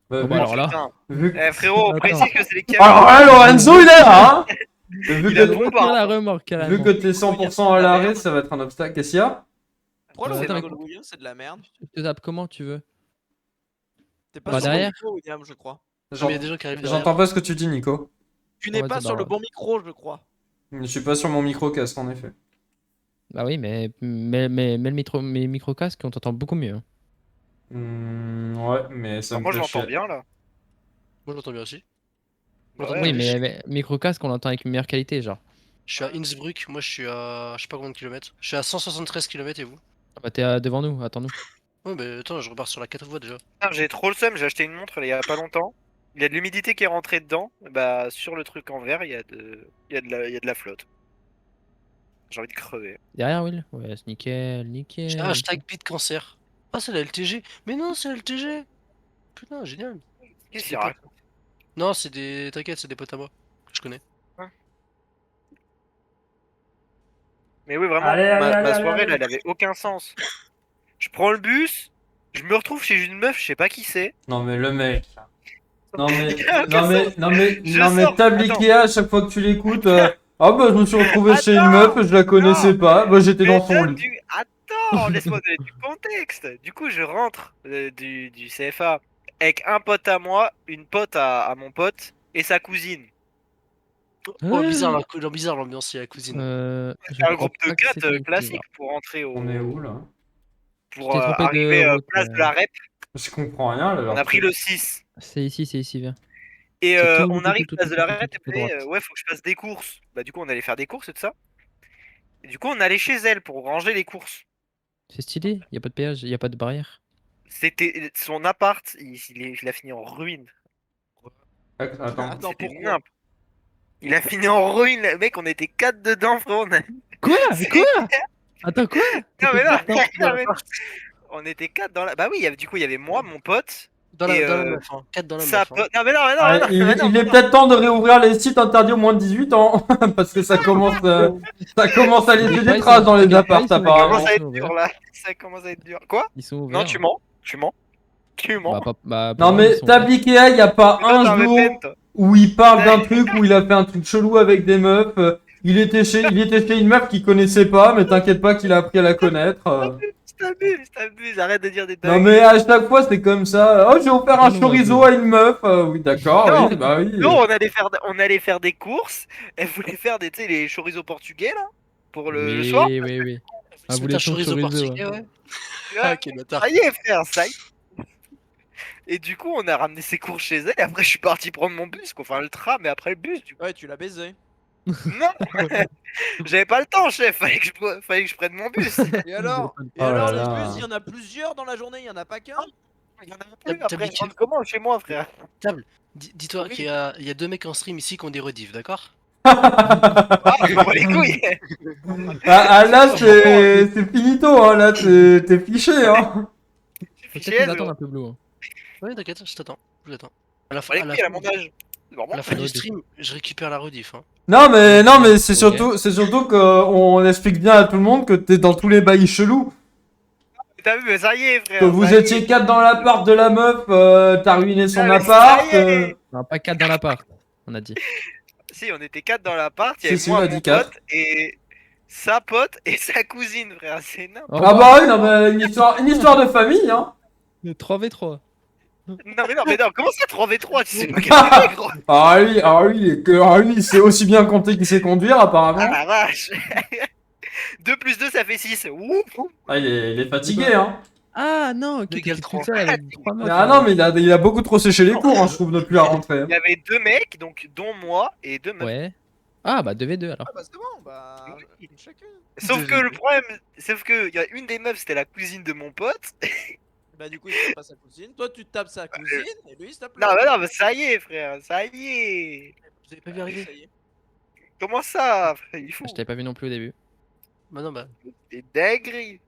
bah, Bon, bah, alors là. Putain. vu que- Eh, frérot, Attends. précise que c'est les camions. Alors là, Lorenzo, il est là, hein? Vu Il a que, bon Tiens la bar. remorque carrément. vu que t'es 100% à l'arrêt, ça va être un obstacle. Qu'est-ce qu'il y a? Pourquoi le Attends, micro mais- de William c'est de la merde? Je te tape comment tu veux. T'es pas Bah, sur le derrière. micro, William, je crois. Mais il y a des gens qui arrivent derrière. J'entends pas ce que tu dis, Nico. Tu n'es Ouais, pas c'est sur bah, le bon micro, je crois. Je suis pas sur mon micro-casque, en effet. Bah oui, mais le micro casque, on t'entend beaucoup mieux. Hein. Ouais, mais ça me Moi, je fait l'entends chier. bien, là. Moi, j'entends bien aussi. Ouais, Ouais, Oui, mais mais micro casque, on l'entend avec une meilleure qualité, genre. Je suis à Innsbruck, moi je suis à. Je sais pas combien de kilomètres. Je suis à 173 km et vous? Ah bah t'es devant nous, attends-nous. Ouais, mais attends, je repars sur la 4 voies déjà. Putain, j'ai trop le seum, j'ai acheté une montre il y a pas longtemps. Il y a de l'humidité qui est rentrée dedans. Bah, sur le truc en vert, il y a de la flotte. J'ai envie de crever. Derrière, Will? Ouais, c'est nickel, nickel. Hashtag beat cancer. Ah, c'est la LTG. Mais non, c'est la LTG. Putain, génial. Qu'est-ce C'est qu'il des raconte? potes. Non, c'est des. T'inquiète, c'est des potes à moi. Que je connais. Mais oui, vraiment, Allez, allez, ma allez, soirée, allez. là, elle avait aucun sens. Je prends le bus, je me retrouve chez une meuf, je sais pas qui c'est. Non, mais le mec. Non, mais, Il y a aucun sens. Je non, mais sors, table attends. Ikea, à chaque fois que tu l'écoutes, ah bah, je me suis retrouvé chez une Attends. meuf, je la connaissais pas, bah, j'étais Mais dans son donne lit. Attends, laisse-moi donner du contexte. Du coup, je rentre du CFA avec un pote à moi, une pote à mon pote et sa cousine. Oh, bizarre, bizarre l'ambiance, il y a la cousine. Je C'est un crois groupe de pas que 4 c'était avec lui, classique là. pour rentrer au. On est où, là? Pour Tu t'es trompé de arriver route, place de la Rep. Je comprends rien, là. On a pris le 6. C'est ici, viens. Et C'est tout, on tout, arrive tout, place tout, de la tout, Rep tout, et tout, elle fait, droite. ouais, faut que je fasse des courses. Bah, du coup, on allait faire des courses et tout ça. Et du coup, on allait chez elle pour ranger les courses. C'est stylé, y a pas de péage, y a pas de barrière. C'était son appart, il a fini en ruine. Attends. Attends, C'était pourquoi? nimp. Il a fini en ruine, le mec, on était 4 dedans, frérot. Quoi? C'est- Quoi? Attends, quoi? Non, mais non, Attends, non, mais non. On était 4 dans la. Bah oui, du coup, il y avait moi, mon pote, Dans la, et, dans la meuf, hein. 4 dans la sa meuf. Hein. pote. Non, mais non, mais non, Ah, mais non, mais non, il est peut-être temps de réouvrir les sites interdits aux moins de 18 ans, parce que ça commence à laisser Des des fois, traces ils dans sont- les des fois, apparts, ils sont- Ça commence apparemment. à Ils être sont dur ouverts. là. Ça commence à être dur. Quoi? Ils sont Non, ouverts. tu mens. Tu mens. Tu mens. Bah, Non, pour moi, mais ils sont table ouverts. Ikea, y a pas Mais toi, t'as un un jour VPN, toi. où il parle d'un truc où il a fait un truc chelou avec des meufs. il était chez une meuf qu'il connaissait pas, mais t'inquiète pas qu'il a appris à la connaître. Je t'abuse, arrête de dire des Non dingueries. mais à chaque fois c'est comme ça. Oh j'ai offert un Non, chorizo à une meuf. Oui d'accord, Non. oui, bah oui. Non, on allait faire des courses. Elle voulait faire des, tu sais, les chorizo portugais là, pour le soir. Oui, oui, oui. Ah, Se vous mettre les un chorizo chorizo, portugais, ouais. Tu vois. Ah, quel bâtard. Ça y est, frère, ça y est. Et du coup, on a ramené ses courses chez elle. Et après, je suis parti prendre mon bus, quoi. Enfin, le tram, mais après le bus, du coup. Ouais, tu l'as baisé. Non, j'avais pas le temps, chef. Fallait que je prenne mon bus. Et alors Oh là les là. bus, il y en a plusieurs dans la journée, il y en a pas qu'un. Il y en a plus. T'as Après, je habitué. rentre comment chez moi, frère? Dis-toi Oui. qu'il y a 2 mecs en stream ici qui ont des rediffs, d'accord? Ah, je m'en bats les couilles. Là c'est finito hein, là t'es fiché hein. Faut Fiché, peut-être nous attendre un peu, Blue. hein. Ouais, t'inquiète, je t'attends. Je l'attends. À la fin, les à la couilles, elle a fin- mon âge. C'est à normal. la fin du Rediff. stream, je récupère la rediff. Hein. Non mais c'est Ok. surtout qu'on explique bien à tout le monde que t'es dans tous les bails chelous. T'as vu, mais ça y est, frère. Que vous ça y étiez est. 4 dans l'appart de la meuf, t'as ruiné son Ah, mais appart. ça y est. Non, pas 4 dans l'appart, on a dit. Si, on était 4 dans l'appart. Il y avait Si, moi, on a mon dit quatre. pote, et sa pote et sa cousine, frère. C'est énorme. Oh, Ah bah oui, non mais une histoire de famille hein. 3v3. Non, mais non, comment ça 3v3? Tu sais pas calculer, gros. Lui, il sait aussi bien compter qu'il sait conduire Ah apparemment. la vache. 2 plus 2, ça fait 6. Ouh. Ah, il est fatigué hein. Ah non, ok, Légal t'étais trois. tout seul avec 3 meufs. Ah non mais il a beaucoup trop séché les cours hein, je trouve depuis la rentrée. Il y avait 2 mecs, donc dont moi, et 2 meufs. Ouais. Ah bah 2v2 alors. Ah bah c'est bon, bah chacun. Sauf que le problème, sauf que il y a une des meufs, c'était la cousine de mon pote. Bah du coup il se tape pas sa cousine, toi tu te tapes sa cousine et lui il se tape Non, l'autre. mais non, mais ça y est, frère, ça y est. Vous avez pas vu Allez, arriver? ça y est. Comment ça, frère? Il faut Je t'avais pas vu non plus au début. Bah non, bah. des dingueries.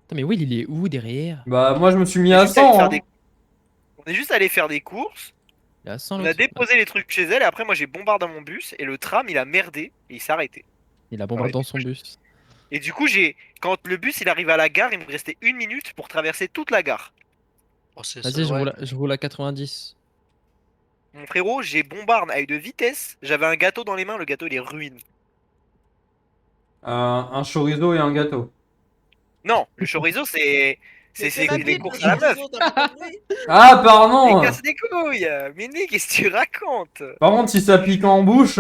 Attends, mais Will il est où derrière? Bah moi je me suis mis On est à juste allé 100 faire hein. des- On est juste allé faire des courses. Il est à 100 On a l'autre. déposé les trucs chez elle et après moi j'ai bombardé mon bus et le tram il a merdé et il s'est arrêté. Il a bombardé dans son bus. Et du coup quand le bus il arrive à la gare, il me restait 1 minute pour traverser toute la gare. Oh, c'est Vas-y, ouais. je roule à 90. Mon frérot, j'ai bombardé avec de vitesse. J'avais un gâteau dans les mains, le gâteau il est ruine. Un chorizo et un gâteau. Non, le chorizo c'est ma des bite, courses le à la meuf. chorizo, t'as pas compris. Ah Il pardon. casse des couilles. Mini, qu'est-ce que tu racontes? Par contre si ça pique en bouche,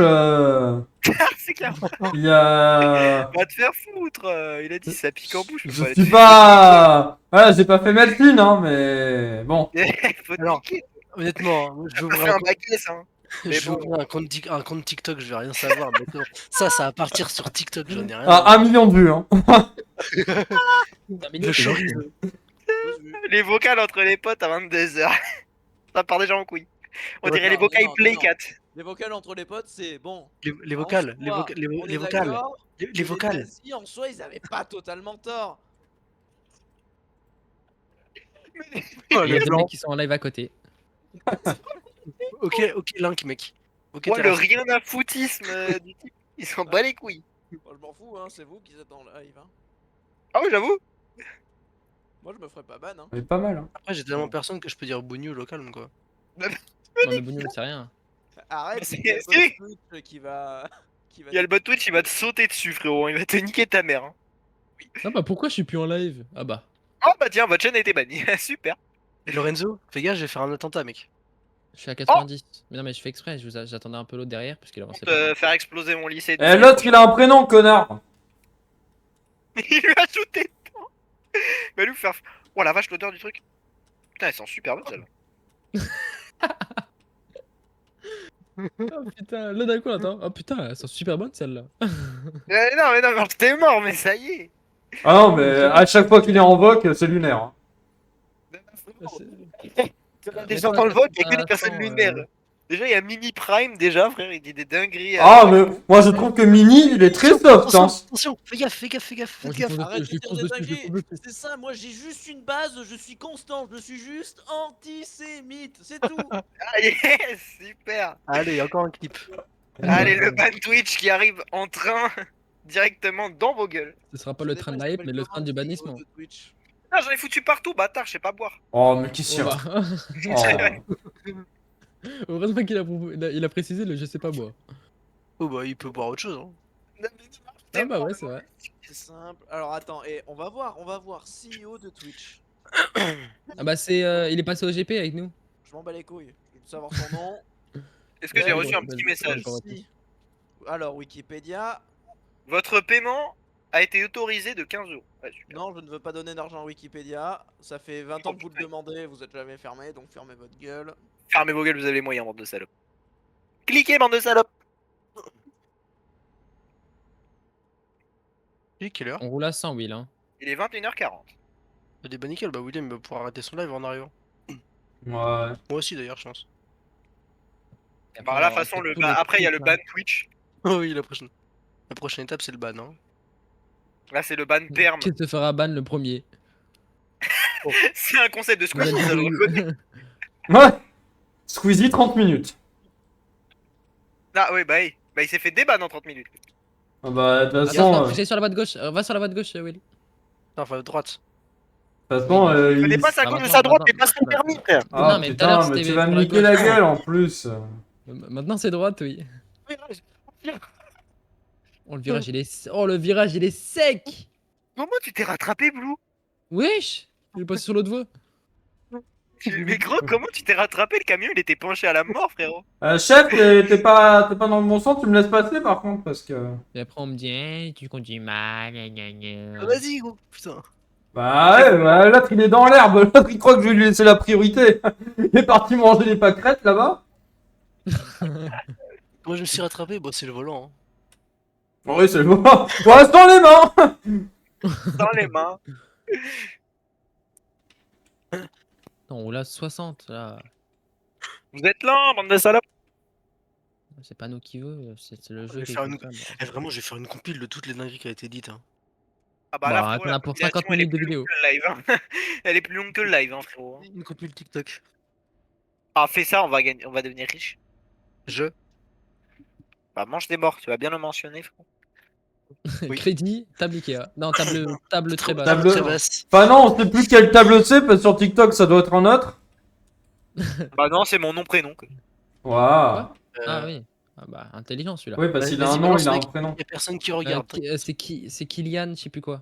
C'est clair. il y a... Va te faire foutre. Il a dit ça pique en bouche. Je suis pas... Voilà, j'ai pas fait médecine hein, mais bon. Faut te Alors, niquer. Honnêtement, hein, je T'as vais fait ouvrir un bac S, hein. mais je vais bon. ouvrir un compte TikTok, je vais rien savoir. Mais bon, ça va partir sur TikTok, j'en ai rien. Ah, 1 million de vues hein. Le chorizo. Les vocales entre les potes à 22h. Ça part déjà en couille. On dirait les Non, vocales non, Play non. 4. Les vocales entre les potes c'est bon. Les En vocales, soi, on les est vocales, d'accord les que vocales. nazis, en soi ils avaient pas totalement tort. Oh, Il y a le deux blanc. mecs qui sont en live à côté. Ok, Link, mec. Ok, Moi, t'es le là. rien à foutisme du type, il s'en bat les couilles. Moi, je m'en fous, hein, c'est vous qui êtes en live. Hein. Ah ouais, j'avoue. Moi je me ferais pas ban. Hein. C'est pas mal hein. Après, j'ai tellement personne que je peux dire Bougnou au calme, quoi. Non mais Bougnou, c'est rien. Arrête, C'est- il y a le c'est- boss Twitch qui va. Il y a le bot Twitch, il va te sauter dessus, frérot. Il va te niquer ta mère. Hein. Non bah pourquoi je suis plus en live? Ah bah. Oh bah tiens, votre chaîne a été bannie. Super. Lorenzo, fais gaffe, je vais faire un attentat, mec. Je suis à 90. Mais non mais je fais exprès, j'attendais un peu l'autre derrière parce qu'il avançait pas. Faire exploser mon lycée. Eh l'autre il a un prénom connard. Il lui a ajouté dedans. Il va lui faire. Oh la vache, l'odeur du truc. Putain, elle sent super bonne celle-là. Oh putain, là d'un coup attends. Oh putain, elles sont super bonnes celles-là. Non, mais t'es mort, mais ça y est. Ah non mais à chaque fois qu'il est en voc c'est lunaire. Hein. Des gens dans le vote, il y a que des Attends, personnes lunaires. Déjà, il y a Mini Prime, déjà, frère, il dit des dingueries. Ah mais moi je trouve que Mini il est très soft hein. Attention, fais gaffe, fais gaffe, fais gaffe, Moi, fais gaffe. Arrête je de lui dire fonce des dessus, je lui dingueries. fonce dessus. C'est ça, moi j'ai juste une base, je suis constant, je suis juste antisémite, c'est tout. Ah yes, super. Allez, encore un clip. Allez, le ban Twitch qui arrive en train directement dans vos gueules. Ce sera pas le train de la hype mais le train du bannissement. De Twitch. Ah, j'en ai foutu partout, bâtard, je sais pas boire. Oh mais qui s'y Oh, rend. bah. Oh. Heureusement qu'il a précisé le je sais pas moi. Oh bah, il peut boire autre chose, hein. Ah bah ouais, c'est vrai. C'est simple. Alors attends, et on va voir CEO de Twitch. Ah bah c'est, il est passé au GP avec nous. Je m'en bats les couilles. Je veux savoir son nom. Est-ce que j'ai Ouais, reçu un ouais, petit ouais, message? ouais. Si. Alors Wikipédia. Votre paiement a été autorisé de 15 euros. Ouais, super. Non, je ne veux pas donner d'argent à Wikipédia. Ça fait 20 ans que vous le demandez, vous êtes jamais fermé, donc fermez votre gueule. Fermez vos gueules, vous avez les moyens, bande de salopes. Cliquez, bande de salopes. Et quelle heure? On roule à 100, Will. Hein. Il est 21h40. Des bah nickel, bah William il va pouvoir arrêter son live en arrivant. Ouais. Moi aussi d'ailleurs, je pense. Et Bah après, là, on de toute aura façon, fait le tous ban- les après il y a trucs, le là. ban Twitch. Oh oui, la prochaine étape c'est le ban. Hein. Là, c'est le ban perm. Qui te fera ban le premier? C'est un concept de Ban Squeezie, ça, je couille. reconnais. Ouais. Squeezie 30 minutes. Ah oui, bah, il s'est fait déban en 30 minutes. Ah bah, de toute Attends, façon, attends, faut aller sur la voie de gauche. Va sur la voie de gauche, Will. Non, enfin droite. Il connaît pas sa Ah, gauche de maintenant, sa droite, maintenant. mais pas son permis, frère. Ah Non, mais tout à l'heure, putain, mais c'était tu vas pour me la niquer la gauche. gueule en plus. Maintenant c'est droite, oui. Oh le virage il est, oh le virage il est sec. Comment tu t'es rattrapé, Blue? Wesh, il est passé sur l'autre voie. Mais gros, comment tu t'es rattrapé? Le camion, il était penché à la mort, frérot. Chef, t'es pas dans le bon sens, tu me laisses passer par contre, parce que. Et après on me dit, hein, tu conduis mal, gna gna gna. Vas-y gros, putain. Bah ouais, bah, l'autre il est dans l'herbe, l'autre il croit que je vais lui laisser la priorité. Il est parti manger des pâquerettes là-bas. Moi je me suis rattrapé, bah c'est le volant. Hein. Oui, c'est le moment. On reste dans les mains. Dans les mains. Non, on roule à 60 là. Vous êtes lents, bande de salopes. C'est pas nous qui veut, c'est le Je jeu vais qui faire veut une... ça, moi. Eh, vraiment, je vais faire une compile de toutes les dingueries qui a été dites. Hein. Ah bah là, Bah, frérot, t'en la as pour compilation, 50 elle est minutes de plus vidéo. longue que le live. Hein. Elle est plus longue que le live, hein, frérot. Une compile TikTok. Ah, fais ça, on va gagner, on va devenir riche. Je. Bah, mange des morts, tu vas bien le mentionner, frérot. Oui. Crédit, table Ikea. Non, table très basse. Table- Très basse. Enfin non, on sait plus quel tableau c'est, parce que sur TikTok ça doit être un autre. Bah non, c'est mon nom prénom. Quoi. Waouh. Ah oui. Ah bah, intelligent celui-là. Oui, parce Vas-y, qu'il a un vas-y, nom, balance, il a un mec. prénom. Y'a personne qui regarde. C'est Kylian, je sais plus quoi.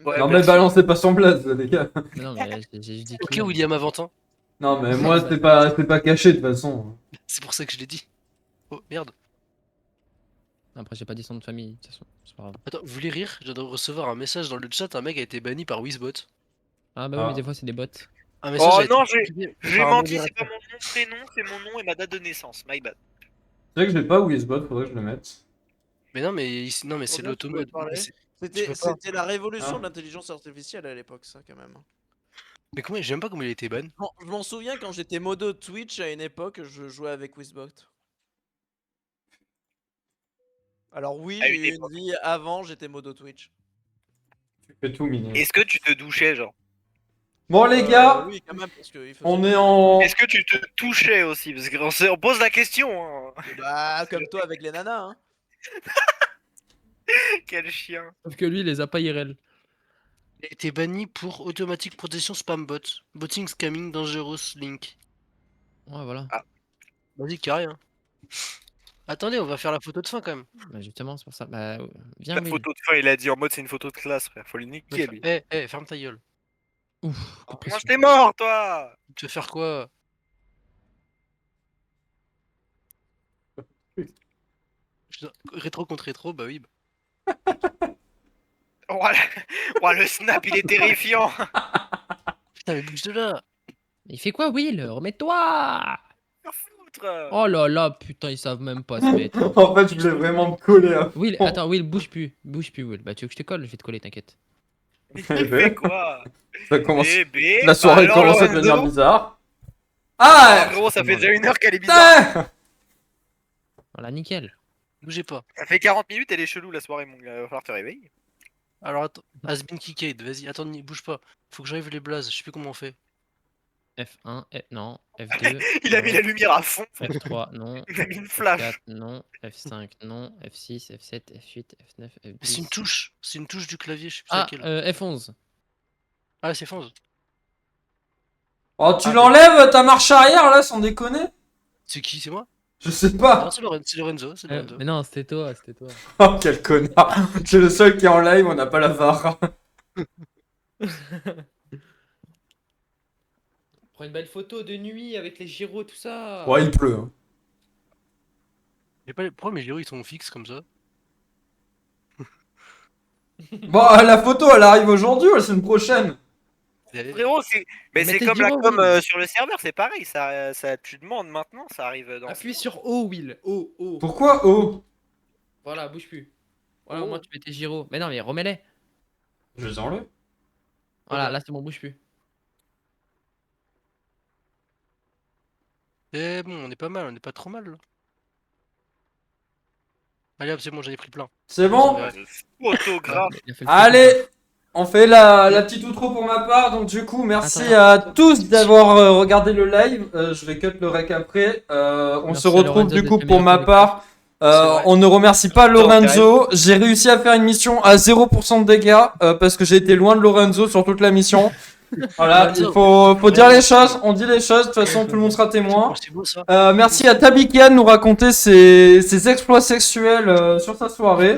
Ouais, Non mais merci. balancez pas son blaze, les gars. Mais non, mais j'ai juste dit Ok, Kylian. William avant temps. Non mais moi c'était pas caché de toute façon. C'est pour ça que je l'ai dit. Oh merde. Après, j'ai pas dit son nom de famille, de toute façon. C'est pas grave. Attends, vous voulez rire? Je dois recevoir un message dans le chat. Un mec a été banni par Wizbot. Ah bah oui, Ah. mais des fois, c'est des bots. Un message Oh a été non, publié j'ai par un menti, c'est modérateur. pas mon nom prénom, c'est mon nom et ma date de naissance. My bad. C'est vrai que je l'ai pas Wizbot, faudrait que je le mette. Mais non, mais, non, mais c'est Combien tu pouvais l'automode. parler Mais, C'était peux pas. c'était la révolution Ah. de l'intelligence artificielle à l'époque, ça, quand même. mais comment? J'aime pas comment il a été ban. Bon, je m'en souviens quand j'étais modo Twitch à une époque, je jouais avec Wizbot. Alors oui, À j'ai une eu une époque. vie avant, j'étais modo Twitch. Tu fais tout miner. Est-ce que tu te douchais, genre? Bon les gars, Oui, quand même, parce que il faisait on que est du en... Est-ce que tu te touchais aussi? Parce qu'on pose la question, hein. Bah, comme toi avec les nanas, hein. Quel chien. Sauf que lui, il les a pas IRL. Il a été banni pour automatique protection spam bot. Botting scamming dangerous link. Ouais, voilà. Vas-y, carré. Hein. Attendez, on va faire la photo de fin quand même. Bah, justement, c'est pour ça. Bah, viens, La Will. photo de fin, il a dit en mode c'est une photo de classe, frère. Faut le niquer, lui. Ferme ta gueule. Ouf, coup de pression. Mange tes morts, toi! Tu veux faire quoi? Rétro contre rétro, bah oui. Oh, oh, le snap, il est terrifiant! Putain, mais bouge de là! Il fait quoi, Will? Remets-toi! Foutre! Oh là là, putain, ils savent même pas se mettre. En fait, je voulais vraiment me coller à Will, fond. attends, Will, bouge plus. Bouge plus, Will. Bah, tu veux que je te colle? Je vais te coller, t'inquiète. Il fait quoi? Ça commence... Bébé! La soirée alors, commence à Lorenzo devenir bizarre. Ah, Ah, frérot, ça fait déjà 1 heure qu'elle est bizarre! Putain. Voilà, nickel. Bougez pas. Ça fait 40 minutes, elle est chelou la soirée, mon gars. Il va falloir te réveiller. Alors attends, Asbin Kickade, vas-y, attends, bouge pas. Faut que j'arrive les blazes, je sais plus comment on fait. F1, non. F2. Il a mis non. la lumière à fond. F3, non. Il a mis une flash. F4, non. F5, non. F6, F7, F8, F9, F10. Mais c'est une touche, c'est une touche du clavier, je sais plus Ah, laquelle. F11. Ah, c'est Fonz. Oh, tu l'enlèves ta marche arrière là, sans déconner? C'est qui, c'est moi? Je sais pas. Non, c'est Lorenzo. C'est Lorenzo. Mais non, c'était toi, c'était toi. Oh, quel connard. C'est le seul qui est en live, on n'a pas la VAR. Prends une belle photo de nuit avec les gyros, tout ça. Ouais, il pleut. Hein. Pourquoi mes gyros ils sont fixes comme ça? Bon, la photo, elle arrive aujourd'hui ou la semaine prochaine? Frérot, c'est Mais c'est t'es comme la dur, com oui. sur le serveur, c'est pareil. Ça, tu demandes maintenant, ça arrive dans. Appuie sur O, Will. O, O. Pourquoi oh? Voilà, bouge plus. Voilà, au Oh. moins tu mets tes gyros. Mais non, mais remets-les. Je les enlève. Voilà, là c'est bon, bouge plus. C'est bon, on est pas mal, on est pas trop mal là. Allez hop, c'est bon, j'en ai pris plein. C'est bon? Photographe. Il a fait le Allez, on fait la petite outro pour ma part. Donc du coup, merci Attends. à tous d'avoir regardé le live. Je vais cut le rec après. On Merci se à retrouve Lorenzo du coup d'être le pour ma meilleur part. C'est vrai. On ne remercie pas Lorenzo. J'ai réussi à faire une mission à 0% de dégâts parce que j'ai été loin de Lorenzo sur toute la mission. Voilà, il faut dire les choses. On dit les choses. De toute façon, tout le monde sera témoin. C'est beau ça. Merci à Tabikian de nous raconter ses exploits sexuels sur sa soirée.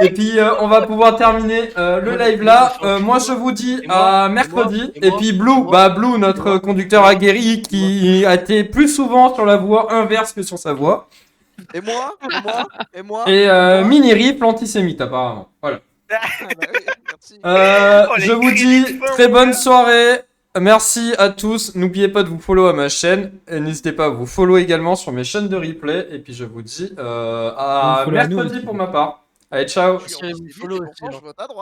Et puis on va pouvoir terminer le live là. Moi je vous dis Et moi, à mercredi. et Et moi, puis et Blue, moi, Blue, notre moi, conducteur aguerri qui a été plus souvent sur la voie inverse que sur sa voie. Et moi Et moi Et moi Et moi Mini Rip, l'antisémite apparemment. Voilà. Ah, bah oui, merci. Oh, les Je vous crédits dis de fin, très mon bonne gars. soirée. Merci à tous. N'oubliez pas de vous follow à ma chaîne. Et n'hésitez pas à vous follow également sur mes chaînes de replay. Et puis je vous dis On à vous follow à nous mercredi aussi. pour ma part. Allez, ciao. Je suis Merci à en vous, vite, follow et aussi, pourtant hein. je vote à droite.